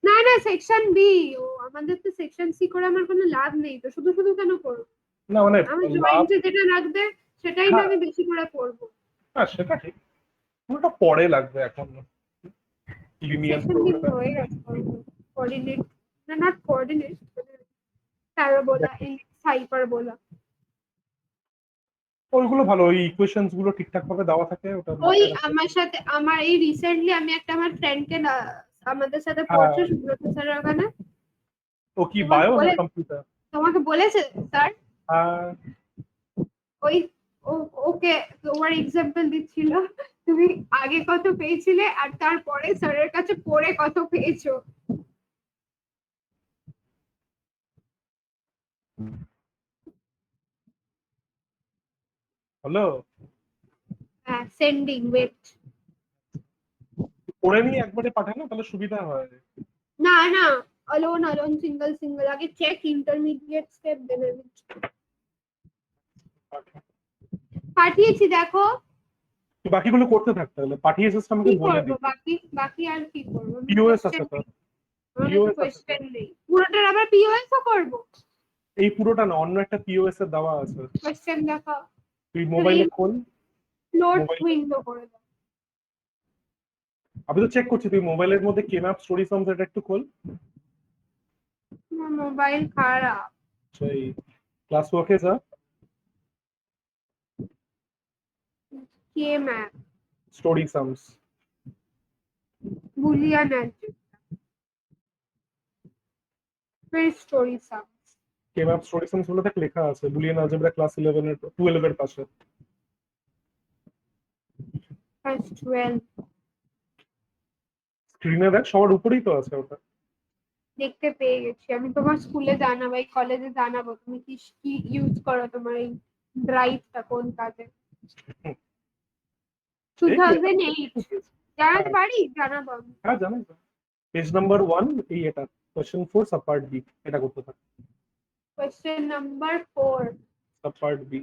না না, সেকশন বি। ও আমাদের তো সেকশন সি করে আমার কোনো লাভ নেই, তো শুধু শুধু কেন করবো? না মানে আমার লাভ, জয়েন্টে যেটা লাগবে সেটাই না হ্যাঁ, আমি বেশি করে পড়বো। হ্যাঁ সেটা ঠিক, ওটা পরে লাগবে এখন, লিনিয়ার সেকশন বি প্রোগ্রাম। হয়ে গেছে কোঅর্ডিনেট, না not coordinate, parabola, ellipse, hyperbola. ওইগুলো ভালো, ওই ইকুয়েশনস গুলো ঠিকঠাক ভাবে দেওয়া থাকে, ওটা ওই মাথায় রাখতে। আমার সাথে আমার এই রিসেন্টলি আমি একটা আমার ফ্রেন্ডকে আমাদের সাথে হ্যাঁ, পড়ছে সুব্রত স্যারের ওখানে। ও কি তোমাকে বায়ো না বলে, কম্পিউটার? তোমাকে বলেছে স্যার? হ্যাঁ। ওই ওকে তোমার এক্সাম্পল দিচ্ছিল, তুমি আগে কত পেয়েছিলে আর তারপরে স্যারের কাছে পড়ে কত পেয়েছো। হলো। হ্যাঁ, সেন্ডিং ওয়েট। করে নিয়ে একবারে পাঠায় না, তাহলে সুবিধা হয়। না না, অলোন অলোন, সিঙ্গেল সিঙ্গেল, আগে চেক ইন্টারমিডিয়েট স্টেপ দেবে। পাঠিয়েছি দেখো। তুই বাকিগুলো করতে থাক, তাহলে পাঠিয়েছিস আমাকে কি বলে করবো দিই। বাকি? বাকি আর কি করবো? পিওএস আছে তো, পিওএস আছে তো। কোয়েশ্চেন নেই, পুরোটার আবার পিওএস ও করবো? এই পুরোটা না, অন্য একটা পিওএস এর দেওয়া আছে। কোয়েশ্চেন দেখাও। তুই মোবাইলে খোল। নোট মোবাইল, উইন্ডো করে দাও। আমি তো চেক করছি, তুই মোবাইলের মধ্যে কেম্যাপ স্টোরি সামস এটা একটু খোল। আমার মোবাইল খারাপ। সেই ক্লাস ওয়ার্কে যা, K map? Story sums. Boolean algebra story sum. K map story sums গুলো দেখ লেখা আছে, বুলিয়ান অলজেব্রা ক্লাস 11 এর 12 এর পাশে। ক্লাস 12 স্ক্রিনে দেখ, সবার উপরেই তো আছে ওটা। দেখতে পেয়ে গেছি। আমি তোমার স্কুলে জানাবো, এই কলেজে জানাবো তুমি কি কি ইউজ করো, তোমার এই ড্রাইভটা কোন কাজে। এই তো, 2008 জানাতে হ্যাঁ পারি, জানাবো আমি। হ্যাঁ জানাই। পেজ নাম্বার 1, এই এটা কোশ্চেন 4 সাব পার্ট বি, এটা করতে থাক। Question number 4। Sub part B.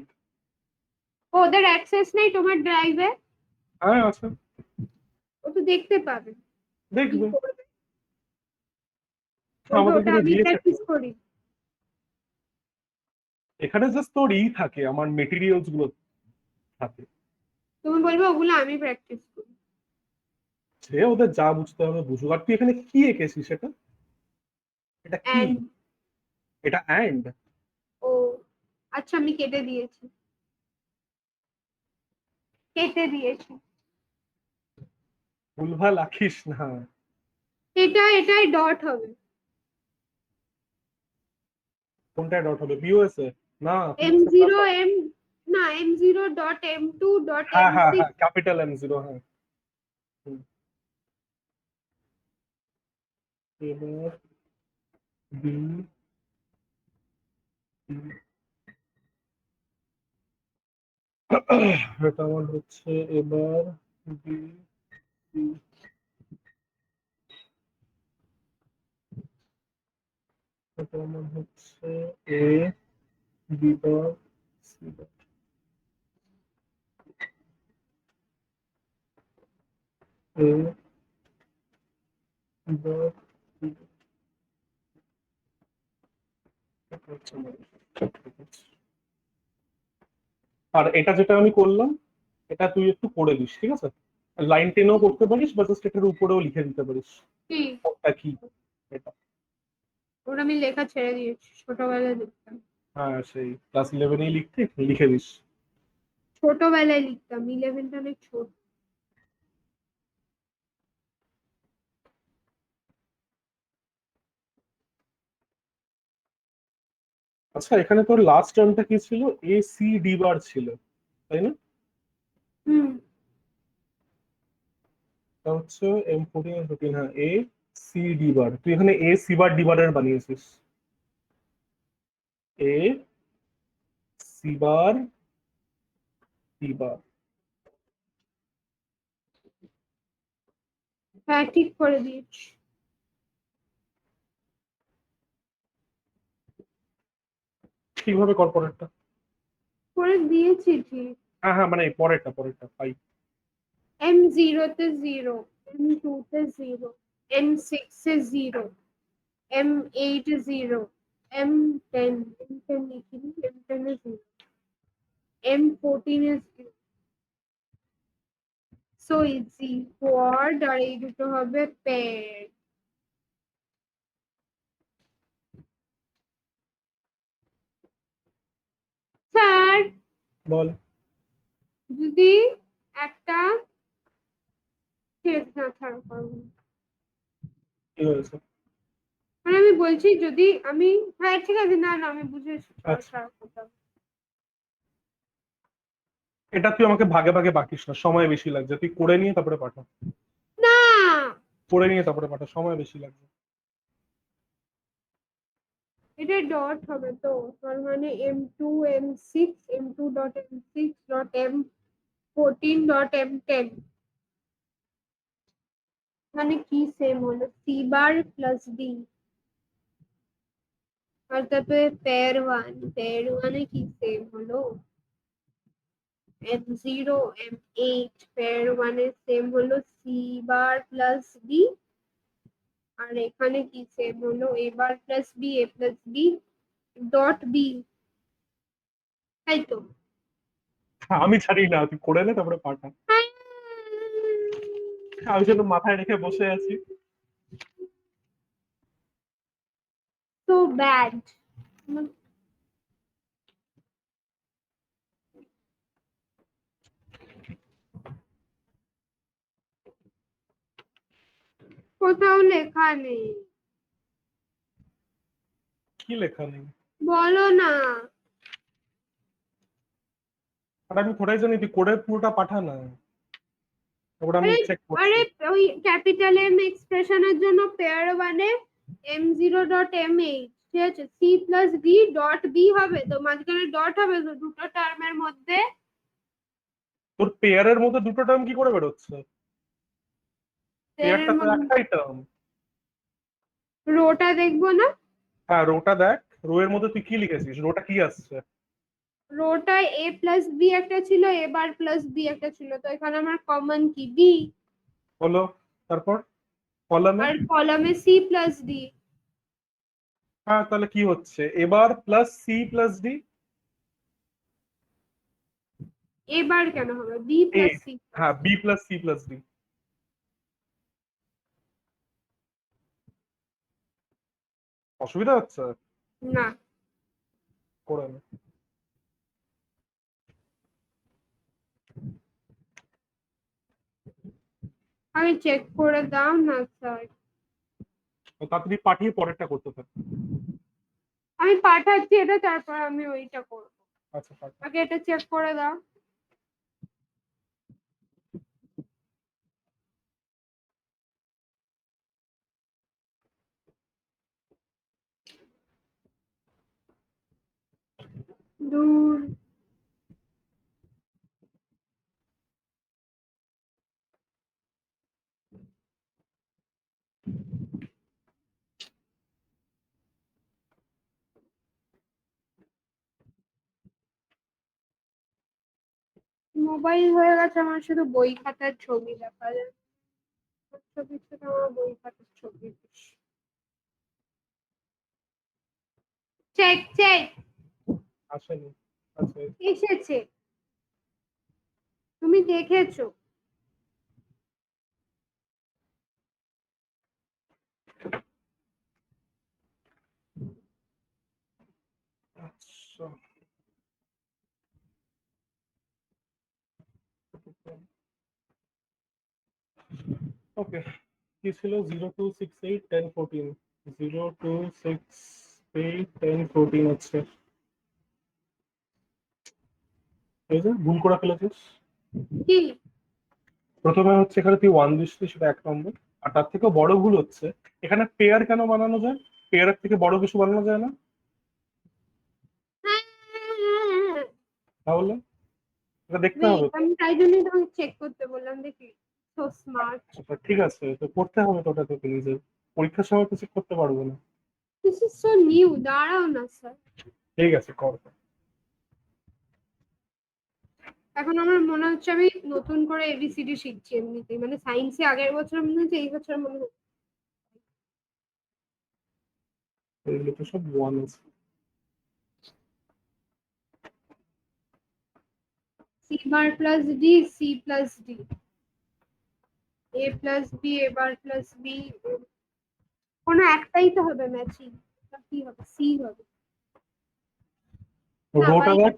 ওদের অ্যাক্সেস নেই তোমার ড্রাইভে? হ্যাঁ আছে, ও তো দেখতে পাবে। কি দেখবে। করবে? বলবে আমাদেরকে ওটা তো আমি দিয়েছে তো। প্র্যাকটিস করি। এখানে জাস্ট তোর থাকে, আমার মেটেরিয়ালস গুলো থাকে। তুমি বলবে ওগুলো আমি প্র্যাকটিস করি। সে ওদের যা বুঝতে হবে বুঝুক। আর তুই এখানে কি এঁকেছিস সেটা, এটা কি? অ্যান্ড এটা অ্যান্ড? ও আচ্ছা, আমি কেটে দিয়েছি, কেটে দিয়েছি। ভুলভাল আঁকিস না। এটাই ডট হবে। কোনটা ডট হবে, পিওএস এ? না, এম পিওএস এ জিরো এম না, M0.M2 হ্যাঁ হ্যাঁ M6। হ্যাঁ, ক্যাপিটাল M0, হ্যাঁ। হুম। এবার বি, এটা আমার হচ্ছে এবার বি, সি, এটা আমার হচ্ছে এ, বি ডট, সি ডট, এ, বি ডট, সি ডট। এটা হচ্ছে আমার। আর এটা যেটা আমি করলাম, এটা তুই একটু করে দিস, ঠিক আছে? লাইন টেনেও করতে পারিস, বা জাস্ট এটার উপরেও লিখে দিতে পারিস কি? কোনটা কি। এটা, ওটা আমি লেখা ছেড়ে দিয়েছি, ছোটবেলায় লিখতাম। হ্যাঁ সেই ক্লাস 11এই লিখতে লিখে দিস। ছোটবেলায় লিখতাম, 11টা অনেক ছোট। আচ্ছা, এখানে তোর লাস্ট টার্মটা কি ছিল? এ সি ডি বার ছিল, তাই না? হুম। এটা হচ্ছে M14 হ্যাঁ, এ সি ডি বার। তুই এখানে এ সি বার ডি বারের বানিয়েছিস। এ সি বার ডি বার। হ্যাঁ, ঠিক করে দিয়েছি। ঠিকভাবে কর পরেরটা। করে দিয়েছি ঠিক। হ্যাঁ হ্যাঁ, মানে এই পরেরটা পরেরটা পাই। M0 তে 0, M2 তে 0, M6 এ 0, M8 এ 0, M10 লিখিনি, M10 এ 0, M14 এ 0। সো ইজি ওয়ার্ড, আর এই দুটো হবে পেড। স্যার, বল। যদি একটা কেস না ছাড়া পারবো না। কি হয়েছে? মানে আমি বলছি যদি আমি, হ্যাঁ ঠিক আছে, না না আমি বুঝেছি, আচ্ছা, ছাড়া কথা। এটা তুই আমাকে ভাগে ভাগে বাকিস না, সময় বেশি লাগছে, তুই করে নিয়ে তারপরে পাঠা। না, করে নিয়ে তারপরে পাঠা, সময় বেশি লাগবে। এটা ডট হবে তো, তার মানে M2 M6 M2.M6 .M14 .M10। মানে কি সেম হলো সি বার প্লাস ডি, আর তারপরে পেয়ার ওয়ানে কি সেম হলো M0 M8, পেয়ার ওয়ানে সেম হলো সি বার প্লাস ডি, আর এখানে কি সেম হলো এ bar plus B A plus B dot B, তাই তো? আমি জানি না, তুই করে নে তারপরে পাঠা। আমি যেন মাথায় রেখে বসে আছি। তো ব্যাড। কোথাও লেখা নেই, কি লেখা নেই? বলো না। আর আমি কোথায় জানি, তুই করে পুরোটা পাঠা না, ওটা আমি আরে চেক করছি। আরে ওই ক্যাপিটাল এম এক্সপ্রেশনের জন্য পেয়ার ওয়ানে M0.M8, ঠিক আছে, C plus B dot B হবে, তো মাঝখানে ডট হবে তো দুটো টার্মের মধ্যে। তোর পেয়ারের মধ্যে দুটো টার্ম কি করে বেরোচ্ছে? পেয়ারের পেয়ারটা তো মধ্যে একটাই টার্ম। রোটা দেখবো না? হ্যাঁ, রোটা দেখ। রো এর মধ্যে তুই কি লিখেছিস? রোটা কি আসছে? রোটা এ প্লাস বি একটা ছিল, এ বার প্লাস বি একটা ছিল, তো এখানে আমার কমন কি বি, হলো। তারপর কলামে? আর কলামে সি প্লাস ডি। হ্যাঁ, তাহলে কি হচ্ছে? এবার plus C plus D. A bar কেন হবে B A, plus C plus হ্যাঁ, D? B plus C plus D. অসুবিধা হচ্ছে? না, করে নে। আমি চেক করে দাও না স্যার। তাড়াতাড়ি পাঠিয়ে পরেরটা করতে থাক। আমি পাঠাচ্ছি এটা, তারপর আমি ওইটা করবো। আচ্ছা, পাঠা। আগে এটা চেক করে দাও। দূর। মোবাইল হয়ে গেছে আমার, শুধু বই খাতার ছবি দেখা যায়, ছবি থেকে আমার বই খাতার ছবি। Check check. আসেনি। আচ্ছা। এসেছে, তুমি দেখেছো? আচ্ছা, ওকে। কি ছিল? 02681014। 02681014 হচ্ছে। এই যে ভুল করে ফেলেছিস। কি? প্রথমে হচ্ছে এখানে তুই ওয়ান দিচ্ছিস, সেটা এক নম্বর। আর তার থেকেও বড় ভুল হচ্ছে, এখানে পেয়ার কেন বানানো যায়? পেয়ারের থেকে বড় কিছু বানানো যায় না? তাহলে এটা দেখতে হবে ওয়েট, তো। আমি তাই জন্যই তোমাকে চেক করতে বললাম, দেখি সো স্মার্ট। আচ্ছা, ঠিক আছে, তো করতে হবে তো, ওটা তোকে নিজে পরীক্ষার সময় কিছু করতে পারবো না। দিস ইজ সো নিউ, দাঁড়াও না স্যার। ঠিক আছে, কর। এখন আমার মনে হচ্ছে আমি নতুন করে এবিসিডি শিখছি এমনিতেই, মানে সায়েন্সে আগের বছর মনে হচ্ছে, এই বছর মনে হচ্ছে। এগুলো তো সব ওয়ান আছে। C bar plus D, C plus D, A plus B, A bar plus B, কোনো একটাই তো হবে ম্যাচিং। কি হবে? সি হবে না রোটা ভাই। দেখ।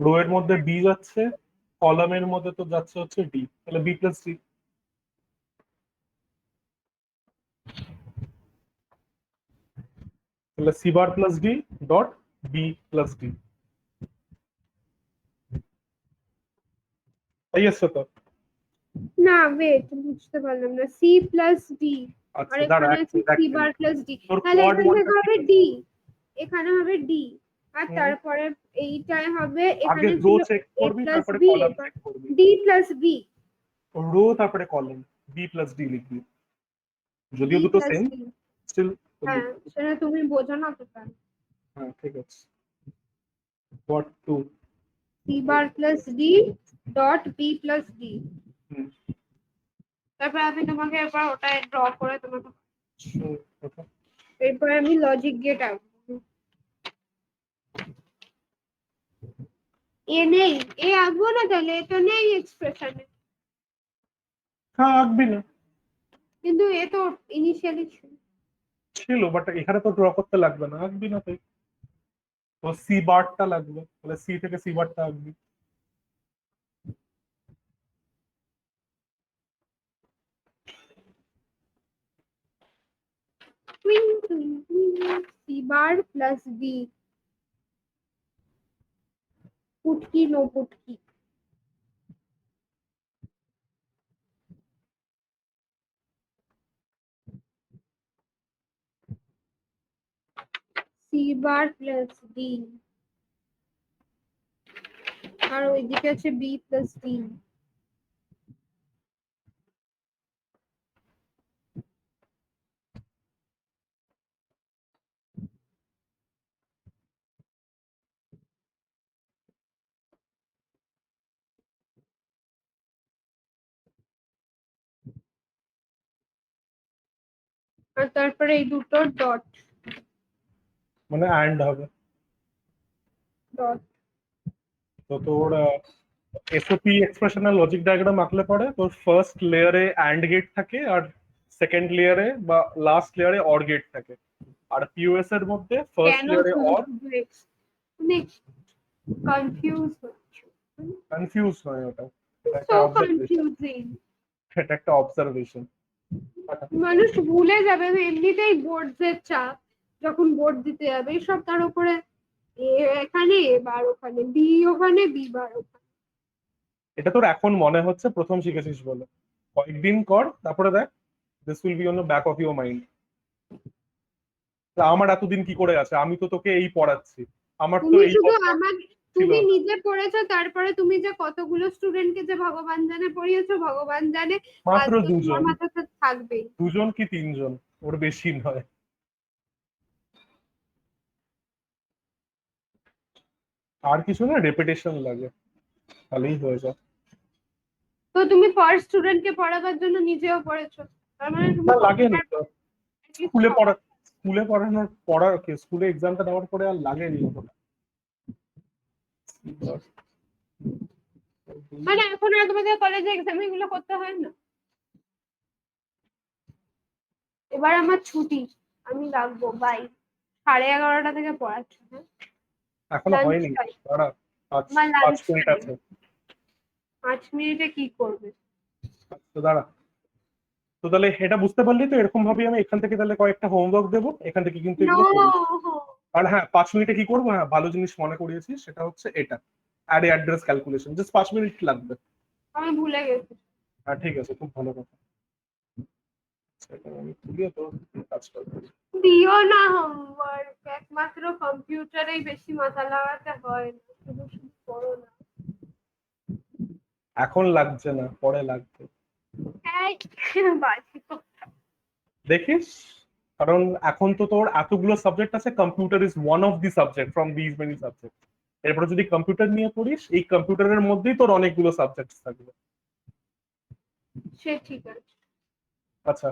রো এর মধ্যে বি যাচ্ছে, কলামের মধ্যে তো যাচ্ছে হচ্ছে ডি, তাহলে বি প্লাস ডি। তাহলে C bar plus D dot B plus D. তাই আসছে তো? না ওয়েট, বুঝতে পারলাম না, সি প্লাস ডি, আর আচ্ছা, দাঁড়া এখানে এক আছে মিনিট, এক C bar minute. Plus D, তোর তাহলে কোয়াড এখান ওয়ানটা থেকে কি হবে ছিল? ডি, এখানে হবে ডি, আর হুম, তারপরে এইটাই হবে, আগে এখানে রো ছিল চেক এ করবি, প্লাস তারপরে বি, কলাম এবার চেক করবি। D plus B. রো তারপরে কলাম, বি প্লাস ডি লিখবি। যদিও B দুটো plus সেম D। স্টিল। হ্যাঁ সেটা তুমি বোঝো না তো তাহলে। হ্যাঁ ঠিক আছে। what to C bar plus D dot B plus D। হুম, তারপর আমি তোমাকে এবার ওটা ড্র করে তোমাকে, হুম, okay. এরপর আমি লজিক গেট আঁকবো। এ নেই, এ আঁকবো না তাহলে, এটা নেই এক্সপ্রেশনে, হ্যাঁ আঁকবি না, কিন্তু এ তো ইনিশিয়ালি ছিল। ছিল বাট এখানে তো ড্র করতে লাগবে না, আঁকবি না তাই। তো সি বারটা লাগবে, তাহলে সি থেকে সি বারটা আঁকবি। C bar plus D, পুটকি নো পুটকি। C bar plus D, আর ওইদিকে আছে B plus D। আর তারপরে এই দুটো ডট মানে অ্যান্ড হবে। ডট। তো তোর এসওপি এক্সপ্রেশন আর লজিক ডায়াগ্রাম আঁকলে পরে তোর ফার্স্ট লেয়ারে অ্যান্ড গেট থাকে, আর সেকেন্ড লেয়ারে বা লাস্ট লেয়ারে অর গেট থাকে। আর পিওএস এর মধ্যে ফার্স্ট কেন লেয়ারে অর। তুমি কনফিউজ হচ্ছো? কনফিউজ নয় ওটা, এটা একটা সো অবজারভেশন, কনফিউজিং। এটা একটা অবজারভেশন। মানুষ ভুলে যাবে এমনিতেই বোর্ডের চাপ, যখন বোর্ড দিতে যাবে সব তার উপরে এ এখানে এ বার ওখানে, বি ওখানে বি বার ওখানে। এটা তোর এখন মনে হচ্ছে প্রথম শিখেছিস বলে, কয়েকদিন কর তারপরে দেখ, this will B on the back of your mind. আমার এতদিন কি করে আছে, আমি তো তোকে এই পড়াচ্ছি, আমার তো তুমি এই শুধু কথা আমার, ছিল তুমি না। নিজে পড়েছো, তারপরে তুমি যে কতগুলো স্টুডেন্টকে যে ভগবান জানে পড়িয়েছো ভগবান জানে, আর মাত্র তো তোমার দুজন, মাথাতে থাকবেই। দুজন কি তিনজন, ওর বেশি নয়। আর কিছু না, রেপিটেশন লাগে, তাহলেই হয়ে যায়। তো তুমি পার স্টুডেন্টকে পড়াবার জন্য নিজেও পড়েছো, তার মানে তুমি না লাগেনি তো, স্কুলে সবার। পড়া, স্কুলে পড়ানোর পড়ার কি, স্কুলে এক্সামটা দেওয়ার পরে আর লাগেনি অতটা। মানে এখন আর তোমাদের কলেজে এক্সাম এগুলো করতে হয় না। এবার আমার ছুটি, আমি রাখবো, বাই। 11:30 থেকে পড়াচ্ছি, হ্যাঁ। এখনো লাঞ্চ হয়নি, টাইম, দাঁড়া, পাঁচ আমার পাঁচ লাঞ্চ মিনিট টাইম। আছে। 5 মিনিটে কি করবে? তো দাঁড়া, তো তাহলে এটা বুঝতে পারলি তো, এরকম ভাবে আমি এখান থেকে তাহলে কয়েকটা হোমওয়ার্ক দেবো, এখান থেকে কিন্তু নো, এগুলো করিস। আর হ্যাঁ 5 মিনিটে কি করবো, হ্যাঁ ভালো জিনিস মনে করিয়েছিস, সেটা হচ্ছে এটা add address calculation, just 5 minute লাগবে। আমি ভুলে গেছি। হ্যাঁ ঠিক আছে, খুব ভালো কথা। সেটা আমি তুলিয়ে তো কাজটা করি। দিও না হোমওয়ার্ক, একমাত্র কম্পিউটারেই বেশি মাথা লাগাতে হয় না, শুধু শুধু পড়ো না। এখন লাগছে না, পরে লাগবে, এই, বাজে কথা। দেখিস। কারণ এখন তো তোর এতগুলো সাবজেক্ট আছে, computer is one of the subject from this many subject. এরপরে যদি কম্পিউটার নিয়ে পড়িস, এই কম্পিউটারের মধ্যেই তোর অনেকগুলো সাবজেক্ট থাকবে। সে ঠিক আছে। আচ্ছা,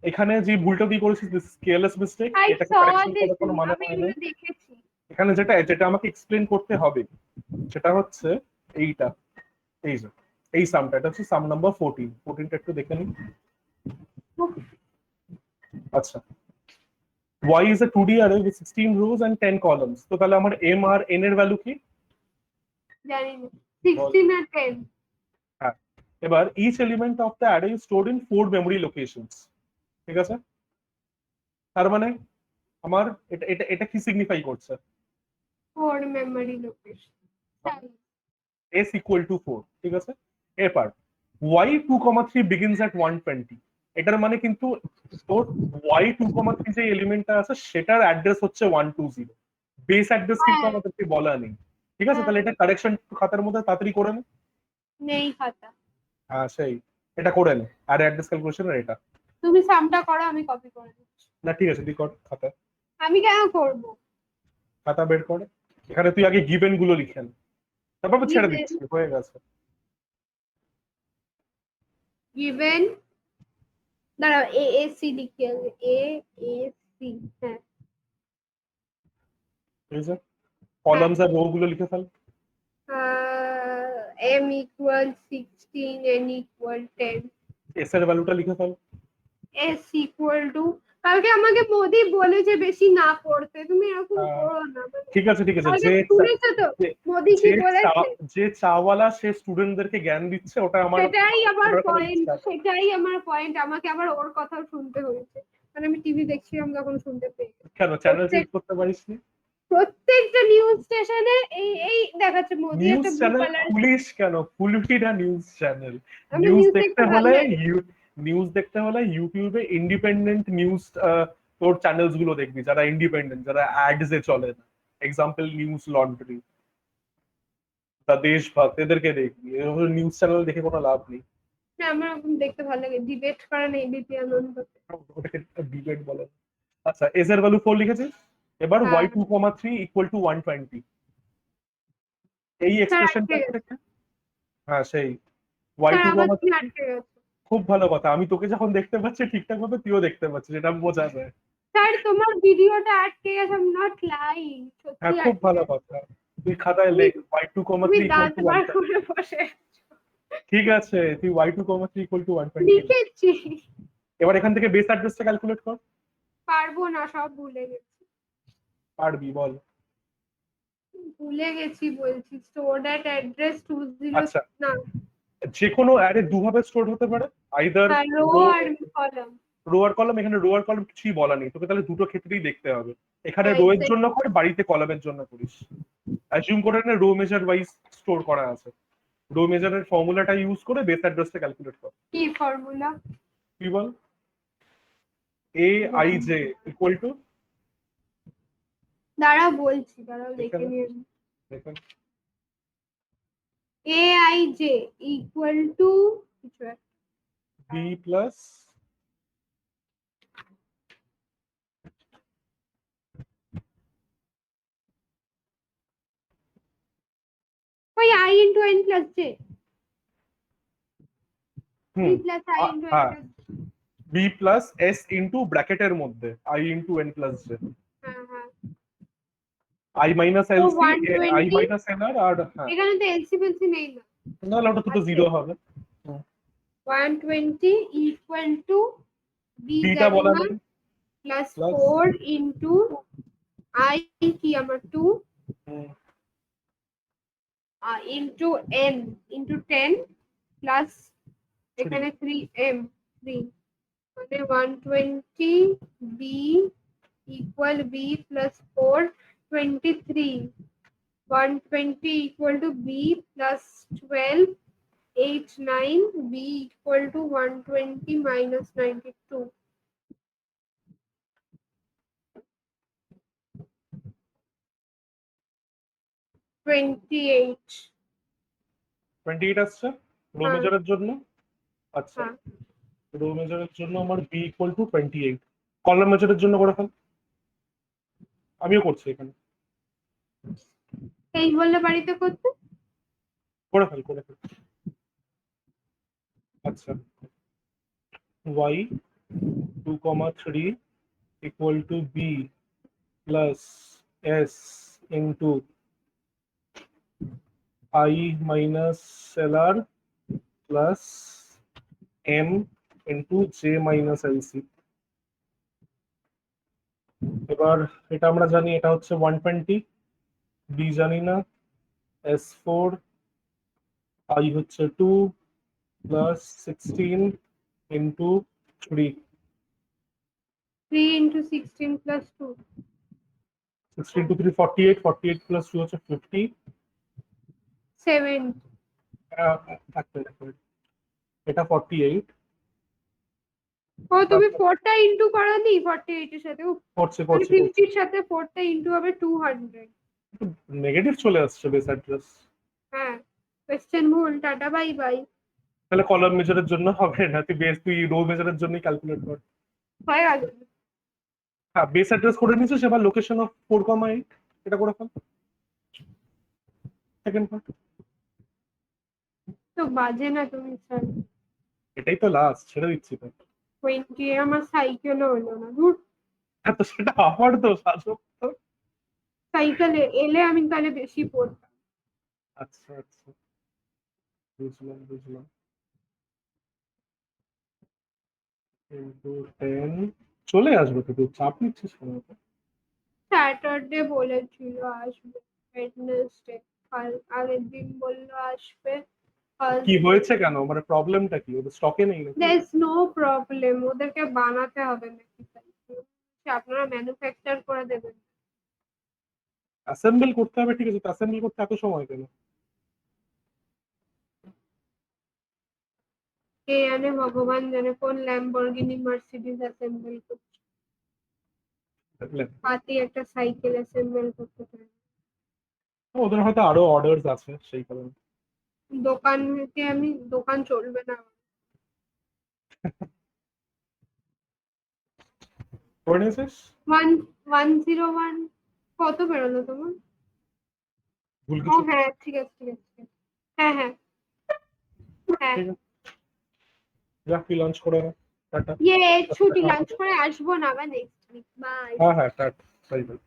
এখানে যে ভুলটা দিয়ে করেছিস, দিস কেয়ারলেস মিস্টেক, আই এটাকে স কারেকশন দিস, করার কোনো মানে আমি হয় না। এগুলো দেখেছি। এখানে যেটা যেটা আমাকে এক্সপ্লেন করতে হবে, সেটা হচ্ছে এইটা, এই যে এই সামটা, এটা হচ্ছে সাম নাম্বার 14, 14টা একটু দেখে নিই। আচ্ছা, y is a 2D array with 16 rows and 10 columns, তো তাহলে আমার m আর n এর ভ্যালু কি জানি না, বল। 16 আর 10। হ্যাঁ, এবার each element of the array is stored in 4 memory locations, ঠিক আছে। তার মানে আমার এটা এটা এটা কি সিগনিফাই করছে, 4 memory location. s equal to 4, ঠিক আছে। এরপর y 2,3 begins at 120, এটার মানে কিন্তু তোর y 2,3 যে এলিমেন্টটা আছে সেটার অ্যাড্রেস হচ্ছে 120, বেস অ্যাড্রেস কিন্তু হ্যাঁ আমাদেরকে বলা নেই। ঠিক আছে, হ্যাঁ, তাহলে এটা কারেকশন খাতার মধ্যে তাড়াতাড়ি করে নে। নেই খাতা। হ্যাঁ সেই, এটা করে নে, আর অ্যাড্রেস ক্যালকুলেশনের এটা। তুমি সামটা করো, আমি কপি করে দিচ্ছি। না ঠিক আছে, তুই কর খাতা, আমি কেন করবো? খাতা বের করে এখানে তুই আগে গিভেন গুলো লিখেন, তারপর আমি ছেড়ে Given, দিচ্ছি, হয়ে গেছে। given, দাঁড়াও, AAC লিখি আগে, AAC, হ্যাঁ। ঠিক আছে, কলামস আর রো গুলো লিখে fail. M equal 16, N equal 10, S এর ভ্যালুটা লিখে ফেল। S equal to, কালকে আমাকে মোদি বলেছে বেশি না পড়তে, তুমি এরকম আহ, করো না। ঠিক আছে ঠিক আছে, কালকে যে শুনেছো তো যে- মোদি কি যে বলেছে? যে চাওয়ালা সে স্টুডেন্টদেরকে জ্ঞান দিচ্ছে, ওটা আমার সেটাই আমার ওটার কোনো পয়েন্ট, ইচ্ছা নেই। সেটাই আমার পয়েন্ট, আমাকে আবার ওর কথাও শুনতে হয়েছে, মানে আমি টিভি দেখছিলাম তখন শুনতে পেয়ে গেছি। কেন চ্যানেল চেঞ্জ করতে পারিস নি? প্রত্যেকটা নিউজ স্টেশনে এই এই দেখাচ্ছে মোদি নিউজ একটা ব্লু চ্যানেল কালার। খুলিস কেন? খুলবি না নিউজ চ্যানেল? আমি নিউজ নিউজ দেখতে দেখতে ভালো হলে লাগে। নিউজ দেখতে হলে ইউটিউবে ইন্ডিপেন্ডেন্ট নিউজ তোর চ্যানেলস গুলো দেখবি, যারা ইন্ডিপেন্ডেন্ট, যারা অ্যাডস এ চলে না। এক্সাম্পল নিউজ লন্ড্রি, দা দেশভাগ, এদেরকে দেখবি। নিউজ চ্যানেল দেখে কোনো লাভ নেই। না, আমার এখন দেখতে ভালো লাগে, ডিবেট করে না এবিপি আনন্দ। ওটাকে ডিবেট বলে। আচ্ছা, এস এর ভ্যালু 4 লিখেছিস, এবার হ্যাঁ, y2,3 ইকুয়াল টু 120, এই স্যার এক্সপ্রেশনটা আটকে গেছে, থেকে, হ্যাঁ সেই স্যার আমার y2,3। তুমি আটকে গেছে। খুব ভালো কথা, আমি তোকে যখন দেখতে পাচ্ছি ঠিকঠাক ভাবে, তুইও দেখতে পাচ্ছিস, এটা বোঝা যায়। স্যার তোমার ভিডিওটা আটকে গেছে, আমি নট লাইং, সত্যি হ্যাঁ খুব আটকে ভালো গেছে। কথা, তুই খাতায় তুমি লেখ y2,3 তুমি ইকুয়াল দাঁত টু বার 120। করে বসে আছো। ঠিক আছে, তুই y2,3 ইকুয়াল টু 120। লিখেছি। এবার এখান থেকে বেস অ্যাড্রেসটা ক্যালকুলেট কর। পারবো না, সব ভুলে গেছি। পারবি বল। ভুলে গেছি বলছি, স্টোর দ্যাট অ্যাড্রেস 20, আচ্ছা, না, যে কোনো অ্যারে দুভাবে স্টোর হতে পারে, আইদার হ্যাঁ, রো রো, আর কলাম। রোয়ার কলাম। এখানে রোয়ার কলাম কিছুই বলা নেই তোকে, তাহলে দুটো ক্ষেত্রেই দেখতে হবে। এখানে হ্যাঁ, রো এর জন্য exactly. কর, বাড়িতে কলামের জন্য করিস। অ্যাজিউম করে নে রো মেজার ওয়াইজ স্টোর করা আছে, রো মেজারের ফর্মুলাটা ইউজ করে বেস অ্যাড্রেসটা ক্যালকুলেট কর। কি ফর্মুলা? কি বল? A I J equal to, দাঁড়াও বলছি, দাঁড়াও দেখে এখানে নিয়ে। দেখুন, AIJ ইকুয়াল টু কিছু একটা। বি প্লাস ওই I into N plus J, B hmm plus I into N হ্যাঁ, plus J। B plus S into ব্র্যাকেটের মধ্যে I into N plus J, হ্যাঁ, হ্যাঁ, আই মাইনাস তো এলসি, আই 120, মাইনাস এন আর, আর হ্যাঁ, এখানে তো এলসি ফেলসি নেই না। নাহলে ওটা তো আছে, জিরো হবে। 120 ইকুয়াল টু B বিটা জানি বলা না, নেই, প্লাস প্লাস 4 ইন্টু I কি আমার 2 ইন্টু N ইন্টু 10 প্লাস এখানে 3M 3, মানে 120 B equal B plus 4, 23, 120 equal to B plus 12, 8, 9, B equal to 120 minus 92, 28. 28 আসছে রো হ্যাঁ, মেজারের জন্য। আচ্ছা, হ্যাঁ, রো মেজারের জন্য আমার বি ইকুয়াল টু 28, কলাম মেজারের জন্য করে ফেল। আমিও করছি এখানে, এই বললে বাড়িতে করতে। করে ফেল করে ফেল। আচ্ছা, y 2,3 equal to b plus s into I minus lr plus m into j minus lc। এবার এটা আমরা জানি, এটা হচ্ছে 120, b জানি না, s4, I হচ্ছে 2 plus 16 into 3, 3 into 16 plus 2, 16 to 3 48, 48 plus 2 হচ্ছে 50। 7। এক মিনিট, এটা 48 ও তুমি 4টা ইন্টু করোনি 48 এর সাথে, করছে মানে করছে 50 এর সাথে 4টা ইন্টু হবে 200। নেগেটিভ চলে আসছে বেস অ্যাড্রেস। হ্যাঁ, কোয়েশ্চেন ভুল, টাটা বাই বাই। তাহলে কলাম মেজারের জন্য হবে না, তুই রো মেজারের জন্য ক্যালকুলেট কর। হয়ে গেছে। হ্যাঁ, বেস অ্যাড্রেস করে নিয়েছিস, এবার লোকেশন অফ 4,8 এটা করে ফেল। Second part. তো বাজে না তুমি স্যার। এটাই তো লাস্ট, ছেড়ে দিচ্ছি তো। 20 আমার সাইকেলও হলো না, দূর। হ্যাঁ, তো সেটা আমার তো শাসক তো। সাইকেলে এলে আমি তাহলে বেশি পড়তাম। আচ্ছা আচ্ছা, বুঝলাম বুঝলাম। 10 চলে আসবে তো, তুই চাপ নিচ্ছিস কেন এত? স্যাটারডে বলেছিল আসবে, ওয়েডনেসডে কাল, আগের দিন বললো আসবে। কি হয়েছে কেন, মানে প্রবলেমটা কি, ওদের স্টকে নেই নাকি? দেয়ার ইজ নো প্রবলেম, ওদেরকে বানাতে হবে নাকি সাইকেল, আপনারা ম্যানুফ্যাকচার করে দেবেন। অ্যাসেম্বল করতে হবে, ঠিক আছে, অ্যাসেম্বল করতে এত সময় কেন? কে জানে, ভগবান জানে কোন ল্যাম্বরগিনি মার্সিডিজ অ্যাসেম্বল করছে, দেখলেন? পাতি একটা সাইকেল অ্যাসেম্বল করতে পারে। ওদের হয়তো আরো অর্ডার্স আছে সেই কারণে। দোকানকে আমি, দোকান চলবে না। করে নিয়েছিস? 101 কত বেরোলো তোমার? ভুল ও কিছু? হ্যাঁ, ঠিক আছে ঠিক আছে ঠিক আছে। হ্যাঁ হ্যাঁ হ্যাঁ। ঠিক আছে, যা তুই লাঞ্চ করে নে। টাটা। ইয়ে ছুটি, লাঞ্চ করে আসবো না, আবার নেক্সট উইক, বাই। হ্যাঁ হ্যাঁ, টাটা, বাই বাই।